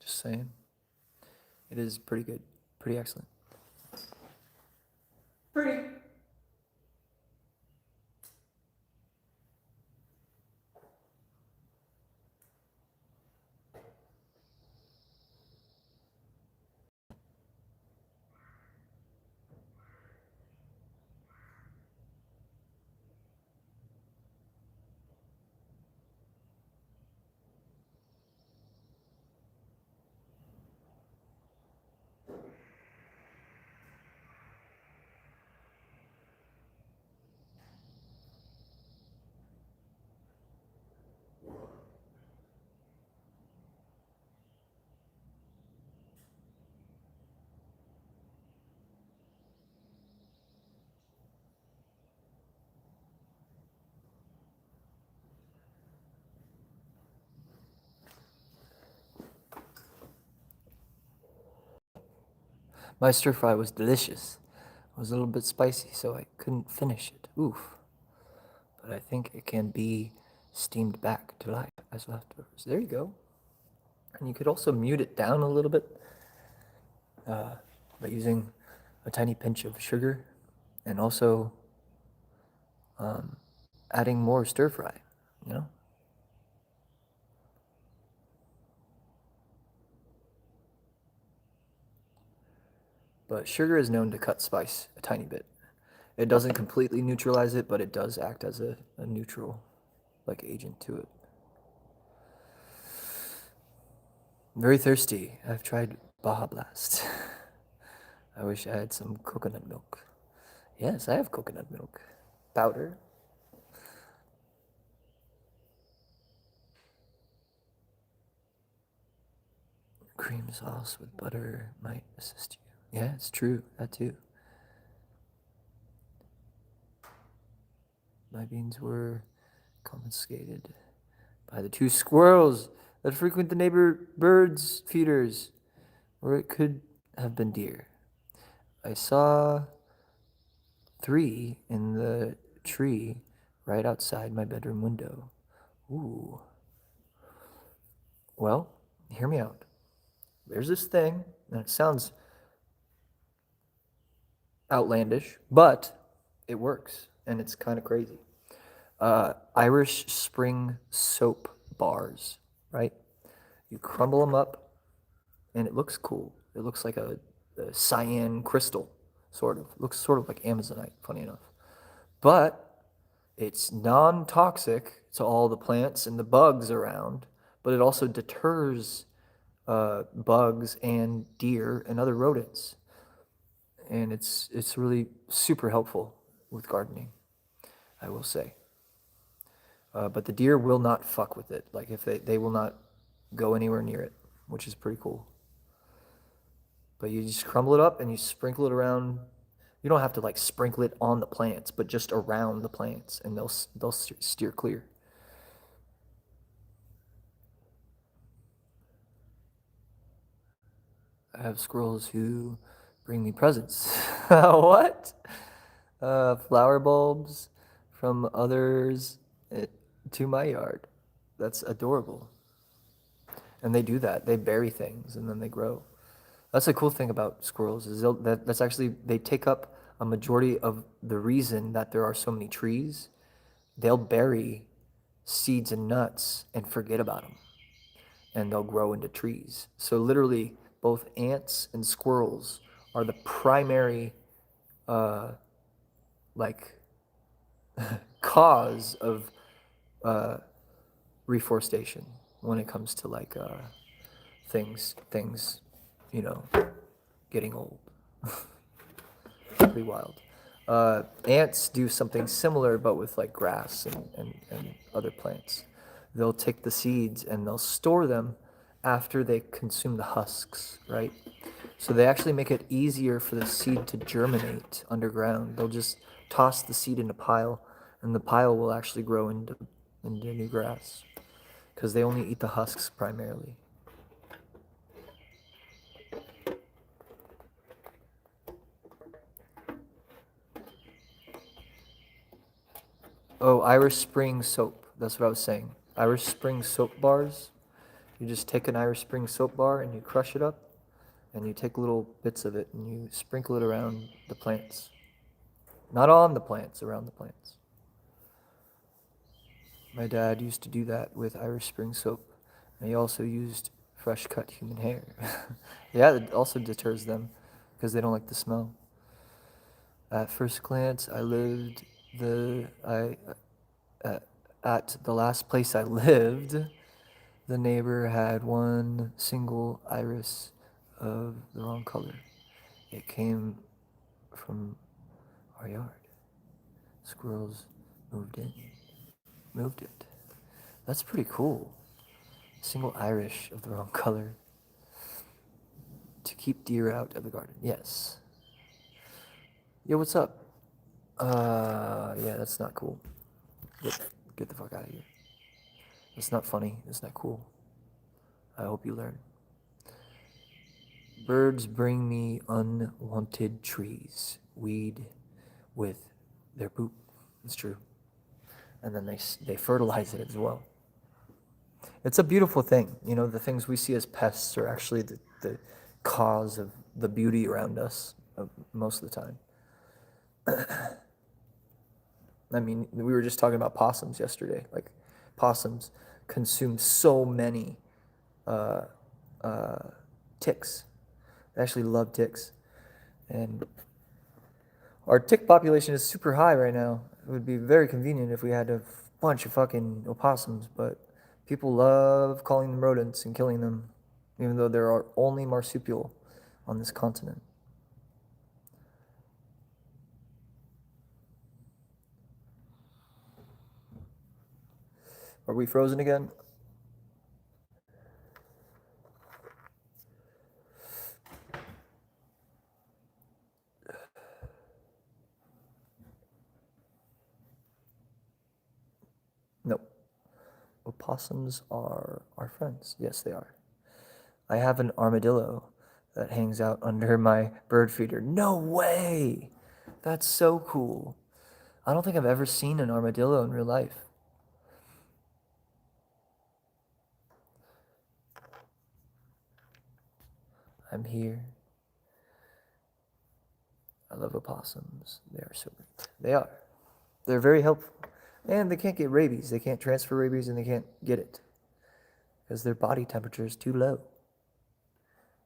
Just saying. It is pretty good. Pretty excellent. Pretty. My stir fry was delicious. It was a little bit spicy, so I couldn't finish it. Oof. But I think it can be steamed back to life as leftovers. There you go. And you could also mute it down a little bit by using a tiny pinch of sugar and also adding more stir fry. You know? But sugar is known to cut spice a tiny bit. It doesn't completely neutralize it, but it does act as a neutral like agent to it. I'm very thirsty. I've tried Baja Blast. I wish I had some coconut milk. Yes, I have coconut milk. Powder. Cream sauce with butter might assist you. Yeah, it's true. That too. My beans were confiscated by the two squirrels that frequent the neighbor birds' feeders, or it could have been deer. I saw 3 in the tree right outside my bedroom window. Ooh. Well, hear me out. There's this thing, and it sounds outlandish, but it works, and it's kind of crazy. Irish Spring soap bars, right? You crumble them up, and it looks cool. It looks like a cyan crystal, sort of. It looks sort of like Amazonite, funny enough. But it's non-toxic to all the plants and the bugs around, but it also deters bugs and deer and other rodents. And it's really super helpful with gardening, I will say. But the deer will not fuck with it. Like if they will not go anywhere near it, which is pretty cool. But you just crumble it up and you sprinkle it around. You don't have to like sprinkle it on the plants, but just around the plants, and they'll steer clear. I have squirrels who bring me presents. What? Flower bulbs from others to my yard. That's adorable. And they do that. They bury things and then they grow. That's the cool thing about squirrels is that's actually they take up a majority of the reason that there are so many trees. They'll bury seeds and nuts and forget about them, and they'll grow into trees. So literally, both ants and squirrels are the primary, like, cause of reforestation when it comes to like things, you know, getting old. Pretty wild. Ants do something similar, but with like grass and other plants. They'll take the seeds and they'll store them after they consume the husks, right? So they actually make it easier for the seed to germinate underground. They'll just toss the seed in a pile, and the pile will actually grow into new grass because they only eat the husks primarily. Oh, Irish Spring soap. That's what I was saying. Irish Spring soap bars. You just take an Irish Spring soap bar and you crush it up, and you take little bits of it and you sprinkle it around the plants. Not on the plants, around the plants. My dad used to do that with Irish Spring soap. And he also used fresh cut human hair. Yeah, it also deters them because they don't like the smell. At first glance, at the last place I lived, the neighbor had one single iris of the wrong color. It came from our yard. Squirrels moved it. That's pretty cool. Single iris of the wrong color to keep deer out of the garden. Yes. Yo, what's up? Yeah, that's not cool. Get the fuck out of here. That's not funny. That's not cool. I hope you learn. Birds bring me unwanted trees, weed with their poop. It's true. And then they fertilize it as well. It's a beautiful thing. You know, the things we see as pests are actually the cause of the beauty around us most of the time. I mean, we were just talking about possums yesterday. Like, possums consume so many ticks. They actually love ticks. And our tick population is super high right now. It would be very convenient if we had a bunch of fucking opossums, but people love calling them rodents and killing them, even though there are only marsupial on this continent. Are we frozen again? Nope. Opossums are our friends. Yes, they are. I have an armadillo that hangs out under my bird feeder. No way! That's so cool. I don't think I've ever seen an armadillo in real life. I'm here. I love opossums. They are so great. They are. They're very helpful. And they can't get rabies. They can't transfer rabies and they can't get it because their body temperature is too low,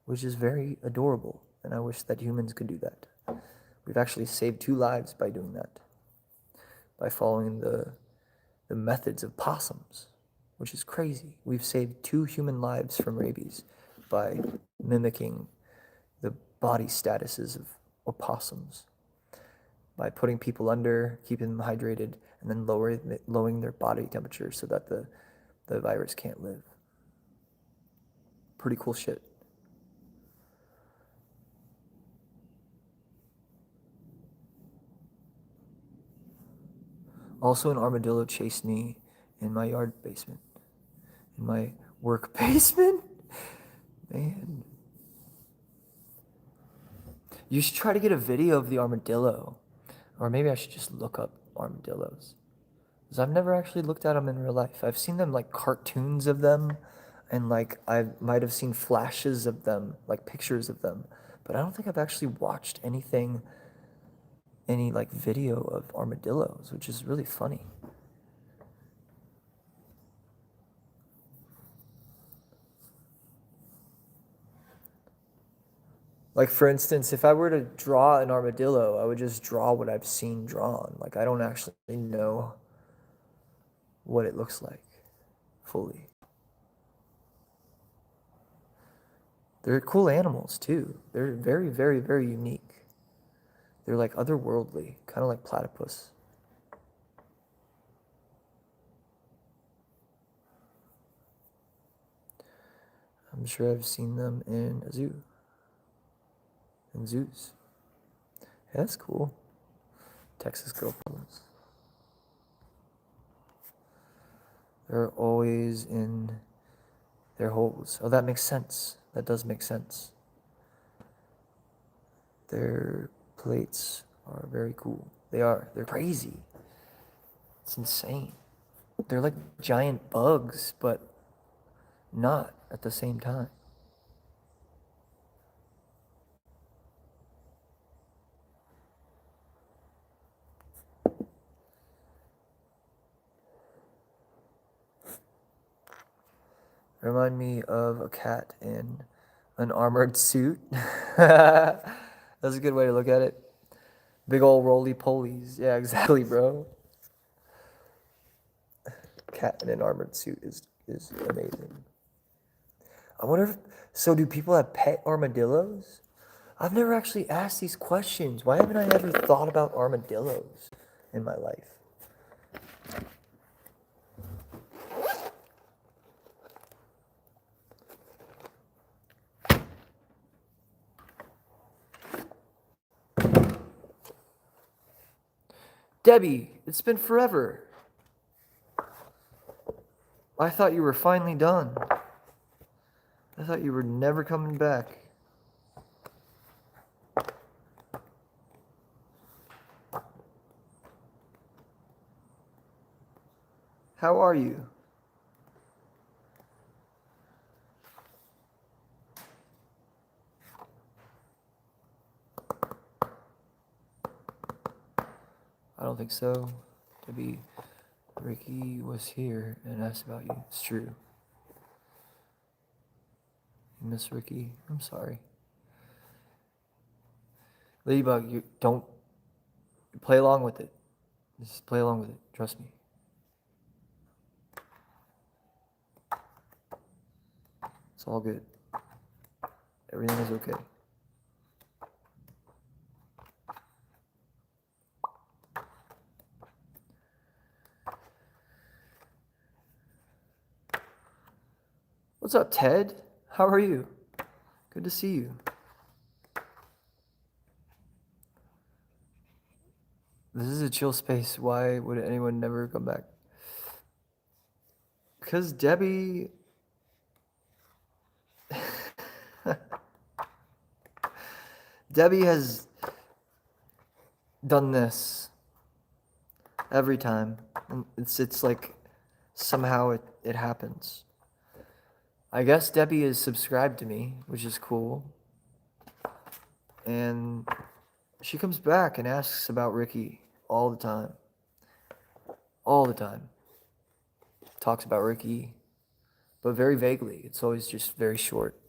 which is very adorable. And I wish that humans could do that. We've actually saved 2 lives by doing that, by following the methods of possums, which is crazy. We've saved 2 human lives from rabies by mimicking the body statuses of opossums, by putting people under, keeping them hydrated, and then lowering their body temperature so that the virus can't live. Pretty cool shit. Also, an armadillo chased me in my yard basement, in my work basement. Man, you should try to get a video of the armadillo, or maybe I should just look up armadillos, because I've never actually looked at them in real life. I've seen them like cartoons of them, and like I might have seen flashes of them, like pictures of them, but I don't think I've actually watched any like video of armadillos, which is really funny. Like, for instance, if I were to draw an armadillo, I would just draw what I've seen drawn. Like, I don't actually know what it looks like fully. They're cool animals, too. They're very, very, very unique. They're like otherworldly, kind of like platypus. I'm sure I've seen them in a zoo. In zoos. Yeah, that's cool. Texas girlfriends. They're always in their holes. Oh, that makes sense. That does make sense. Their plates are very cool. They are. They're crazy. It's insane. They're like giant bugs, but not at the same time. Remind me of a cat in an armored suit. That's a good way to look at it. Big old roly-polies. Yeah, exactly, bro. Cat in an armored suit is amazing. I wonder if, so do people have pet armadillos? I've never actually asked these questions. Why haven't I ever thought about armadillos in my life? Debbie, it's been forever. I thought you were finally done. I thought you were never coming back. How are you? I don't think so. Debbie Ricky was here and asked about you. It's true. You miss Ricky? I'm sorry. Ladybug, you don't play along with it. Just play along with it. Trust me. It's all good. Everything is okay. What's up, Ted? How are you? Good to see you. This is a chill space. Why would anyone never come back? Because Debbie... Debbie has done this every time. It's like somehow it happens. I guess Debbie is subscribed to me, which is cool. And she comes back and asks about Ricky all the time. All the time. Talks about Ricky, but very vaguely. It's always just very short.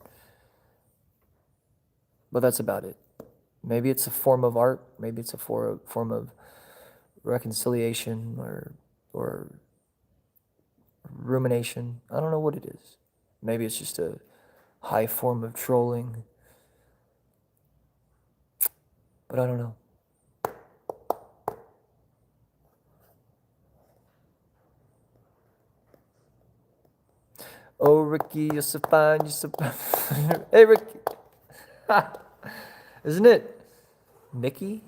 But that's about it. Maybe it's a form of art. Maybe it's a form of reconciliation or rumination. I don't know what it is. Maybe it's just a high form of trolling. But I don't know. Oh, Ricky, you're so fine, you're so fine. Hey, Ricky. Isn't it Mickey?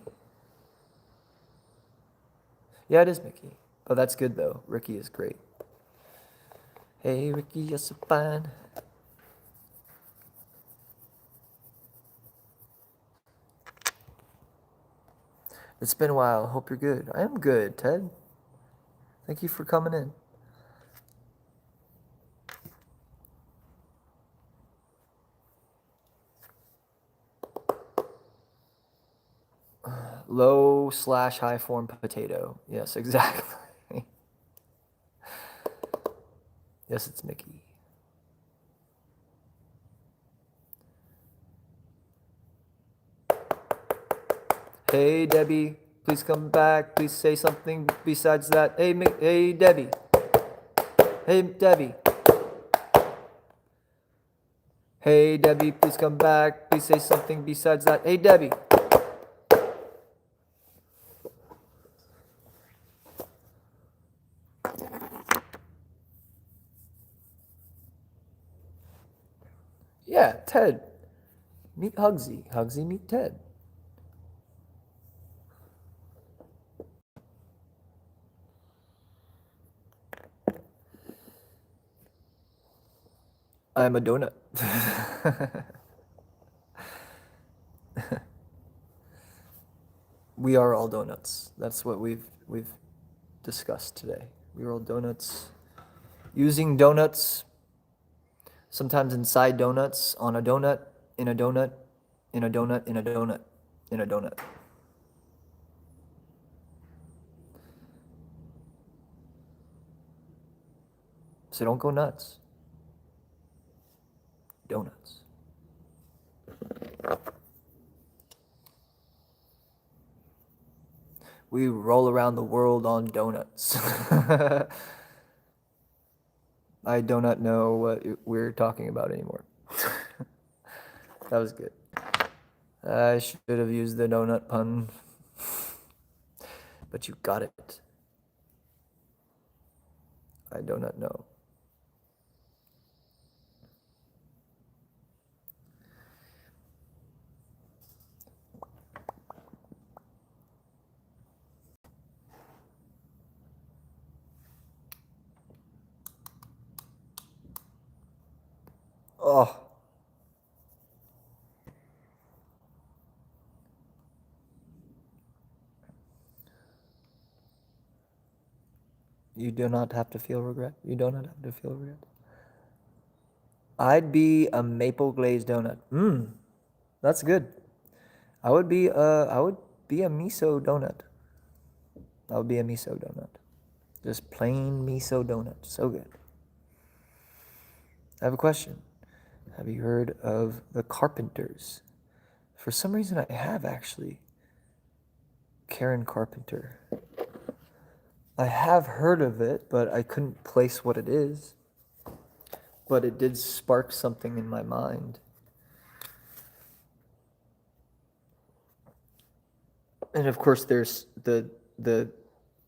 Yeah, it is Mickey. Oh, that's good, though. Ricky is great. Hey, Ricky, you're so fine. It's been a while. Hope you're good. I am good, Ted. Thank you for coming in. Low/high form potato. Yes, exactly. Yes, it's Mickey. Hey, Debbie, please come back. Please say something besides that. Hey, Debbie. Hey, Debbie. Hey, Debbie, please come back. Please say something besides that. Hey, Debbie. Yeah, Ted. Meet Hugsy. Hugsy, meet Ted. I'm a donut. We are all donuts. That's what we've discussed today. We are all donuts. Using donuts, sometimes inside donuts, on a donut, in a donut, in a donut, in a donut, in a donut. So don't go nuts. Donuts. We roll around the world on donuts. I do not know what we're talking about anymore. That was good. I should have used the donut pun, but you got it. I do not know. Oh. You do not have to feel regret. You do not have to feel regret. I'd be a maple glazed donut. That's good. I would be a miso donut. I would be a miso donut. Just plain miso donut. So good. I have a question. Have you heard of the Carpenters? For some reason, I have actually. Karen Carpenter. I have heard of it, but I couldn't place what it is. But it did spark something in my mind. And of course, there's the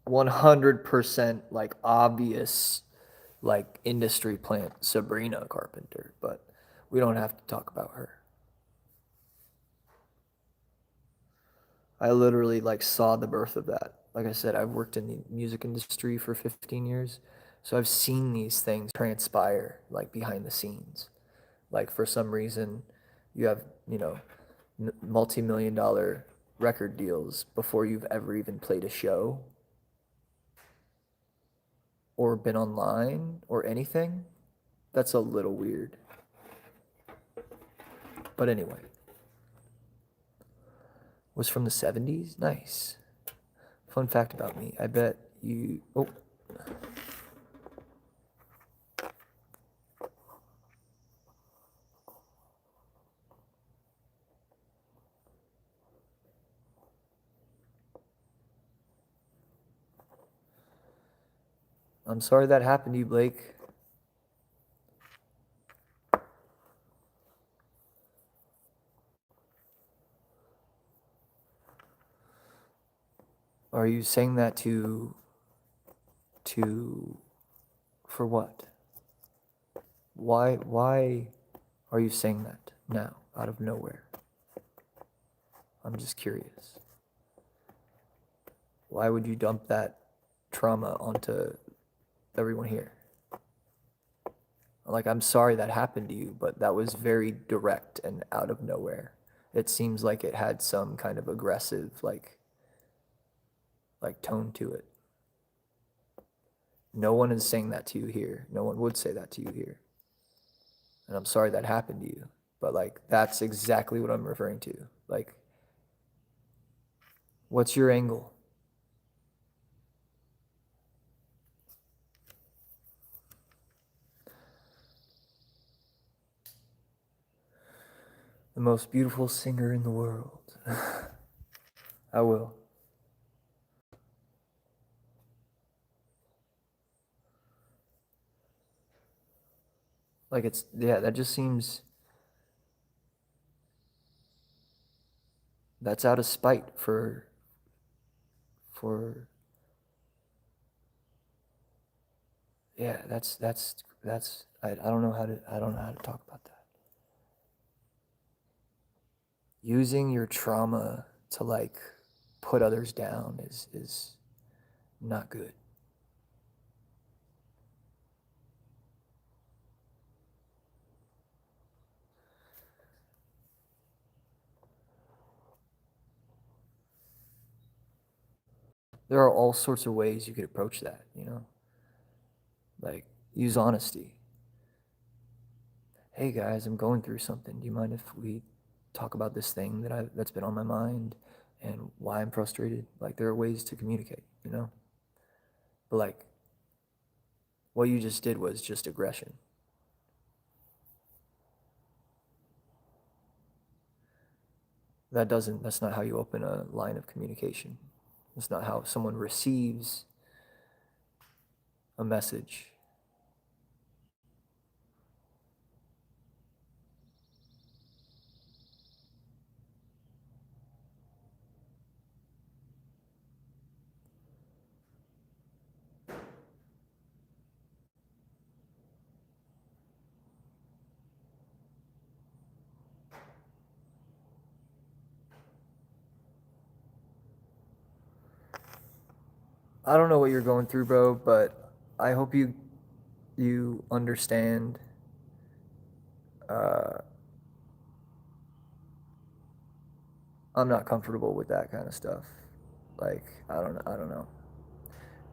100% like obvious like industry plant Sabrina Carpenter, but we don't have to talk about her. I literally like saw the birth of that. Like I said, I've worked in the music industry for 15 years, so I've seen these things transpire like behind the scenes. Like for some reason, you have, multi-million dollar record deals before you've ever even played a show or been online or anything. That's a little weird. But anyway, was from the 70s? Nice. Fun fact about me, I bet you... Oh. I'm sorry that happened to you, Blake. Are you saying that for what? Why are you saying that now, out of nowhere? I'm just curious. Why would you dump that trauma onto everyone here? Like, I'm sorry that happened to you, but that was very direct and out of nowhere. It seems like it had some kind of aggressive, like tone to it. No one is saying that to you here. No one would say that to you here. And I'm sorry that happened to you, but like, that's exactly what I'm referring to. Like, what's your angle? The most beautiful singer in the world. I will. Like, it's, yeah, that just seems, that's out of spite for, yeah, I don't know how to talk about that. Using your trauma to like put others down is not good. There are all sorts of ways you could approach that, like use honesty. Hey guys, I'm going through something. Do you mind if we talk about this thing that's been on my mind and why I'm frustrated? Like, there are ways to communicate, But like, what you just did was just aggression. That's not how you open a line of communication. That's not how someone receives a message. I don't know what you're going through, bro, but I hope you understand. I'm not comfortable with that kind of stuff. Like, I don't know.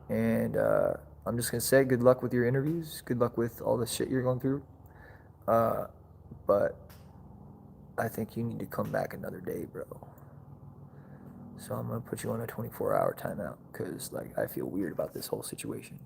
And I'm just gonna say, good luck with your interviews. Good luck with all the shit you're going through. But I think you need to come back another day, bro. So I'm gonna put you on a 24-hour timeout because like I feel weird about this whole situation.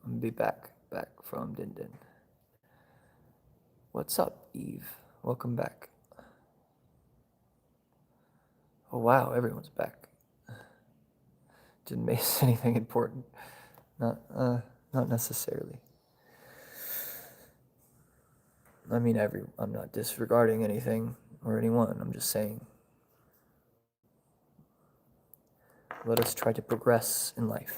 I'm gonna be back from Din Din. What's up, Eve? Welcome back. Oh wow, everyone's back. Didn't miss anything important. Not necessarily. I mean, I'm not disregarding anything or anyone. I'm just saying, let us try to progress in life.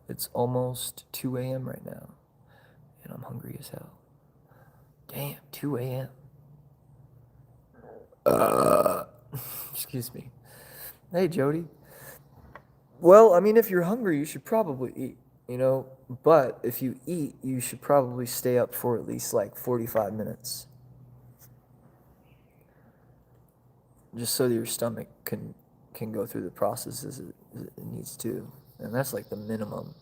It's almost 2 a.m. right now, and I'm hungry as hell. Damn, 2 a.m. Excuse me. Hey, Jody. Well, I mean, if you're hungry, you should probably eat, you know? But if you eat, you should probably stay up for at least like 45 minutes. Just so that your stomach can go through the processes it needs to. And that's like the minimum.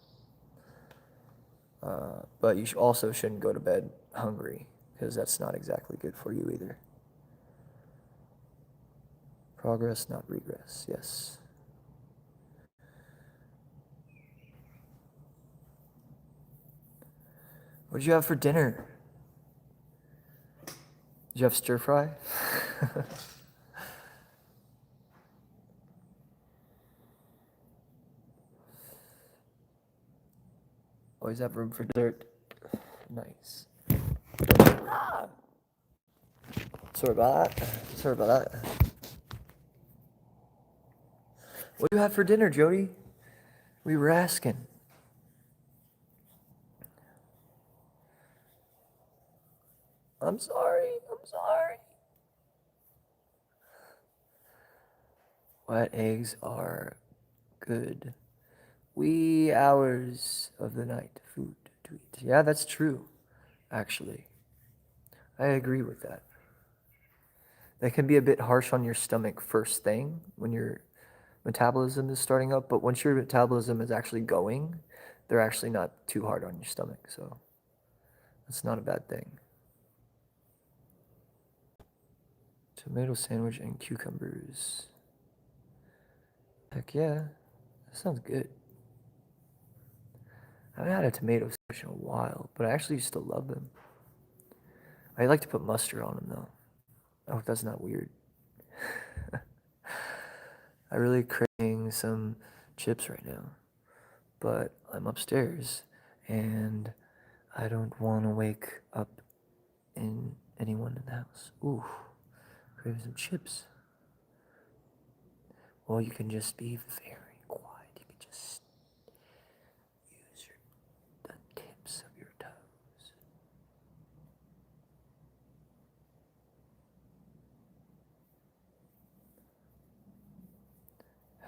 But you also shouldn't go to bed hungry, because that's not exactly good for you either. Progress, not regress, yes. What did you have for dinner? Did you have stir fry? Always have room for dessert. Nice. Ah! Sorry about that. Sorry about that. What do you have for dinner, Jody? We were asking. I'm sorry. I'm sorry. Wet eggs are good. Wee hours of the night food to eat. Yeah, that's true, actually. I agree with that. That can be a bit harsh on your stomach first thing when your metabolism is starting up, but once your metabolism is actually going, they're actually not too hard on your stomach, so that's not a bad thing. Tomato sandwich and cucumbers. Heck yeah, that sounds good. I haven't had a tomato sandwich in a while, but I actually used to love them. I like to put mustard on them though. I hope that's not weird. I really craving some chips right now, but I'm upstairs and I don't want to wake up anyone in the house. Ooh, craving some chips. Well, you can just be very quiet. You can just use the tips of your toes.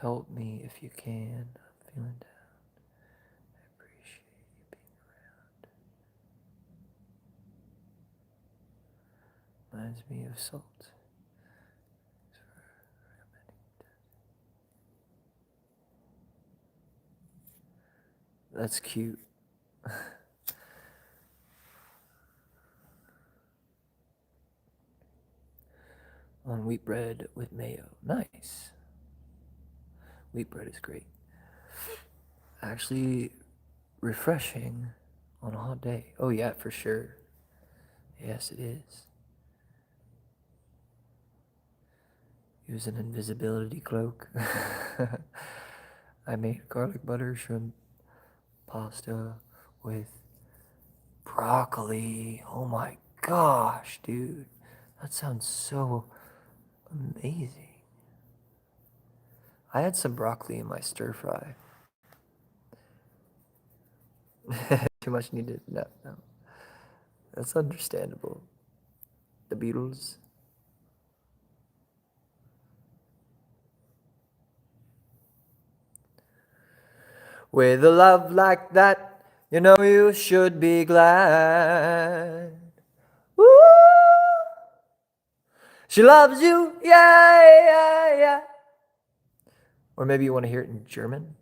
Help me if you can. I'm feeling down. I appreciate you being around. Reminds me of salt. That's cute. On wheat bread with mayo. Nice. Wheat bread is great. Actually, refreshing on a hot day. Oh, yeah, for sure. Yes, it is. Use an invisibility cloak. I made garlic butter shrimp pasta with broccoli. Oh my gosh, dude. That sounds so amazing. I had some broccoli in my stir fry. Too much needed. No, no. That's understandable. The Beatles. With a love like that, you know you should be glad. Woo! She loves you, yeah, yeah, yeah. Or maybe you want to hear it in German.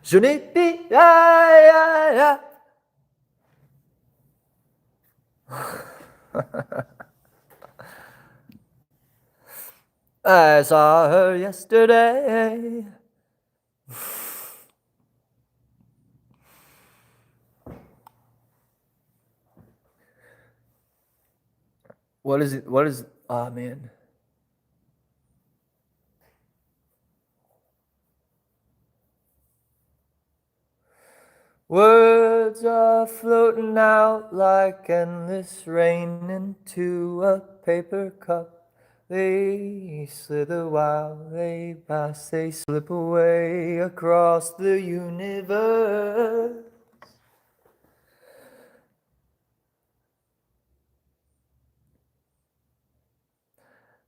Je need be, yeah, yeah, yeah. I saw her yesterday. What is it? What is? Ah, man. Words are floating out like endless rain into a paper cup. They slither while they pass, they slip away across the universe.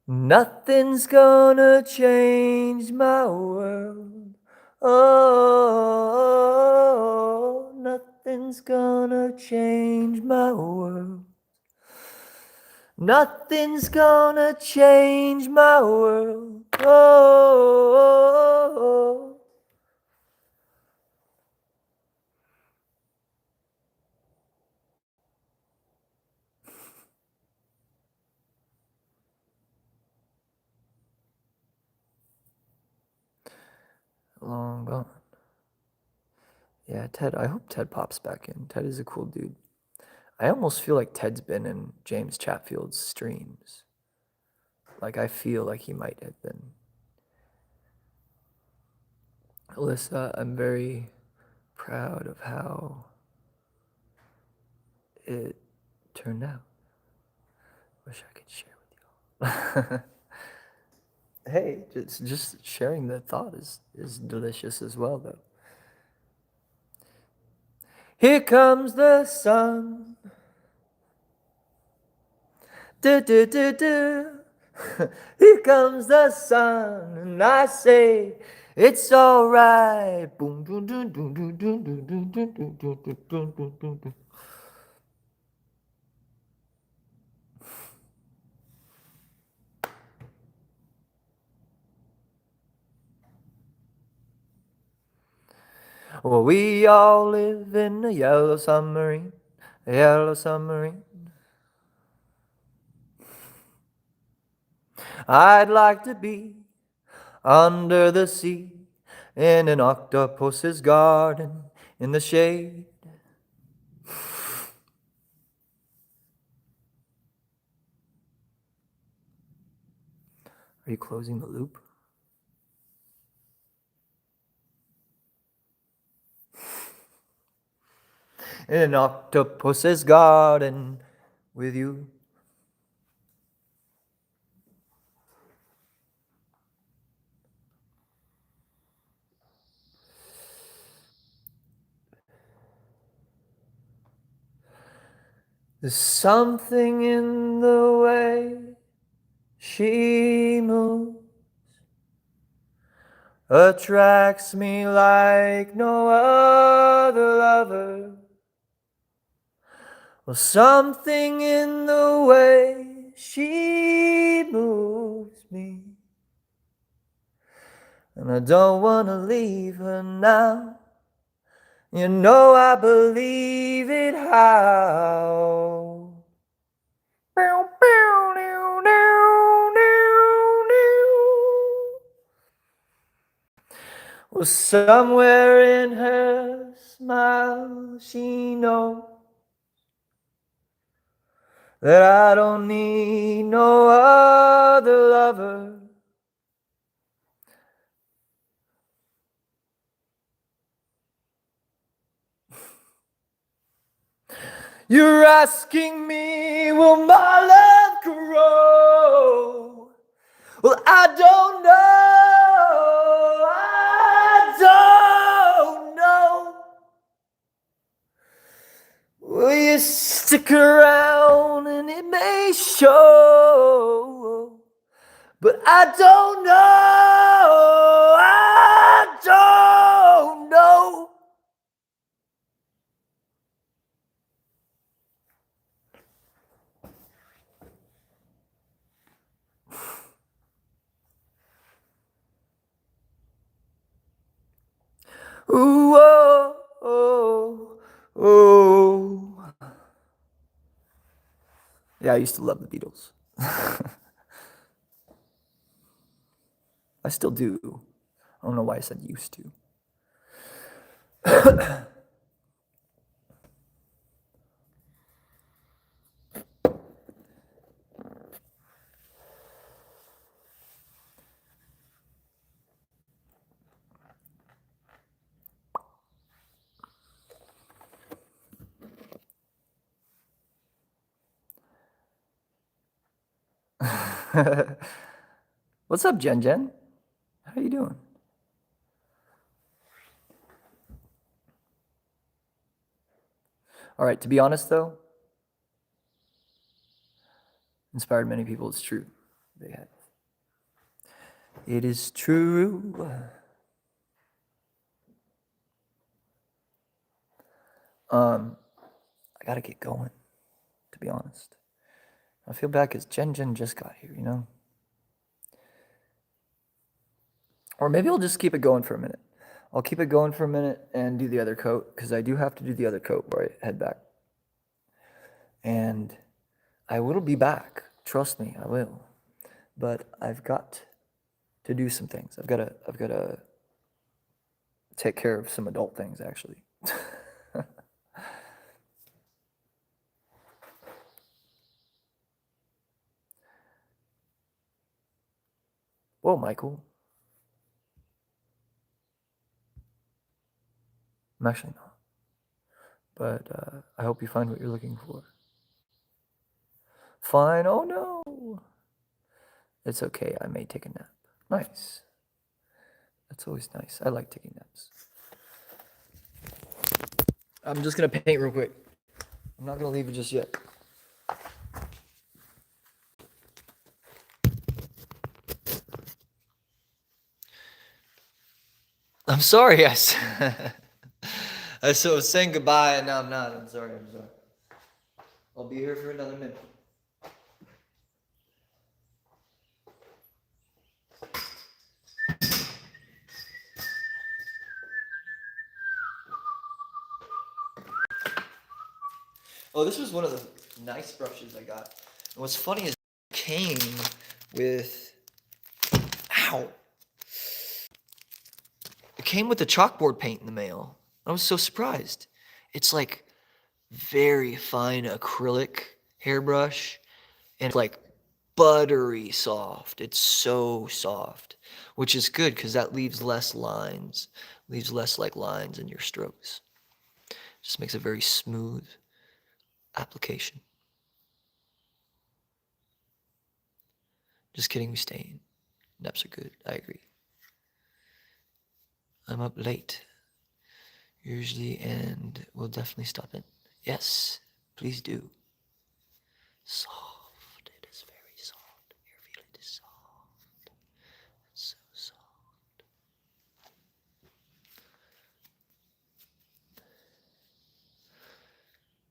Nothing's gonna change my world. Oh, nothing's gonna change my world. Nothing's gonna change my world. Oh, long gone. Yeah, Ted. I hope Ted pops back in. Ted is a cool dude. I almost feel like Ted's been in James Chatfield's streams. Like, I feel like he might have been. Alyssa, I'm very proud of how it turned out. Wish I could share with y'all. Hey, just sharing the thought is delicious as well, though. Here comes the sun. Do, do, do, do. Here comes the sun, and I say it's alright. Boom, boom, boom, boom, boom, boom, boom, boom, boom, boom, boom, boom, boom, boom, boom. Well, we all live in a yellow submarine, a yellow submarine. I'd like to be under the sea in an octopus's garden in the shade. Are you closing the loop? In an octopus's garden with you. There's something in the way she moves, attracts me like no other lover. Well, something in the way she moves me, and I don't want to leave her now. You know I believe it how. Well, somewhere in her smile she knows that I don't need no other lover. You're asking me, will my love grow? Well, I don't know. I don't know. Will you stick around and it may show? But I don't know. I don't know. Ooh, oh, oh, oh. Yeah, I used to love the Beatles. I still do. I don't know why I said used to. What's up, Jen Jen? How you doing? All right, to be honest though, inspired many people. It's true. They have. It is true. I gotta get going, to be honest. I feel bad because Jen Jen just got here, you know? Or maybe I'll just keep it going for a minute. I'll keep it going for a minute and do the other coat because I do have to do the other coat before I head back. And I will be back. Trust me, I will. But I've got to do some things. I've got to take care of some adult things, actually. Whoa, Michael. I'm actually not. But I hope you find what you're looking for. Fine. Oh, no. It's okay. I may take a nap. Nice. That's always nice. I like taking naps. I'm just going to paint real quick. I'm not going to leave it just yet. I'm sorry. I was saying goodbye and now I'm not. I'm sorry. I'll be here for another minute. Oh, this was one of the nice brushes I got. And what's funny is it came with, ow. It came with the chalkboard paint in the mail. I was so surprised. It's like very fine acrylic hairbrush and like buttery soft. It's so soft, which is good because that leaves less lines, like lines in your strokes. Just makes a very smooth application. Just kidding, we staying. Naps are good, I agree. I'm up late, usually, and we'll definitely stop in. Yes, please do. Soft, it is very soft. You feel it is soft. It's so soft.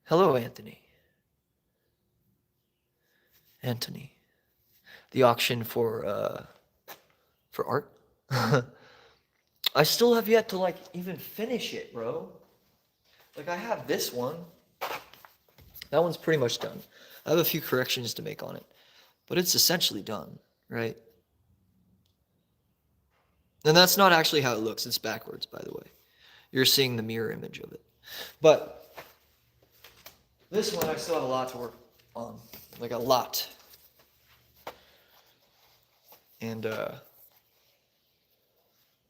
Hello, Anthony. The auction for art. I still have yet to like even finish it, bro. Like I have this one. That one's pretty much done. I have a few corrections to make on it, but it's essentially done, right? And that's not actually how it looks. It's backwards, by the way. You're seeing the mirror image of it. But this one, I still have a lot to work on. like a lot. And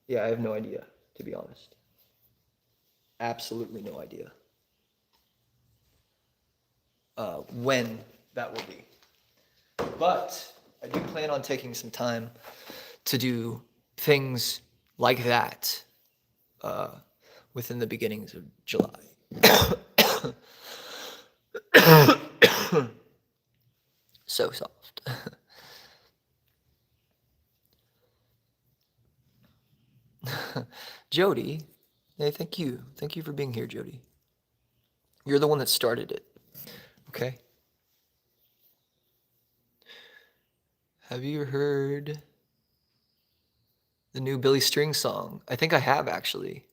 yeah, I have no idea, to be honest. Absolutely no idea when that will be. But I do plan on taking some time to do things like that within the beginnings of July. So soft. Jody, hey, thank you. Thank you for being here, Jody. You're the one that started it. Okay? Have you heard the new Billy String song? I think I have, actually.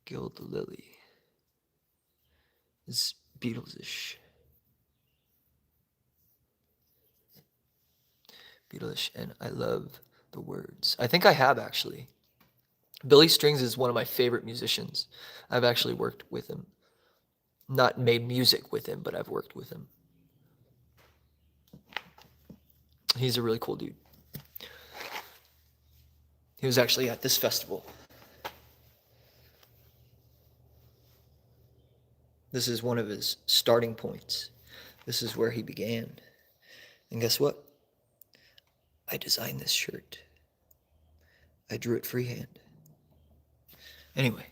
Gild the Lily. It's Beatles-ish. Beatles, and I love the words. I think I have, actually. Billy Strings is one of my favorite musicians. I've actually worked with him. Not made music with him, but I've worked with him. He's a really cool dude. He was actually at this festival. This is one of his starting points. This is where he began. And guess what? I designed this shirt. I drew it freehand. Anyway,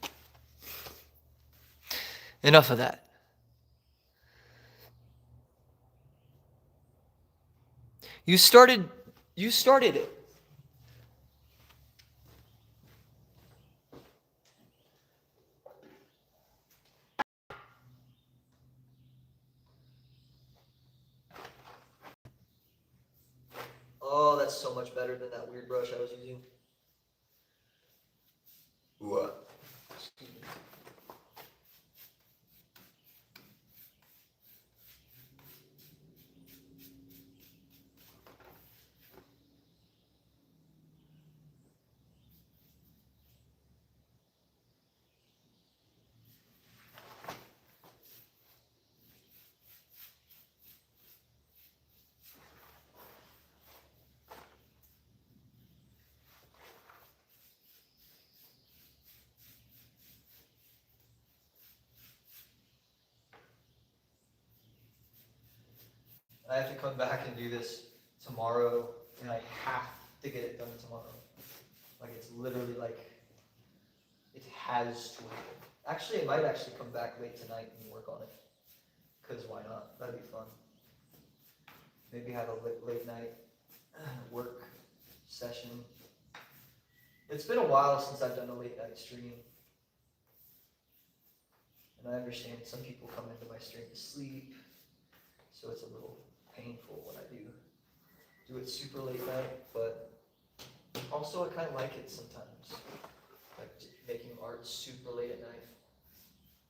enough of that. You started it. Oh, that's so much better than that weird brush I was using. What? I have to come back and do this tomorrow, and I have to get it done tomorrow. Like, it's literally like, it has to happen. Actually, I might actually come back late tonight and work on it. Because why not? That'd be fun. Maybe have a late night work session. It's been a while since I've done a late night stream. And I understand some people come into my stream to sleep, so it's a little painful when I do it super late night, but also I kind of like it sometimes. Like making art super late at night.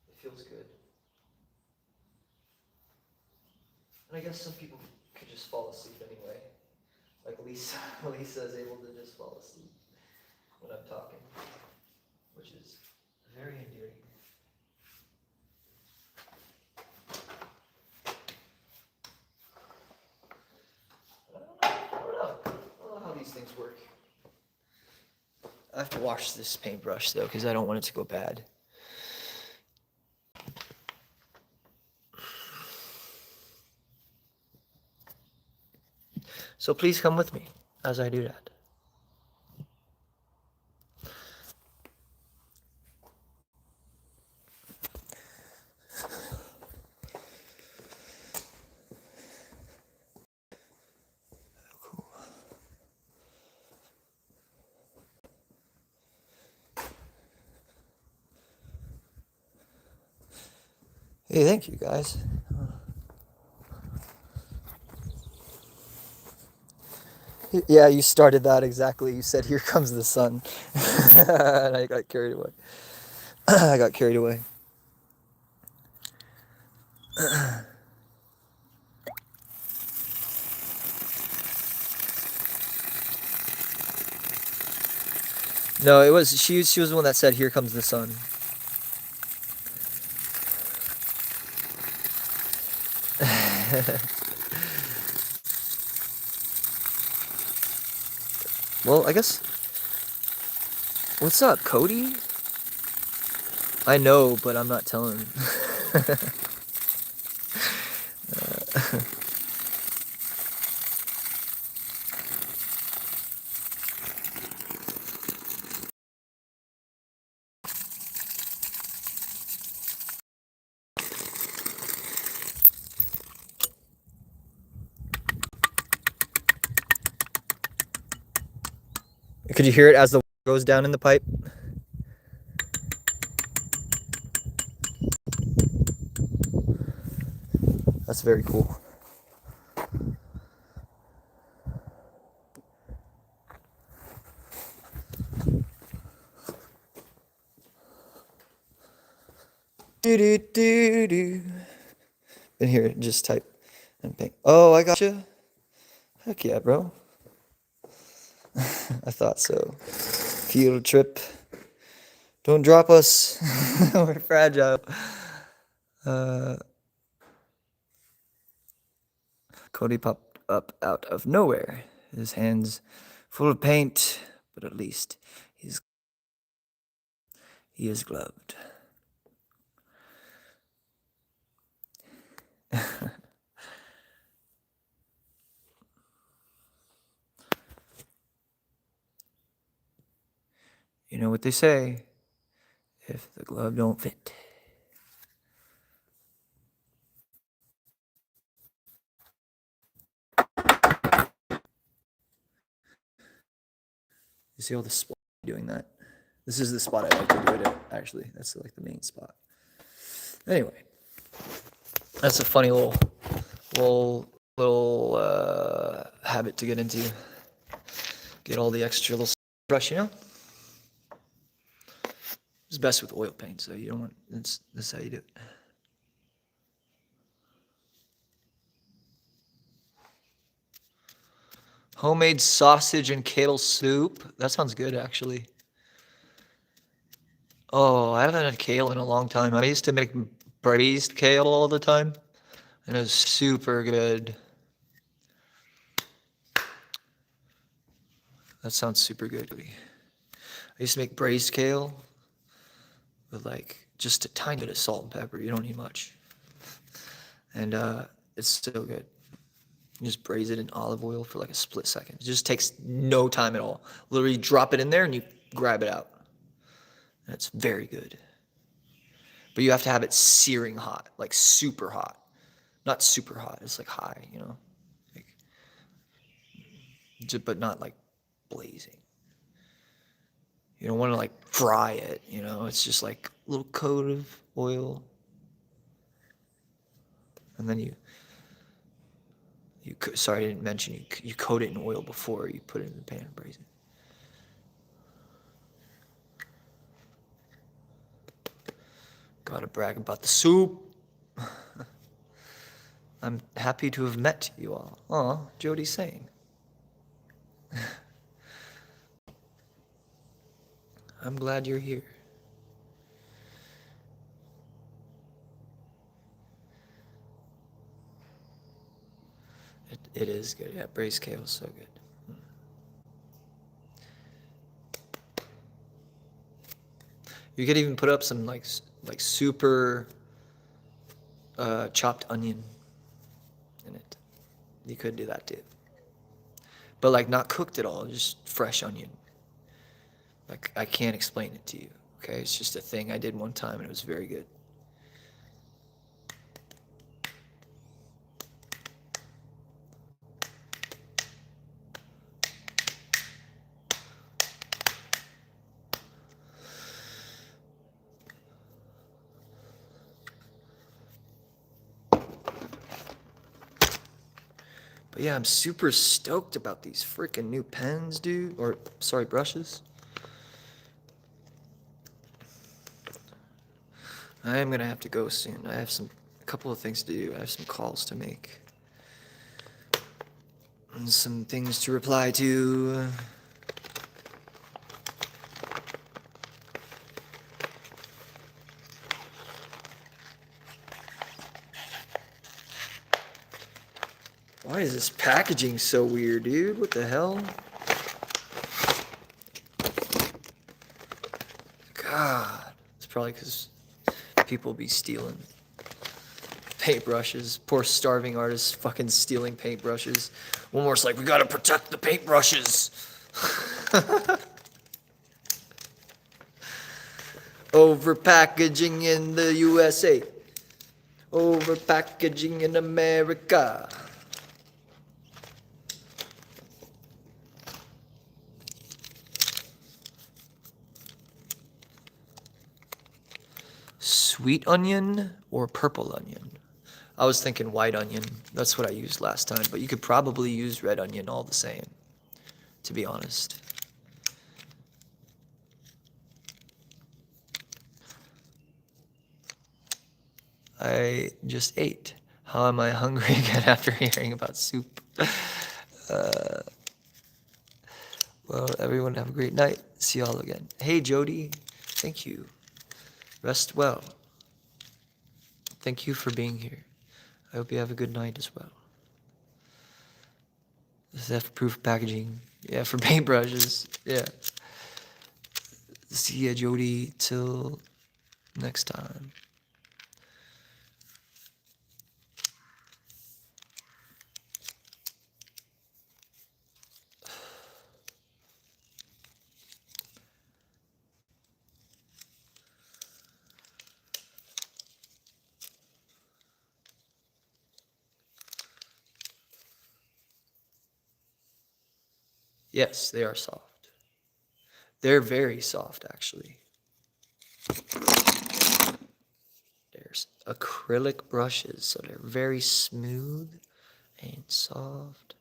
It feels good. And I guess some people could just fall asleep anyway. Like Lisa is able to just fall asleep when I'm talking, which is very endearing. I don't know how these things work. I have to wash this paintbrush though, because I don't want it to go bad. So please come with me as I do that. Cool. Hey, thank you guys. Yeah, you started that exactly. You said, "Here comes the sun," and I got carried away. I got carried away. No, it was she. She was the one that said, "Here comes the sun." Well, I guess. What's up, Cody? I know, but I'm not telling. Could you hear it as the goes down in the pipe? That's very cool. Do. And here, just type and ping. Oh, I gotcha. Heck yeah, bro. I thought so. Field trip. Don't drop us. We're fragile. Cody popped up out of nowhere. His hands full of paint, but at least he is gloved. You know what they say, if the glove don't fit. You see all the spot doing that? This is the spot I like to do it at, actually. That's like the main spot. Anyway, that's a funny little habit to get into. Get all the extra little brush, you know? It's best with oil paint, so you don't want, that's how you do it. Homemade sausage and kale soup. That sounds good, actually. Oh, I haven't had kale in a long time. I used to make braised kale all the time, and it was super good. That sounds super good. I used to make braised kale with like just a tiny bit of salt and pepper. You don't need much. And it's so good. You just braise it in olive oil for like a split second. It just takes no time at all. Literally drop it in there and you grab it out. And it's very good. But you have to have it searing hot, like super hot. Not super hot, it's like high, you know? Like, but not like blazing. You don't want to like fry it, you know? It's just like a little coat of oil. And then sorry, I didn't mention you coat it in oil before you put it in the pan and braise it. Gotta brag about the soup. I'm happy to have met you all. Aw, Jody's saying. I'm glad you're here. It is good. Yeah, braised kale is so good. You could even put up some like super chopped onion in it. You could do that too. But like not cooked at all, just fresh onion. Like I can't explain it to you. Okay, it's just a thing I did one time and it was very good. But yeah, I'm super stoked about these freaking new pens, dude. Or, sorry, brushes. I am gonna have to go soon. I have a couple of things to do. I have some calls to make. And some things to reply to. Why is this packaging so weird, dude? What the hell? God, it's probably because people be stealing paintbrushes. Poor starving artists fucking stealing paintbrushes. One more's like, we gotta protect the paintbrushes. Over packaging in the USA. Over packaging in America. Sweet onion or purple onion? I was thinking white onion. That's what I used last time, but you could probably use red onion all the same, to be honest. I just ate. How am I hungry again after hearing about soup? Well, everyone have a great night. See y'all again. Hey, Jody. Thank you. Rest well. Thank you for being here. I hope you have a good night as well. Theft-proof packaging. Yeah, for paintbrushes. Yeah. See ya, Jody. Till next time. Yes, they are soft. They're very soft, actually. There's acrylic brushes, so they're very smooth and soft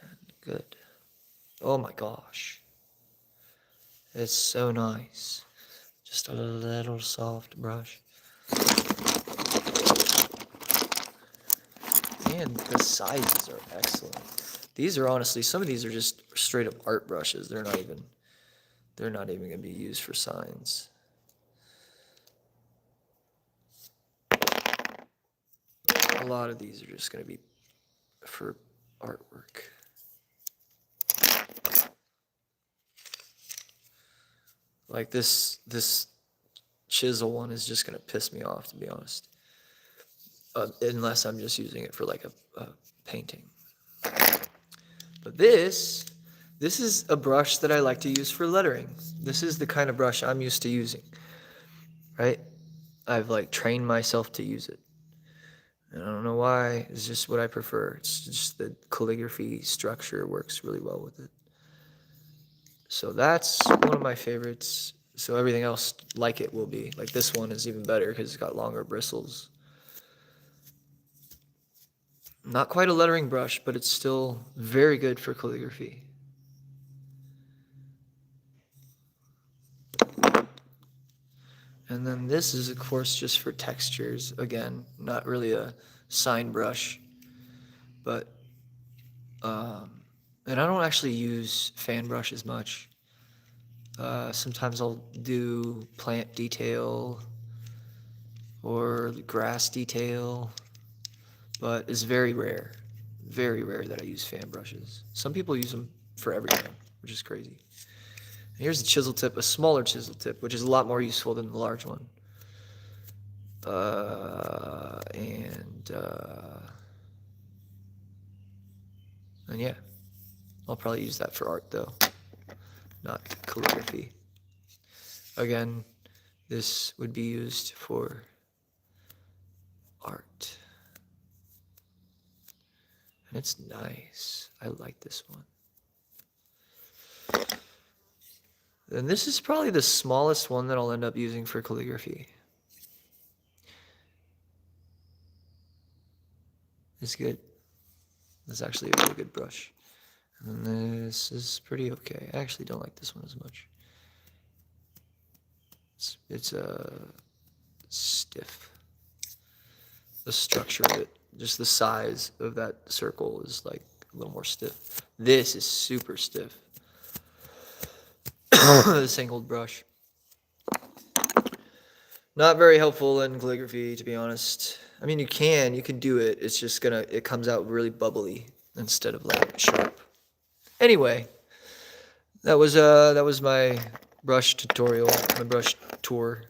and good. Oh my gosh. It's so nice. Just a little soft brush. And the sizes are excellent. These are honestly, some of these are just straight up art brushes. They're not even gonna be used for signs. A lot of these are just gonna be for artwork. Like this chisel one is just gonna piss me off, to be honest. Unless I'm just using it for like a painting. But this is a brush that I like to use for lettering. This is the kind of brush I'm used to using, right? I've like trained myself to use it. And I don't know why, it's just what I prefer. It's just the calligraphy structure works really well with it. So that's one of my favorites. So everything else like it will be. Like this one is even better because it's got longer bristles. Not quite a lettering brush, but it's still very good for calligraphy. And then this is, of course, just for textures. Again, not really a sign brush, but, and I don't actually use fan brush as much. Sometimes I'll do plant detail or grass detail, but it's very rare that I use fan brushes. Some people use them for everything, which is crazy. And here's a chisel tip, a smaller chisel tip, which is a lot more useful than the large one. And yeah, I'll probably use that for art though, not calligraphy. Again, this would be used for art. And it's nice. I like this one. And this is probably the smallest one that I'll end up using for calligraphy. It's good. It's actually a really good brush. And this is pretty okay. I actually don't like this one as much. It's stiff. The structure of it, just the size of that circle is like a little more stiff. This is super stiff. This angled brush. Not very helpful in calligraphy, to be honest. I mean, you can do it. It's just it comes out really bubbly instead of like sharp. Anyway, that was my Brush tutorial, my brush tour.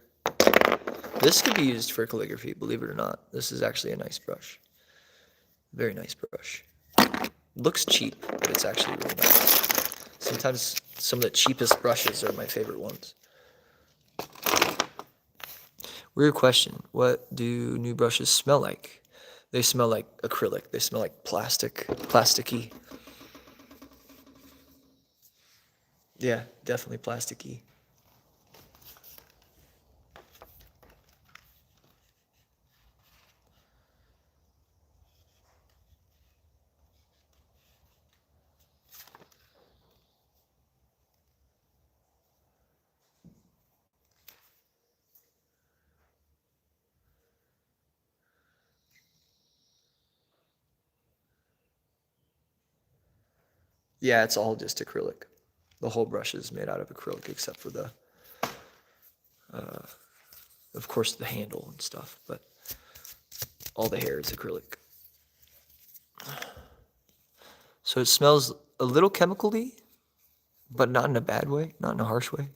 This could be used for calligraphy, believe it or not. This is actually a nice brush. Very nice brush. Looks cheap, but it's actually really nice. Sometimes some of the cheapest brushes are my favorite ones. Weird question. What do new brushes smell like? They smell like acrylic. They smell like plasticky. Yeah, definitely plasticky. Yeah, it's all just acrylic. The whole brush is made out of acrylic except for the, of course, the handle and stuff, but all the hair is acrylic. So it smells a little chemically, but not in a bad way, not in a harsh way.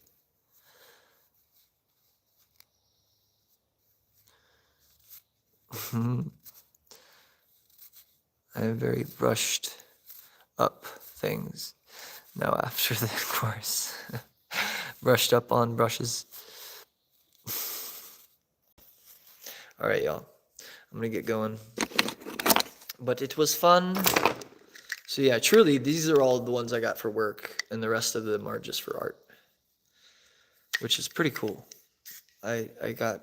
I have very brushed up things now after the course. Brushed up on brushes. All right, y'all. I'm gonna get going. But it was fun. So yeah, truly, these are all the ones I got for work, and the rest of them are just for art, which is pretty cool. I got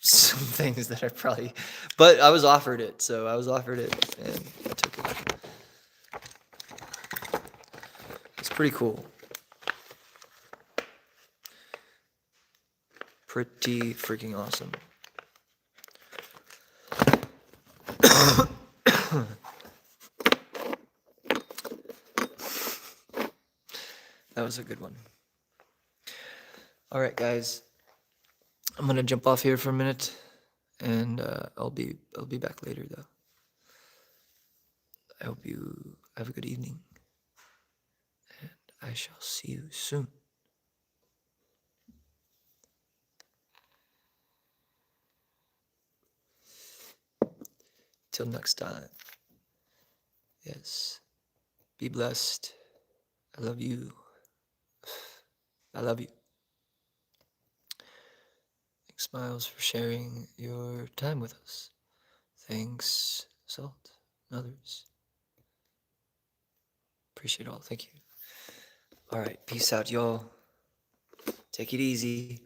some things that I probably, but I was offered it, so I was offered it, and I took it. It's pretty cool. Pretty freaking awesome. That was a good one. All right, guys. I'm gonna jump off here for a minute, and I'll be back later though. I hope you have a good evening, and I shall see you soon. Till next time. Yes. Be blessed. I love you. I love you. Thanks, Miles, for sharing your time with us. Thanks, Salt, and others. Appreciate it all. Thank you. All right. Peace out, y'all. Take it easy.